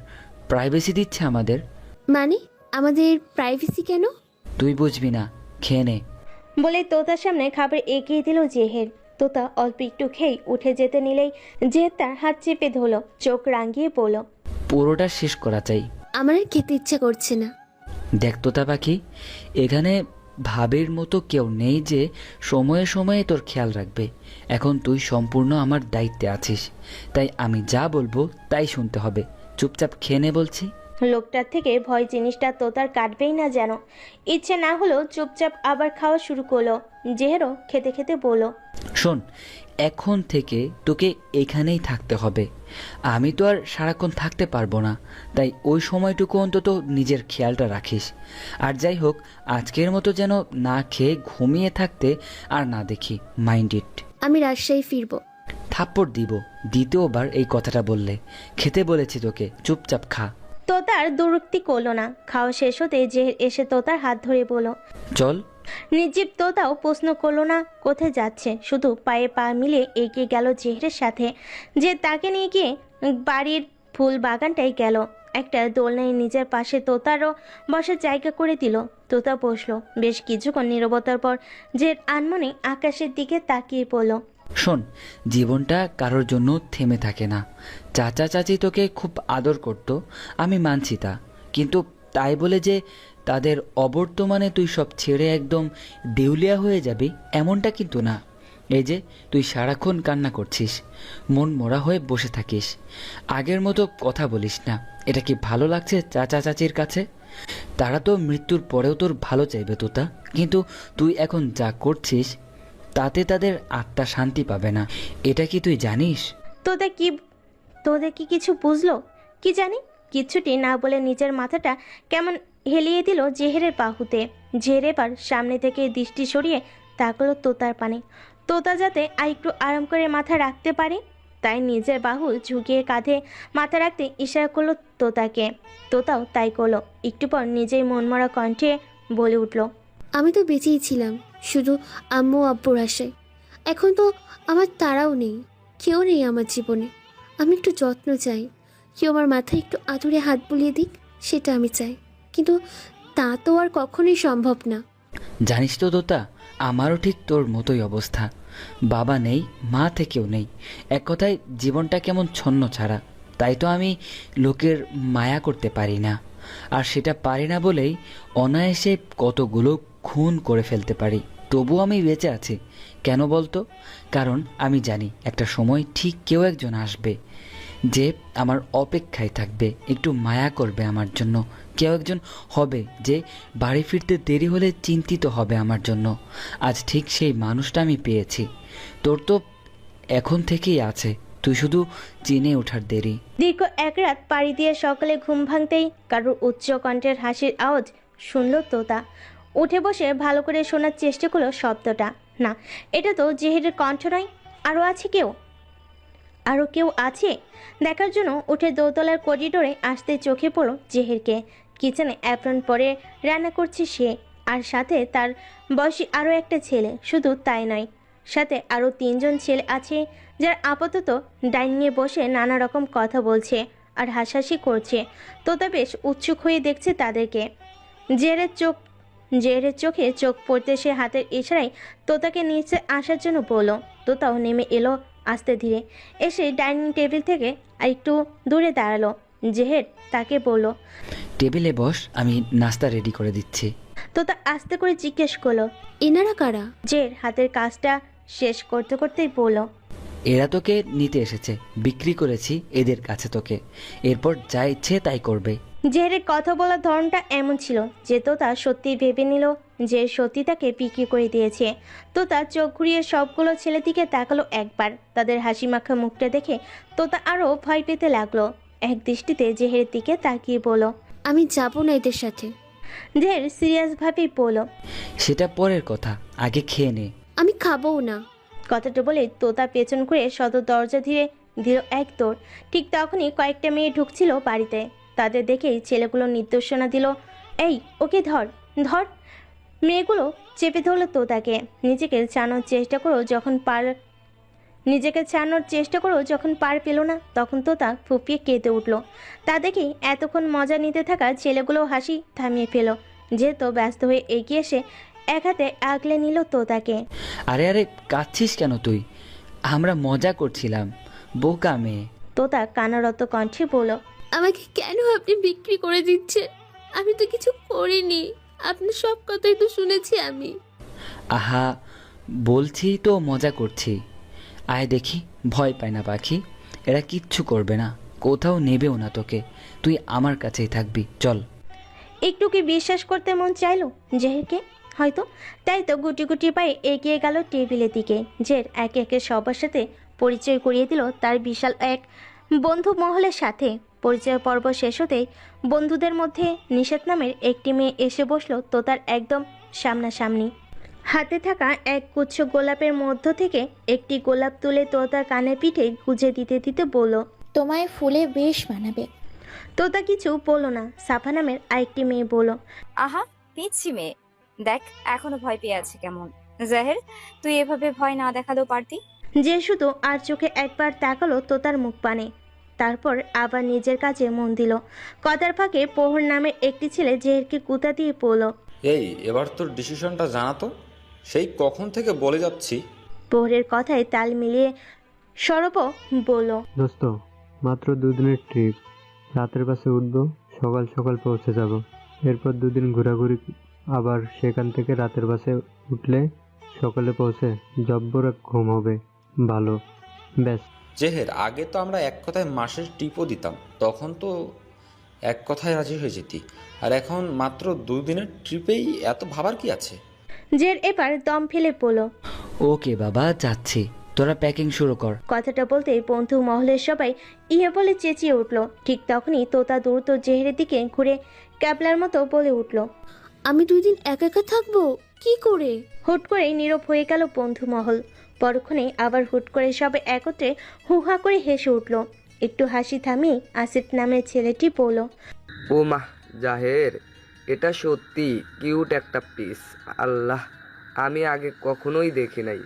প্রাইভেসি দিচ্ছে আমাদের। মানে আমাদের প্রাইভেসি কেন? তুই বুঝবি না, খেয়ে নে। বলে তোতার সামনে খাবার এগিয়ে দিল জেহের। তোতা অল্প একটু খেয়ে উঠে যেতে নিলেই জেহের তার হাত চেপে ধরলো, চোখ রাঙিয়ে বলল, পুরোটা শেষ করা চাই। আমার আর খেতে ইচ্ছা করছে না। দেখ তোতা পাখি, এখানে ভাবের মতো কেউ নেই যে সময়ে সময়ে তোর খেয়াল রাখবে। এখন তুই সম্পূর্ণ আমার দায়িত্বে আছিস, তাই আমি যা বলবো তাই শুনতে হবে। চুপচাপ খেয়ে নে বলছি। লোকটার থেকে ভয় জিনিসটা তোতার কাটবেই না যেন। ইচ্ছে না হলেও চুপচাপ আবার খাওয়া শুরু করলো। জেহেরও খেতে খেতে বলল, শোন, এখন থেকে তোকে এখানেই থাকতে হবে। আমি তো আর সারাক্ষণ থাকতে পারবো না, তাই ওই সময়টুকু অন্তত নিজের খেয়ালটা রাখিস। আর যাই হোক, আজকের মতো যেন না খেয়ে ঘুমিয়ে থাকতে আর না দেখি। Mind it. আমি রাজশাহী ফিরবো। থাপ্পড় দিব দ্বিতীয়বার এই কথাটা বললে। খেতে বলেছি তোকে, চুপচাপ খা। তোতার দুরুক্তি করলো না। খাওয়া শেষ হতে জেহের এসে তোতার হাত ধরে বলল, চল। নির্জীব তোতাও প্রশ্ন করলো না কোথায় যাচ্ছে, শুধু পায়ে পা মিলিয়ে এগিয়ে গেল জেহেরের সাথে। যে তাকে নিয়ে গিয়ে বাড়ির ফুল বাগানটাই গেল। একটা দোলনায় নিজের পাশে তোতারও বসার জায়গা করে দিল। তোতা বসলো। বেশ কিছুক্ষণ নীরবতার পর যে আনমনে আকাশের দিকে তাকিয়ে পড়ল, শোন, জীবনটা কারোর জন্য থেমে থাকে না। চাচা চাচি তোকে খুব আদর করত, আমি মানছি তা, কিন্তু তাই বলে যে তাদের অবর্তমানে তুই সব ছেড়ে একদম দেউলিয়া হয়ে যাবি এমনটা কিন্তু না। এই যে তুই সারাক্ষণ কান্না করছিস, মন মরা হয়ে বসে থাকিস, আগের মতো কথা বলিস না। এটা কি ভালো লাগছে চাচা চাচির কাছে? তারা তো মৃত্যুর পরেও তোর ভালো চাইবে তোতা, কিন্তু তুই এখন যা করছিস তাতে তাদের আত্মা শান্তি পাবে না। এটা কি তুই জানিস? তোদের কি কিছু বুঝলো? কি জানি। কিচ্ছুটি না বলে নিজের মাথাটা কেমন হেলিয়ে দিল জেহেরের বাহুতে। জেহের এবার সামনে থেকে দৃষ্টি সরিয়ে তাকালো তোতার পানে। তোতা যাতে আর একটু আরাম করে মাথা রাখতে পারে, তাই নিজের বাহু ঝুঁকিয়ে কাঁধে মাথা রাখতে ইশারা করলো তোতাকে। তোতাও তাই করলো। একটু পর নিজেই মনমরা কণ্ঠে বলে উঠল, আমি তো বেঁচেই ছিলাম শুধু আম্মু আব্বুর আশায়। এখন তো আমার তারাও নেই, কেউ নেই আমার জীবনে। আমি একটু যত্ন চাই, কেউ আমার মাথায় একটু আদুরে হাত বুলিয়ে দিক, সেটা আমি চাই। কিন্তু তা তো আর কখনোই সম্ভব না। জানিস তো তোতা, আমারও ঠিক তোর মতোই অবস্থা। বাবা নেই, মা থেকেও নেই, এক কথায় জীবনটা কেমন ছন্ন ছাড়া। তাই তো আমি লোকের মায়া করতে পারি না, আর সেটা পারি না বলেই অনায়াসে কতগুলো খুন করে ফেলতে পারি। তবু আমি বেঁচে আছি। কেন বলতো? কারণ আমি জানি একটা সময় ঠিক কেউ একজন আসবে যে আমার অপেক্ষায় থাকবে, একটু মায়া করবে আমার জন্য। কেউ একজন হবে যে বাড়ি ফিরতে দেরি হলে চিন্তিত হবে আমার জন্য। আজ ঠিক সেই মানুষটা আমি পেয়েছি। তোর তো এখন থেকেই আছে, তুই শুধু চিনে ওঠার দেরি। দীর্ঘ এক রাত পাড়ি দিয়ে সকালে ঘুম ভাঙতেই কারোর উচ্চ কণ্ঠের হাসির আওয়াজ শুনল তোতা। উঠে বসে ভালো করে শোনার চেষ্টা করলো শব্দটা। না, এটা তো জেহেরের কণ্ঠ নয়। আরও কেউ আছে দেখার জন্য উঠে দোতলার করিডোরে আসতে চোখে পড়ল জেহেরকে। কিচেনে অ্যাপ্রন পরে রান্না করছে সে, আর সাথে তার বয়সী আরও একটা ছেলে। শুধু তাই নয়, সাথে আরও 3 জন ছেলে আছে যারা আপাতত ডাইনিংয়ে বসে নানা রকম কথা বলছে আর হাসাহাসি করছে। তোতা বেশ উৎসুক হয়ে দেখছে তাদেরকে। জেহেরের চোখে চোখ পড়তে সে হাতের ইশারায় তোতাকে নিচে আসার জন্য বলল। তোতাও নেমে এলো আস্তে ধীরে, এসে ডাইনিং টেবিল থেকে একটু দূরে দাঁড়ালো। জেহের তাকে বলল, টেবিলে বস, আমি নাস্তা রেডি করে দিচ্ছি। তোতা আস্তে করে জিজ্ঞেস করলো, এনারা কারা? জের হাতের কাজটা শেষ করতে করতেই বলল, এরা তোকে নিতে এসেছে, বিক্রি করেছি এদের কাছে তোকে, এরপর যা ইচ্ছে তাই করবে। জেহেরের কথা বলার ধরনটা এমন ছিল যে তোতা সত্যি ভেবে নিল যে সত্যি তাকে বিক্রি করে দিয়েছে। তোতা চোখ ঘুরিয়ে সবগুলো ছেলে দিকে তাকালো একবার। তাদের হাসি মাখা মুখটা দেখে তোতা আরও ভয় পেতে লাগলো। এক দৃষ্টিতে জেহেরের দিকে তাকিয়ে বলল, আমি যাব না এদের সাথে। জেহের সিরিয়াসভাবেই বলল, সেটা পরের কথা, আগে খেয়ে নে। আমি খাবও না। কথাটা বলে তোতা পেছন করে সদর দরজা ধীরে দিল এক দৌড়। ঠিক তখনই কয়েকটা মেয়ে ঢুকছিল বাড়িতে। তাদের দেখেই ছেলেগুলো নির্দেশনা দিল, এই ওকে ধর ধর। মেয়েগুলো চেপে ধরলো তোতাকে। নিজেকে ছাড়ানোর চেষ্টা করো যখন পার পেল না, তখন তোতা ফুপিয়ে কেঁদে উঠল। তা দেখেই এতক্ষণ মজা নিতে থাকা ছেলেগুলো হাসি থামিয়ে ফেল। যেহেতু ব্যস্ত হয়ে এগিয়ে এসে এক হাতে আগলে নিল তোতাকে। আরে আরে কাঁদছিস কেন তুই? আমরা মজা করছিলাম, বোকা মেয়ে। তোতা কানারত কণ্ঠে বলল, আমাকে কেন আপনি বিক্রি করে দিচ্ছেন? আমি তো কিছু করিনি, আপনার সব কথাই তো শুনেছি আমি। আহা, বলছি তো মজা করছি। আয় দেখি, ভয় পায় না পাখি, এরা কিচ্ছু করবে না, কোথাও নেবেও না তোকে, তুই আমার কাছেই থাকবি, চল। একটু কি বিশ্বাস করতে মন চাইলো জেহেরকে? হয়তো তাই তো গুটি গুটি পায়ে এগিয়ে গেল টেবিলের দিকে। জের একে একে সবার সাথে পরিচয় করিয়ে দিল তার বিশাল এক বন্ধু মহলের সাথে। পরিচয় পর্ব শেষ হতেই বন্ধুদের মধ্যে নিষেধ নামের একটি মেয়ে এসে বসলো তোতার একদম সামনাসামনি। হাতে থাকা এক গুচ্ছ গোলাপের মধ্য থেকে একটি গোলাপ তুলে তোতার কানের পিঠে গুজে দিতে দিতে বলল, তোমায় ফুলে বেশ মানাবে। তোতা কিছু বলল না। সাফা নামের আরেকটি মেয়ে বলল, আহা, পিচ্ছি মেয়ে, দেখ এখনো ভয় পেয়ে আছে কেমন। জাহের, তুই এভাবে ভয় না দেখালেও পারতি। যে শুধু আর চোখে একবার তাকালো তোতার মুখ পানে, তারপর আবার নিজের কাজে মন দিল। কথার ফাঁকে প্রহর নামের একটি ছেলে জেহেরকে কুতা দিয়ে পড়ল। এই এবার তোর ডিসিশনটা জানাতো, সেই কখন থেকে বলে যাচ্ছি। প্রহরের কথায় তাল মিলিয়ে সরব বলল, দোস্ত, মাত্র 2 দিনের ট্রিপ, রাতের বাসে উঠবো, সকাল সকাল পৌঁছে যাব, এরপর 2 দিন ঘোরাঘুরি, আবার সেখান থেকে রাতের বাসে উঠলে সকালে পৌঁছে জব্বর ঘুম হবে ভালো, ব্যাস। জেহের, আগে তো আমরা এক কথায় মাসের ট্রিপও দিতাম, তখন তো এক কথায় রাজি হয়ে যেতি, আর এখন মাত্র 2 দিনের ট্রিপেই এত ভাবার কি আছে? জের এবার দম ফেলে বলল, ওকে বাবা, যাচ্ছি, তোরা প্যাকিং শুরু কর। কথাটা বলতে বন্ধু মহলের সবাই ইয়ে বলে চেঁচিয়ে উঠল। ঠিক তখনই তোতা দ্রুত জেহেরের দিকে ঘুরে ক্যাবলার মতো বলে উঠল, আমি 2 দিন একা একা থাকবো কি করে? হুট করে নীরব হয়ে গেল বন্ধু মহল। পরক্ষণে আবার হুট করে সবাই একত্রে হুহা করে হেসে উঠল। একটু হাসি থামিয়ে আসিফ নামের ছেলেটি বলল, ও মা জাহের, এটা সত্যি কিউট একটা পিস, আল্লাহ, আমি আগে কখনোই দেখি নাই।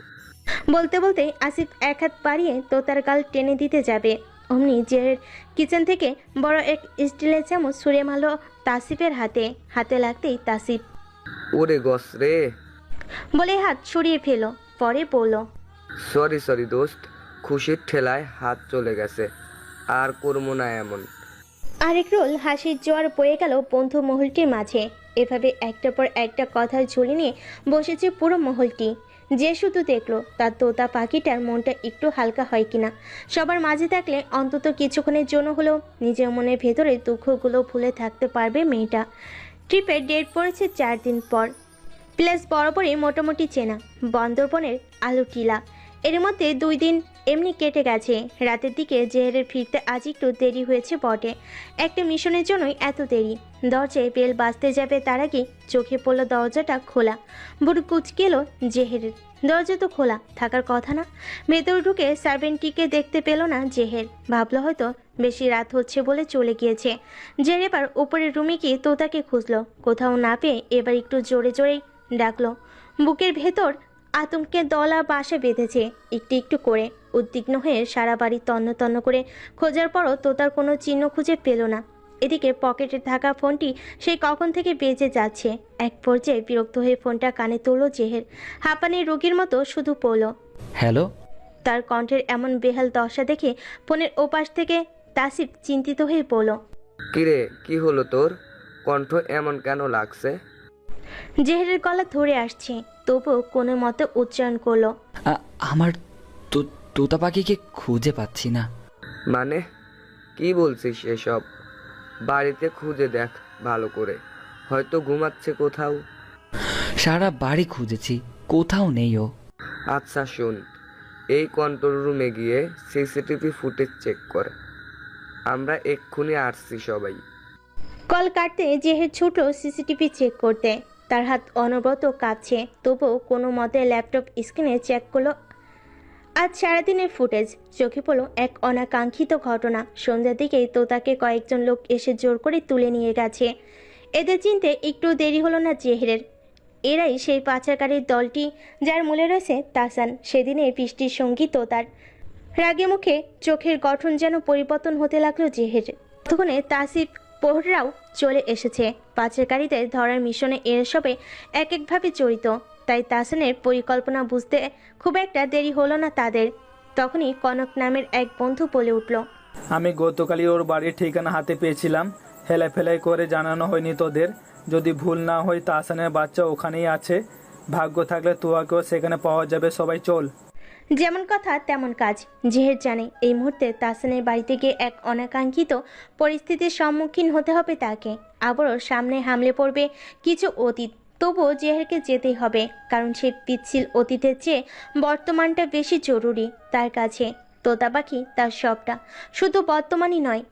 বলতে বলতে আসিফ এক হাত বাড়িয়ে তোতার গাল টেনে দিতে যাবে, অমনি জেহের কিচেন থেকে বড় এক স্টিলের চামচ ছুঁড়ে মারল তাসিফের হাতে লাগতেই তাসিফ ওরে গস রে বলে হাত সরিয়ে ফেল। পরে বলল, সরি দোস্ত, খুশির ঠেলায় হাত চলে গেছে, আর করবো না এমন। আরেক রোল হাসির জোয়ার বয়ে গেল বন্ধু মহলটির মাঝে। এভাবে একটা পর একটা কথার ঝুলি নিয়ে বসেছে পুরো মহলটি। যে শুধু দেখলো তার তোতা পাখিটার মনটা একটু হালকা হয় কিনা। সবার মাঝে থাকলে অন্তত কিছুক্ষণের জন্য হলেও নিজের মনের ভেতরে দুঃখগুলো ভুলে থাকতে পারবে মেয়েটা। ট্রিপের ডেট পড়েছে 4 দিন পর। প্লেস বরাবরই মোটামুটি চেনা, বান্দরবনের আলু টিলা। এর মধ্যে 2 দিন এমনি কেটে গেছে। রাতের দিকে জেহেরের ফিরতে আজ একটু দেরি হয়েছে বটে। একটা মিশনের জন্যই এত দেরি। দরজায় বেল বাজতে যাবে তার আগে চোখে পড়ল দরজাটা খোলা। বুড়ো কুচকে এলো জেহেরের। দরজা তো খোলা থাকার কথা না। ভেতর ঢুকে সার্ভেন্টটিকে দেখতে পেল না জেহের। ভাবলো হয়তো বেশি রাত হচ্ছে বলে চলে গিয়েছে। জেহের এবার উপরের রুমে গিয়ে তোতাকে খুঁজলো। কোথাও না পেয়ে এবার একটু জোরে জোরেই ডাকলো। বুকের ভেতর আতঙ্কের দলা বাসা বেঁধেছে একটু একটু করে। উদ্বিগ্ন হয়ে সারা বাড়ি তন্ন তন্ন করে খোঁজার পরও তোতার কোনো চিহ্ন খুঁজে পেল না। এদিকে পকেটে থাকা ফোনটি সেই কখন থেকে বেজে যাচ্ছে। এক পর্যায়ে বিরক্ত হয়ে ফোনটা কানে তুলল জেহের। হাঁপানি রোগীর মতো শুধু পড়ল। হ্যালো। তার কণ্ঠের এমন বেহাল দশা দেখে ফোনের ওপাশ থেকে তাসিফ চিন্তিত হয়ে পড়ল। কিরে, কি হলো তোর? কণ্ঠ এমন কেন লাগছে? জেহেরের গলা ধরে আসছে, তবুও কোনো মতে উচ্চারণ করলো। আমার তোতা পাখিকে খুঁজে পাচ্ছি না। মানে কি বলছিস এসব? বাড়িতে খুঁজে দেখ ভালো করে, হয়তো ঘুমাচ্ছে কোথাও। সারা বাড়ি খুঁজেছি, কোথাও নেই ও। আচ্ছা শোন, এই কন্ট্রোল রুমে গিয়ে সিসিটিভি ফুটেজ চেক কর। আমরা এক্ষুনি আসছি সবাই। কল কাটতে জেহের ছুটল সিসিটিভি চেক করতে। তার হাত অনবরত কাঁপছে, তবুও কোনো মতে ল্যাপটপ স্ক্রিনে চেক করলো আজ সারাদিনের ফুটেজ। চোখে পড়ল এক অনাকাঙ্ক্ষিত ঘটনা। সন্ধ্যার দিকেই তোতাকে কয়েকজন লোক এসে জোর করে তুলে নিয়ে গেছে। এদের চিনতে একটু দেরি হলো না জেহেরের। এরাই সেই পাচারকারীর দলটি যার মূলে রয়েছে তাসান। সেদিনে বৃষ্টির সঙ্গী তোতার। রাগে মুখে চোখের গঠন যেন পরিবর্তন হতে লাগলো জেহের। ততক্ষণে তাসিফ পোহরাও চলে এসেছে। পাচারকারীদের ধরার মিশনে এর সবে এক একভাবে জড়িত, তাই তাসানের পরিকল্পনা বুঝতে খুব একটা দেরি হলো না তাদের। তখনই কনক নামের এক বন্ধু বলে উঠল। আমি গতকালই ওর বাড়ির ঠিকানা হাতে পেয়েছিলাম। হেলাফেলাই করে জানানো হয়নি তোদের? যদি ভুল না হয় তাসানের বাচ্চা ওখানেই আছে। ভাগ্য থাকলে তোয়াকেও সেখানে পাওয়া যাবে। সবাই চল। যেমন কথা তেমন কাজ। জেহের জানে এই মুহূর্তে তাসানের বাড়িতে গিয়ে এক অনাকাঙ্ক্ষিত পরিস্থিতির সম্মুখীন হতে হবে তাকে। আবারও সামনে হামলে পড়বে কিছু অতীত। তবুও জেহেরকে যেতেই হবে, কারণ সেই পিচ্ছিল অতীতের চেয়ে বর্তমানটা বেশি জরুরি তার কাছে। তোতা পাখি তার সবটা, শুধু বর্তমানই নয়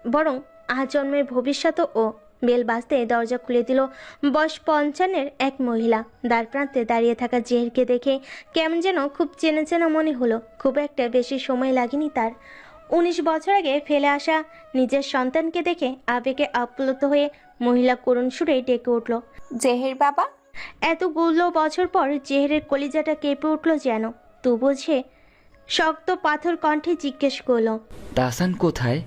বরং আজন্মের ভবিষ্যৎও। ও বেল বাজতে দরজা খুলে দিল বয়স 55-এর এক মহিলা। দ্বার প্রান্তে দাঁড়িয়ে থাকা জেহেরকে দেখে কেমন যেন খুব চেনা চেনা মনে হলো। খুব একটা বেশি সময় লাগেনি তার। 19 বছর আগে ফেলে আসা নিজের সন্তানকে দেখে আবেগে আপ্লুত হয়ে মহিলা করুণ সুরে ডেকে উঠল, জেহের বাবা। এতগুলো বছর পর জেহেরের কলিজাটা কেঁপে উঠল যেন। তবু সে শক্ত পাথর কণ্ঠে জিজ্ঞেস করলো, তাসান কোথায়?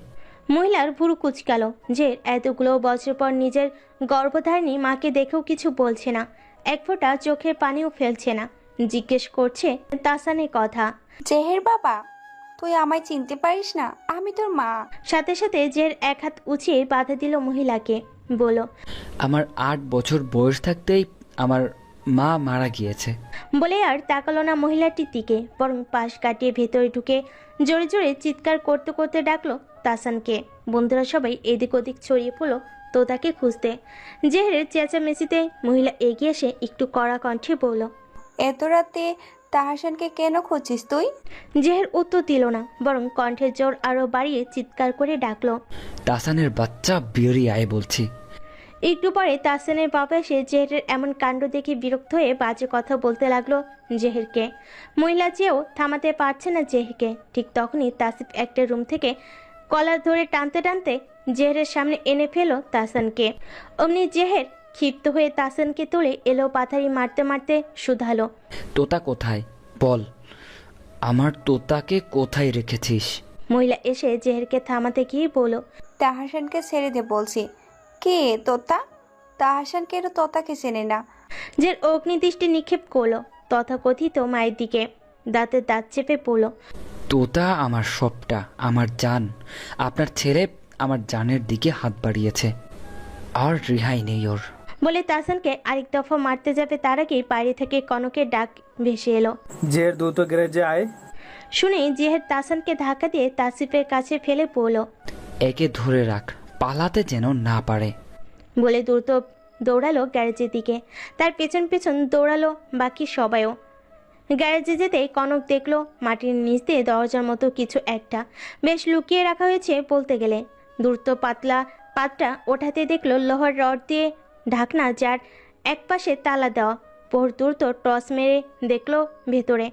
মহিলার ভুরু কুচকালো। যে এতগুলো বছর পর নিজের গর্ভধারিণী মাকে দেখেও কিছু বলছে না, এক ফোঁটা চোখের পানিও ফেলছে না। জিজ্ঞেস করছে তাসানের কথা। জেহের বাবা, তুই আমায় চিনতে পারিস না? আমি তোর মা। সাথে সাথে জের এক হাত উঁচিয়ে বাধা দিল মহিলাকে, বলো, আমার 8 বছর বয়স থাকতেই আমার মা মারা গিয়েছে। বলে আর তাকালো না মহিলাটির দিকে, বরং পাশ কাটিয়ে ভেতরে ঢুকে জোরে জোরে চিৎকার করতে করতে ডাকলো তাসানকে। বন্ধুরা সবাই এদিক ওদিক ছড়িয়ে পড়লো তোতাকে খুঁজতে। জেহেরের চেঁচামেচিতে মহিলা এগিয়ে এসে একটু কড়া কণ্ঠে বলল, এত রাতে তাহসানকে কেন খুঁজছিস তুই? জেহের উত্তর দিল না, বরং কণ্ঠের জোর আরো বাড়িয়ে চিৎকার করে ডাকলো, তাসানের বাচ্চা বেরিয়ে আয় বলছি। একটু পরে তাসানের বাবা এসে জেহেরের এমন কাণ্ড দেখে বিরক্ত হয়ে বাজে কথা বলতে লাগলো জেহেরকে। মহিলা চেয়েও থামাতে পারছে না জেহেরকে। ঠিক তখনই তাসিফ একটা রুম থেকে কলার ধরে টানতে টানতে জেহেরের সামনে এনে ফেলো তাসানকে। অমনি জেহের ক্ষিপ্ত হয়ে তাসানকে তুলে এলো পাথারি মারতে মারতে শুধালো, তোতা কোথায় বল, আমার তোতাকে কোথায় রেখেছিস? মহিলা এসে জেহেরকে থামাতে গিয়ে বলল, তাহসানকে ছেড়ে দে বলছি। কে তোতা? তাহসান কেন তোতাকে চেনে না? জের অগ্নিদৃষ্টি নিক্ষেপ করলো তথাকথিত মায়ের দিকে। দাঁতে দাঁত চেপে পড়ল, তোতা আমার সবটা, আমার জান। আপনার ছেলে আমার জানের দিকে হাত বাড়িয়েছে, আর রেহাই নেই ওর। বলে তাসানকে আরেক দফা মারতে যাবে তার আগেই বাইরে থেকে কনকের ডাক ভেসে এলো, জের দ্রুত গ্যারেজে আয়। শুনে জেহের তাসানকে ধাক্কা দিয়ে তাসিফের কাছে ফেলে পড়ল, একে ধরে রাখ, পালাতে যেন না পারে। বলে দ্রুত দৌড়ালো গ্যারেজের দিকে। তার পেছন পেছন দৌড়ালো বাকি সবাইও। গ্যারেজে যেতেই কনক দেখলো মাটির নিচ দিয়ে দরজার মতো কিছু একটা বেশ লুকিয়ে রাখা হয়েছে বলতে গেলে। দ্রুত পাতলা পাতটা ওঠাতে দেখলো লোহার রড দিয়ে ঢাকনা, যার একপাশে তালা দেওয়া। পোর দ্রুত টস মেরে দেখলো ভেতরে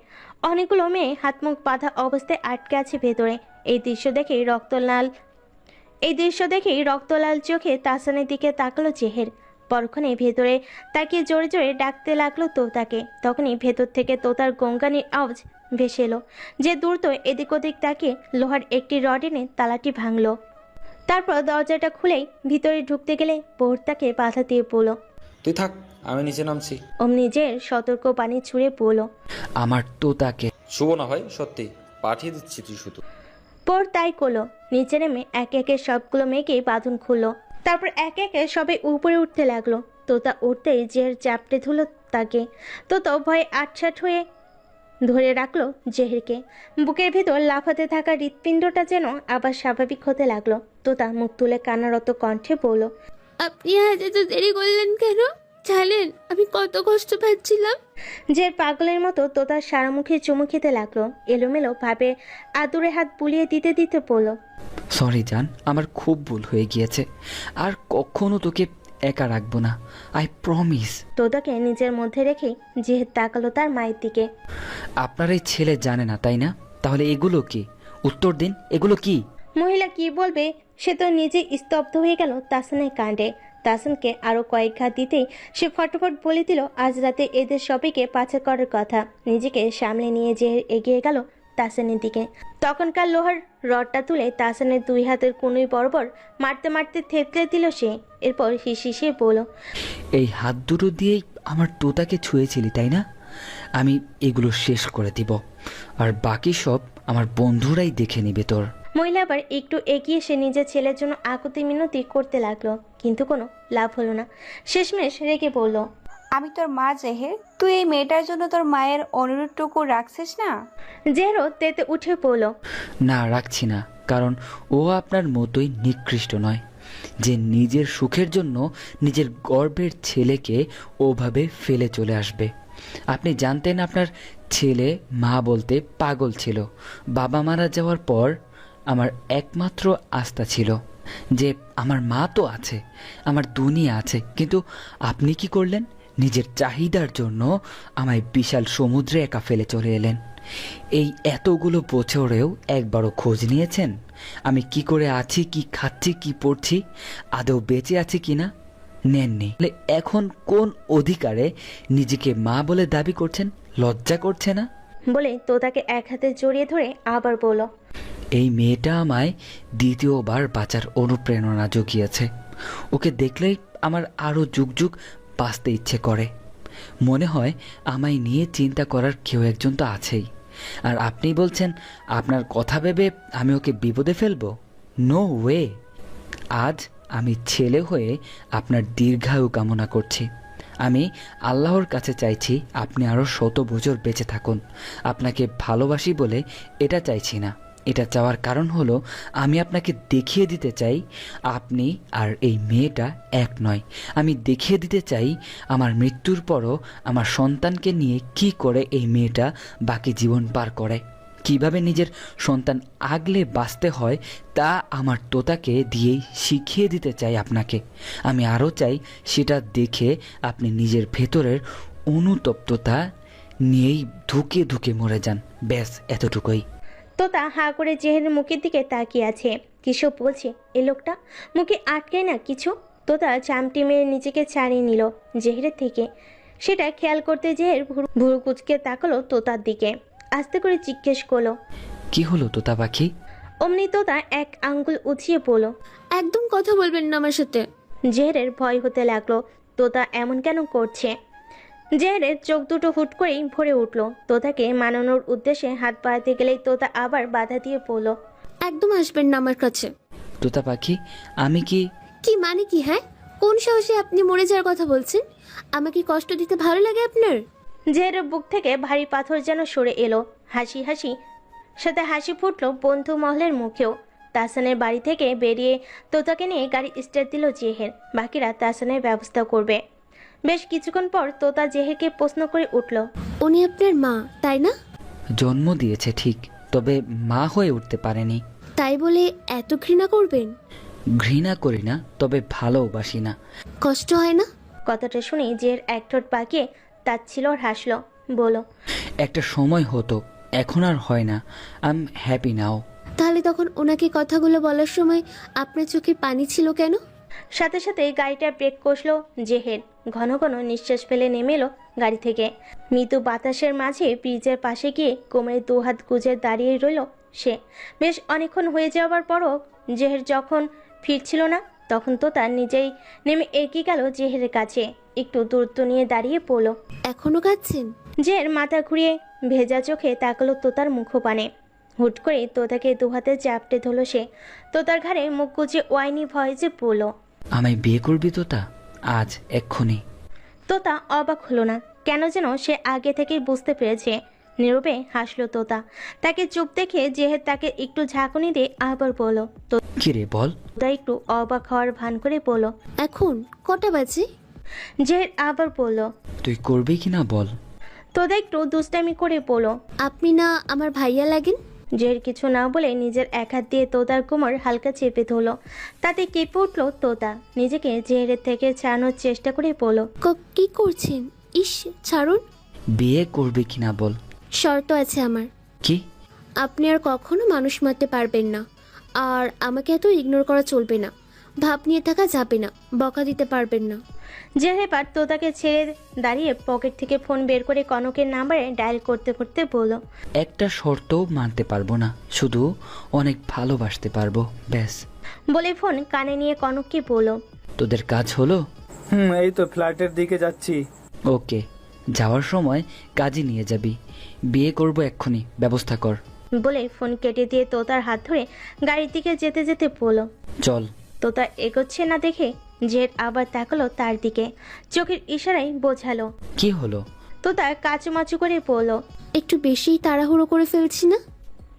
অনেকগুলো মেয়ে হাত মুখ বাঁধা অবস্থায় আটকে আছে ভেতরে। এই দৃশ্য দেখেই রক্তলাল চোখে তাহসানের দিকে তাকালো জেহের। পরক্ষণে ভেতরে তাকিয়ে জোরে জোরে ডাকতে লাগলো তোতাকে। তখনই ভেতর থেকে তোতার গঙ্গানির আওয়াজ ভেসে এলো। যে দ্রুত এদিক ওদিক তাকিয়ে লোহার একটি রড এনে তালাটি ভাঙলো। তারপর দরজাটা খুলেই ভিতরে ঢুকতে গেলে পোর তাকে বাধা দিয়ে বলল, তুই থাক, আমি নিচে নামছি। অমনি জের সতর্ক পানি ছুঁড়ে বলল, আমার তোতাকে। শুভ না ভাই, সত্যি পাঠিয়ে দিচ্ছি তুই শুধু। পোর তাই করলো। নিচে নেমে একে একে সবগুলো মেয়েকেই বাঁধন খুললো। তারপর একে একে সবাই উপরে উঠতে লাগলো। তোতা উঠতেই জেহের চাপটে ধুলো তাকে। তোতা ভয়ে আটসাট হয়ে ধরে রাখলো জেহেরকে। বুকের ভিতর লাফাতে থাকা হৃৎপিণ্ডটা যেন আবার স্বাভাবিক হতে লাগলো। তোতা মুখ তুলে কান্নারত কণ্ঠে বলল, আপনি আজ এত দেরি করলেন কেন? জানেন আমি কত কষ্ট পাচ্ছিলাম। যে পাগলের মতো তোতার সারা মুখে চুমু খেতে লাগলো। এলোমেলো ভাবে আদুরে হাত বুলিয়ে দিতে দিতে বলল, সরি জান, আমার খুব ভুল হয়ে গিয়েছে। আর কখনো তোকে একা রাখবো না, আই প্রমিস। তোতাকে নিজের মধ্যে রেখে জেহের তাকালো তার মায়ের দিকে। আপনার এই ছেলে জানে না তাই না? তাহলে এগুলো কি? উত্তর দিন, এগুলো কি? মহিলা কি বলবে সে তো নিজে স্তব্ধ হয়ে গেল তাহসানের কাণ্ডে। তাহসানকে আরো কয়েক ঘাত দিতেই সে ফটাফট বলে দিল আজ রাতে এদের সবাইকে পাচার করার কথা। নিজেকে সামলে নিয়ে জেহের এগিয়ে গেল তাহসানের দিকে। তখনকার লোহার রডটা তুলে তাহসানের দুই হাতের কুনুই বরাবর মারতে মারতে থেতলে দিল সে। এরপর হিসিয়ে বলল, এই হাত দুটো দিয়েই আমার তোতাকে ছুঁয়েছিলি তাই না? আমি এগুলো শেষ করে দিব, আর বাকি সব আমার বন্ধুরাই দেখে নিবে তোর। মহিলা আবার একটু এগিয়ে সে নিজের ছেলের জন্য আকুতি মিনতি করতে লাগলো, কিন্তু কোনো লাভ হলো না। শেষমেশ রেগে বলল, আমি তোর মা জেহের, তুই এই মেয়েটার জন্য তোর মায়ের অনুরোধটুকু রাখছিস না? জেহেরও তেতে উঠে বলল, না, রাখছি না, কারণ ও আপনার মতোই নিকৃষ্ট নয়, যে নিজের সুখের জন্য নিজের গর্বের ছেলেকে ওভাবে ফেলে চলে আসবে। আপনি জানতেন আপনার ছেলে মা বলতে পাগল ছিল। বাবা মারা যাওয়ার পর আমার একমাত্র আস্থা ছিল যে আমার মা তো আছে, আমার দুনিয়া আছে, কিন্তু আপনি কি করলেন? নিজের চাহিদার জন্য আমায় বিশাল সমুদ্রে একা ফেলে চলে এলেন। এই এতগুলো বছরেও একবারও খোঁজ নিয়েছেন আমি কি করে আছি, কি খাচ্ছি, কি পড়ছি, আদৌ বেঁচে আছি কিনা? নেননি। এখন কোন অধিকারে নিজেকে মা বলে দাবি করছেন? লজ্জা করছে না? বলে তোতাকে এক হাতে জড়িয়ে ধরে আবার বলল, এই মেয়েটা আমায় দ্বিতীয়বার বাঁচার অনুপ্রেরণা জুগিয়েছে। ওকে দেখলেই আমার আরও যুগ যুগ বাঁচতে ইচ্ছে করে। মনে হয় আমায় নিয়ে চিন্তা করার কেউ একজন তো আছেই। আর আপনি বলছেন আপনার কথা ভেবে আমি ওকে বিপদে ফেলবো? No way. আজ আমি ছেলে হয়ে আপনার দীর্ঘায়ু কামনা করছি। আমি আল্লাহর কাছে চাইছি আপনি আরও 100 বছর বেঁচে থাকুন। আপনাকে ভালোবাসি বলে এটা চাইছি না। এটা চাওয়ার কারণ হলো আমি আপনাকে দেখিয়ে দিতে চাই আপনি আর এই মেয়েটা এক নয়। আমি দেখিয়ে দিতে চাই আমার মৃত্যুর পরও আমার সন্তানকে নিয়ে কি করে এই মেয়েটা বাকি জীবন পার করে, কিভাবে নিজের সন্তান আগলে বাঁচতে হয় তা আমার তোতাকে দিয়েই শিখিয়ে দিতে চাই আপনাকে। আমি আরও চাই সেটা দেখে আপনি নিজের ভেতরের অনুতপ্ততা নিয়েই ধুকে ধুকে মরে যান। ব্যাস এতটুকুই। তোতা হা করে জেহেরের মুখের দিকে তাকিয়ে আছে। কিসব বলছে এ লোকটা, মুখে আটকে না কিছু। তোতা চামটি মেরে নিজেকে ছাড়িয়ে নিল জেহেরের থেকে। সেটা খেয়াল করতে জেহের ভুরু কুচকে তাকালো তোতার দিকে। আস্তে করে জিজ্ঞেস করলো, কি হলো তোতা পাখি? অমনি তোতা এক আঙ্গুল উঁচিয়ে বলল, একদম কথা বলবেন না আমার সাথে। জেহেরের ভয় হতে লাগলো, তোতা এমন কেন করছে। জেহেরের চোখ দুটো হুট করেই ভরে উঠল। তোতাকে মানানোর উদ্দেশ্যে হাত বাড়াতে গেলেই তোতা আবার বাধা দিয়ে বলল, একদম আসবেন না আমার কাছে। তোতা পাখি, আমি কি মানে কি? হ্যাঁ, কোন সাহসে আপনি মরে যাওয়ার কথা বলছেন? আমাকে কষ্ট দিতে ভালো লাগে আপনার? জেহেরের বুক থেকে ভারী পাথর যেন সরে এলো। হাসি সাথে হাসি ফুটলো বন্ধু মহলের মুখেও। তাহসানের বাড়ি থেকে বেরিয়ে তোতাকে নিয়ে গাড়ি স্টার্ট দিল জেহের। বাকিরা তাহসানের ব্যবস্থা করবে। বেশ কিছুক্ষণ পর তোতা জেহেরকে প্রশ্ন করে উঠল। উনি আপনার মা তাই না? জন্ম দিয়েছে ঠিক, তবে মা হয়ে উঠতে পারেনি। তাই বলে এত ঘৃণা করবেন? ঘৃণা করি না, তবে ভালোবাসি না। কষ্ট হয় না? কথাটা শুনে জেহের এক ঠোঁট পাকিয়ে তাচ্ছিল আর হাসলো, বলো, একটা সময় হতো, এখন আর হয় না। আই এম হ্যাপি নাও। তাহলে তখন ওনাকে কথাগুলো বলার সময় আপনার চোখে পানি ছিল কেন? সাথে সাথে গাড়িটা ব্রেক কষলো জেহের। ঘন ঘন নিঃশ্বাস ফেলে নেমে এলো গাড়ি থেকে। মৃদু বাতাসের মাঝে ব্রিজের পাশে গিয়ে কোমরে দুহাত গুজে দাঁড়িয়ে রইল সে। বেশ অনেকক্ষণ হয়ে যাওয়ার পরও জেহের যখন ফিরছিল না, তখন তো তার নিজেই নেমে এগিয়ে গেল জেহেরের কাছে। একটু দূরত্ব নিয়ে দাঁড়িয়ে পড়লো। এখনো কাঁদছেন? জেহের মাথা ঘুরিয়ে ভেজা চোখে তাকালো তোতার মুখপানে। হুট করে তোতাকে দুহাতে চাপটে ধরল সে। তোতার ঘাড়ে মুখ গুজে ওয়াইনি ভয়েসে বলল, আমায় বিয়ে করবি তোতা? আজ এক্ষুনি। তোতা অবাক হলো না, কেন যেন সে আগে থেকেই বুঝতে পেরেছে। নীরবে হাসলো তোতা। তাকে চুপ দেখে জেহের তাকে একটু ঝাঁকুনি দিয়ে আবার বলল। কি রে বল? তোতা একটু অবাক হওয়ার ভান করে বলল, এখন কটা বাজে? জেহের আবার বলল, তুই করবি কিনা বল। তোতা একটু দুষ্টামি করে বলল, আপনি না আমার ভাইয়া লাগেন? জেহের কিছু না বলে নিজের এক হাত দিয়ে তোতার কোমর হালকা চেপে ধরল। তাতে কেঁপে উঠল তোতা। নিজেকে জেহেরের থেকে ছাড়ানোর চেষ্টা করে বলল, কি করছেন? ইস, ছাড়ুন। বিয়ে করবি কিনা বল। শর্ত আছে আমার। কি? আপনি আর কখনো মানুষ মারতে পারবেন না, আর আমাকে এত ইগনোর করা চলবে না। ভাব নিয়ে থাকা যাবে না, বকা দিতে পারবেন না। জেহের এবার তোতাকে ছেড়ে দাঁড়িয়ে পকেট থেকে ফোন বের করে কনকের নাম্বারে ডায়াল করতে করতে বলল, একটা শর্তও মানতে পারবো না, শুধু অনেক ভালোবাসতে পারবো, ব্যাস। বলে ফোন কানে নিয়ে কনককে বলল, তোদের কাজ হলো? এই তো ফ্ল্যাটের দিকে যাচ্ছি। ওকে, যাওয়ার সময় কাজই নিয়ে যাবি। বিয়ে করবো এক্ষুনি, ব্যবস্থা কর। বলে ফোন কেটে দিয়ে তোতার হাত ধরে গাড়ির দিকে যেতে যেতে বলল, চল। তোতা এগোচ্ছে না দেখে জেহের আবার তাকালো তার দিকে। চোখের ইশারায় বোঝালো। কি হলো? তোতা কাচুমাচু করে বলল, একটু বেশি তাড়াহুড়ো করে ফেলছি না?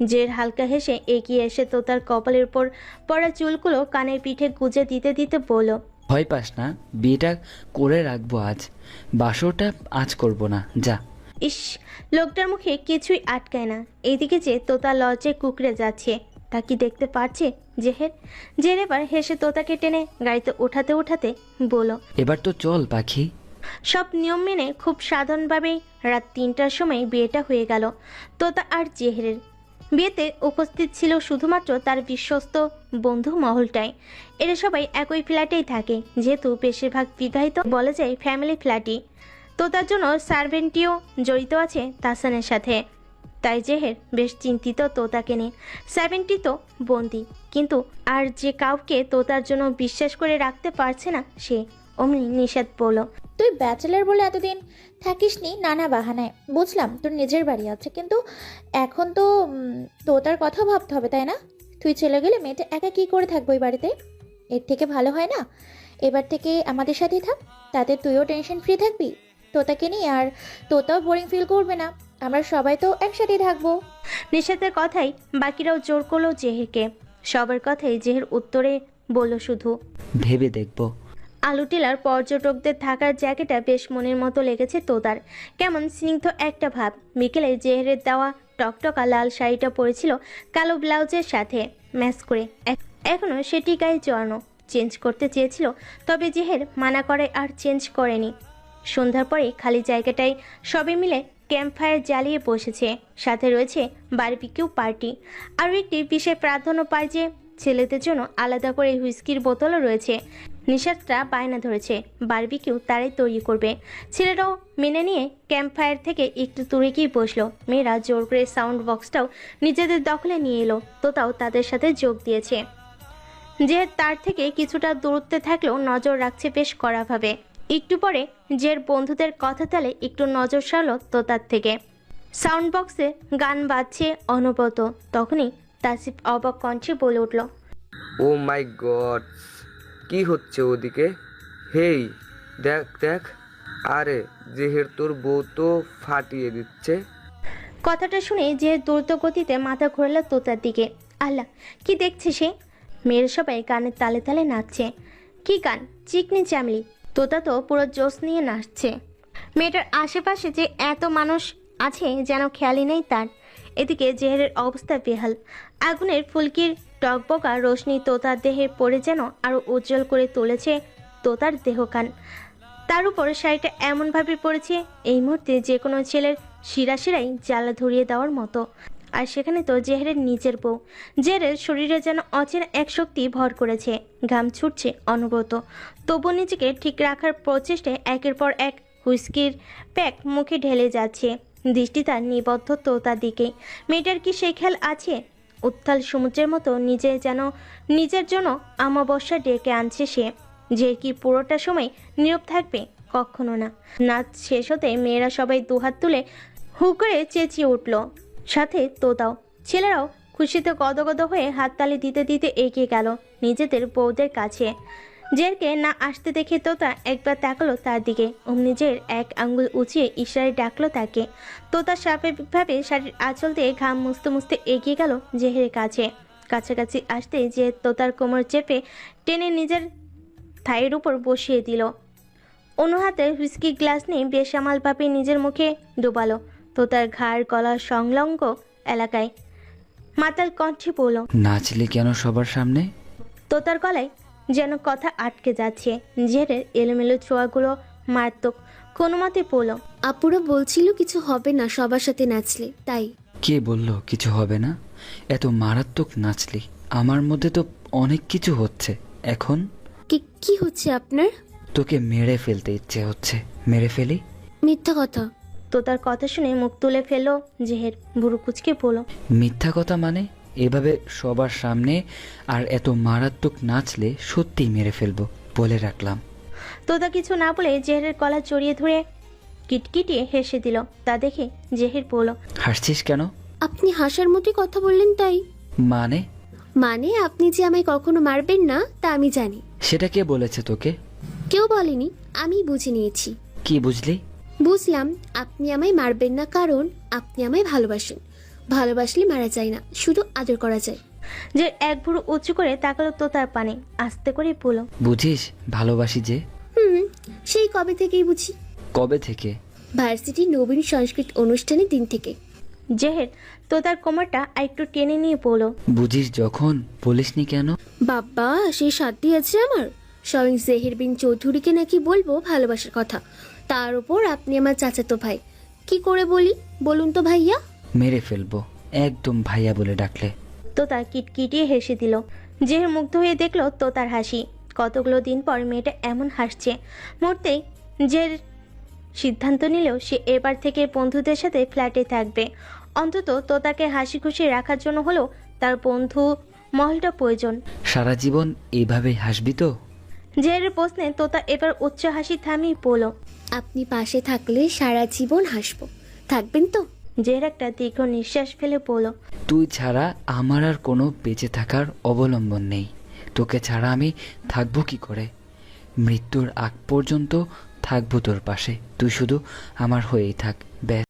জেহের হালকা হেসে এগিয়ে এসে তোতার কপালের উপর পড়া চুলগুলো কানের পিঠে গুজে দিতে দিতে বলল, ভয় পাস না, বিয়েটা করে রাখবো আজ। বাসরটা আজ করব না, যা। ইস, লোকটার মুখে কিছুই আটকায় না। এইদিকে যে তোতা লজ্জায় কুকড়ে যাচ্ছে, তা কি দেখতে পারছে জেহের? জেহের এবার হেসে তোতাকে টেনে গাড়িতে উঠাতে উঠাতে বলল, এবার তো চল পাখি। সব নিয়ম মেনে খুব সাধারণভাবেই রাত 3টার সময় বিয়েটা হয়ে গেল তোতা আর জেহেরের। বিয়েতে উপস্থিত ছিল শুধুমাত্র তার বিশ্বস্ত বন্ধু মহলটাই। এরা সবাই একই ফ্ল্যাটেই থাকে, যেহেতু বেশিরভাগ বিবাহিত বলা যায় ফ্যামিলি ফ্ল্যাটই। তোতার জন্য সার্ভেন্টিও জড়িত আছে তাহসানের সাথে। তাই জেহের বেশ চিন্তিত তোতাকে নিয়ে। 70 তো বন্দি, কিন্তু আর যে কাউকে তোতার জন্য বিশ্বাস করে রাখতে পারছে না সে। অমনি নিষেধ বলল, তুই ব্যাচেলার বলে এতদিন থাকিসনি নানা বাহানায়, বুঝলাম তোর নিজের বাড়ি আছে, কিন্তু এখন তো তোতার কথা ভাবতে হবে তাই না? তুই চলে গেলে মেয়েটা একা কি করে থাকবো ওই বাড়িতে? এর থেকে ভালো হয় না এবার থেকে আমাদের সাথেই থাক, তাতে তুইও টেনশন ফ্রি থাকবি তোতাকে নিয়ে, আর তোতাও বোরিং ফিল করবে না, আমরা সবাই তো একসাথেই থাকবো। নিষেধের কথাই বাকিরাও জোর করলো জেহেরকে। সবার কথাই জেহের উত্তরে বলল শুধু, ভেবে দেখবো। আলু টিলার পর্যটকদের থাকার জায়গাটা বেশ মনের মতো লেগেছে তোতার। কেমন স্নিগ্ধ একটা ভাব। বিকেলে জেহেরের দেওয়া টকটকা লাল শাড়িটা পরেছিল কালো ব্লাউজের সাথে ম্যাচ করে। এখনো সেটি গায়ে জড়ানো। চেঞ্জ করতে চেয়েছিল, তবে জেহের মানা করে আর চেঞ্জ করেনি। সন্ধ্যার পরে খালি জায়গাটায় সবে মিলে ক্যাম্প ফায়ার জ্বালিয়ে বসেছে। সাথে রয়েছে বারবিকিউ পার্টি। আরও একটি বিশেষ প্রাধান্য পায় যে ছেলেদের জন্য আলাদা করে হুইস্কির বোতলও রয়েছে। নিষাদটা বায়না ধরেছে বারবিকিউ তারাই তৈরি করবে। ছেলেরাও মেনে নিয়ে ক্যাম্প ফায়ার থেকে একটু দূরে গিয়ে বসলো। মেয়েরা জোর করে সাউন্ড বক্সটাও নিজেদের দখলে নিয়ে এলো। তোতাও তাদের সাথে যোগ দিয়েছে। যে তার থেকে কিছুটা দূরত্বে থাকলেও নজর রাখছে বেশ কড়াভাবে। একটু পরে জের বন্ধুদের কথা তালে একটু নজর সারল তোতার থেকে। সাউন্ড বক্সে গান বাজছে অনবরত। তখনই তাসিফ অবাক কণ্ঠে বলে উঠল, ও মাই গড, কি হচ্ছে ওদিকে? হেই দেখ দেখ, আরে জেহের তোর বউ তো ফাটিয়ে দিচ্ছে। কথাটা শুনে যে দ্রুত গতিতে মাথা ঘোরাল তোতার দিকে। আল্লাহ, কি দেখছে সে? মেয়েরা সবাই গানের তালে তালে নাচছে। কি গান? চিকনি চামলি। তোতা তো পুরো জোশ নিয়ে নাচছে। মেয়েটার আশেপাশে যে এত মানুষ আছে যেন খেয়ালই নেই তার। এদিকে জেহেরের অবস্থা বেহাল। আগুনের ফুলকির টকবকা রোশনি তোতার দেহে পড়ে যেন আরো উজ্জ্বল করে তুলেছে তোতার দেহকান। তার উপর শাড়িটা এমনভাবে পড়েছে এই মুহূর্তে যে কোনো ছেলের শিরাশিরাই জ্বালা ধরিয়ে দেওয়ার মতো। আর সেখানে তো জেহেরের নিজের বউ। জেহেরের শরীরে যেন অচেনা এক শক্তি ভর করেছে, ঘাম ছুটছে অনবরত। তবু নিজেকে ঠিক রাখার প্রচেষ্টায় একের পর এক হুইস্কির প্যাক মুখে ঢেলে যাচ্ছে। দৃষ্টি তার নিবদ্ধ তোতার দিকে। মেয়েটার কি সেই খেয়াল আছে? উত্তাল সমুদ্রের মতো নিজের জন্য অমাবস্যা ডেকে আনছে সে। যে কি পুরোটা সময় নীরব থাকবে? কখনো না। নাচ শেষ হতে মেয়েরা সবাই দুহাত তুলে হু করে চেঁচিয়ে উঠল, সাথে তোতাও। ছেলেরাও খুশিতে গদগদ হয়ে হাততালি দিতে দিতে এগিয়ে গেল নিজেদের বউদের কাছে। জেরকে না আসতে দেখে তোতা একবার তাকালো তার দিকে। অমনি জের এক আঙ্গুল উঁচিয়ে ইশারায় ডাকলো তাকে। তোতা স্বাভাবিকভাবে শাড়ির আঁচল দিয়ে ঘাম মুছতে মুছতে এগিয়ে গেল জেহেরের কাছে। কাছাকাছি আসতে যে তোতার কোমর চেপে টেনে নিজের থাইয়ের উপর বসিয়ে দিল। অন্য হাতে হুইস্কি গ্লাস নিয়ে বেসামালভাবে নিজের মুখে ডোবালো। তোতার ঘাড় গলা সংলগ্ন এলাকায় মাতাল কণ্ঠে বলল, নাচলি কেন সবার সামনে? তোতার গলায় যেন কথা আটকে যাচ্ছে। জেরের এলোমেলো ছোঁয়াগুলো মারাত্মক। কোনো মতে পড়ল, আপুরা বলছিল কিছু হবে না সবার সাথে নাচলে, তাই। কে বলল কিছু হবে না? এত মারাত্মক নাচলি, আমার মধ্যে তো অনেক কিছু হচ্ছে এখন। কি হচ্ছে আপনার? তোকে মেরে ফেলতে ইচ্ছে হচ্ছে। মেরে ফেলি? মিথ্যা কথা। তোতার কথা শুনে মুখ তুলে ফেললো জেহের। বুড়ো কুচকে বলল, মিথ্যা কথা মানে? এভাবে সবার সামনে আর এত মারাত্মক নাচলে সত্যিই মেরে ফেলবো, বলে রাখলাম। তোতা কিছু না বলে জেহেরের গলা জড়িয়ে ধরে কিটকিটিয়ে হেসে দিল। তা দেখে জেহের বলল, হাসছিস কেন? আপনি হাসার মতোই কথা বললেন তাই। মানে আপনি যে আমায় কখনো মারবেন না তা আমি জানি। সেটা কে বলেছে তোকে? কেউ বলেনি, আমি বুঝে নিয়েছি। কি বুঝলি? বুঝলাম আপনি আমায় মারবেন না কারণ আপনি আমায় ভালোবাসেন। ভালোবাসলে মারা যায় না, শুধু আদর করা যায়। যে এক ভুরু উঁচু করে তাকালো তোতার পানে, আস্তে করে বলল, বুঝিস ভালোবাসি যে? সেই কবে থেকেই বুঝি। কবে থেকে? ভার্সিটি নবীন সংস্কৃত অনুষ্ঠানের দিন থেকে। জেহের তোতার কোমরটা একটু টেনে নিয়ে বলল, বুঝিস যখন বলিসনি কেন? বাবা সেই সাধ্যি আছে আমার? স্বয়ং জেহের বিন চৌধুরীকে নাকি বলবো ভালোবাসার কথা, তার উপর আপনি আমার চাচাতো ভাই। কি করে বলি বলুন তো ভাইয়া? মেরে ফেলবো একদম ভাইয়া বলে ডাকলে। তোতা কিটকিটিয়ে হেসে দিল। জেহের মুগ্ধ হয়ে দেখলো তোতার হাসি। কতগুলো দিন পর মেয়েটা এমন হাসছে। মুহূর্তেই জের সিদ্ধান্ত নিলেও সে এবার থেকে বন্ধুদের সাথে ফ্ল্যাটে থাকবে। অন্তত তোতাকে হাসি খুশি রাখার জন্য হলেও তার বন্ধু মহলটা প্রয়োজন। সারা জীবন এইভাবেই হাসবি তো? জেহেরের প্রশ্নে তোতা এবার উচ্চ হাসি থামিয়ে বলল, আপনি পাশে থাকলে সারা জীবন হাসবো, থাকবেন তো? জেহের একটা দীর্ঘ নিঃশ্বাস ফেলে বলল, তুই ছাড়া আমার আর কোনো বেঁচে থাকার অবলম্বন নেই। তোকে ছাড়া আমি থাকবো কি করে? মৃত্যুর আগ পর্যন্ত থাকবো তোর পাশে। তুই শুধু আমার হয়েই থাক, ব্যাস।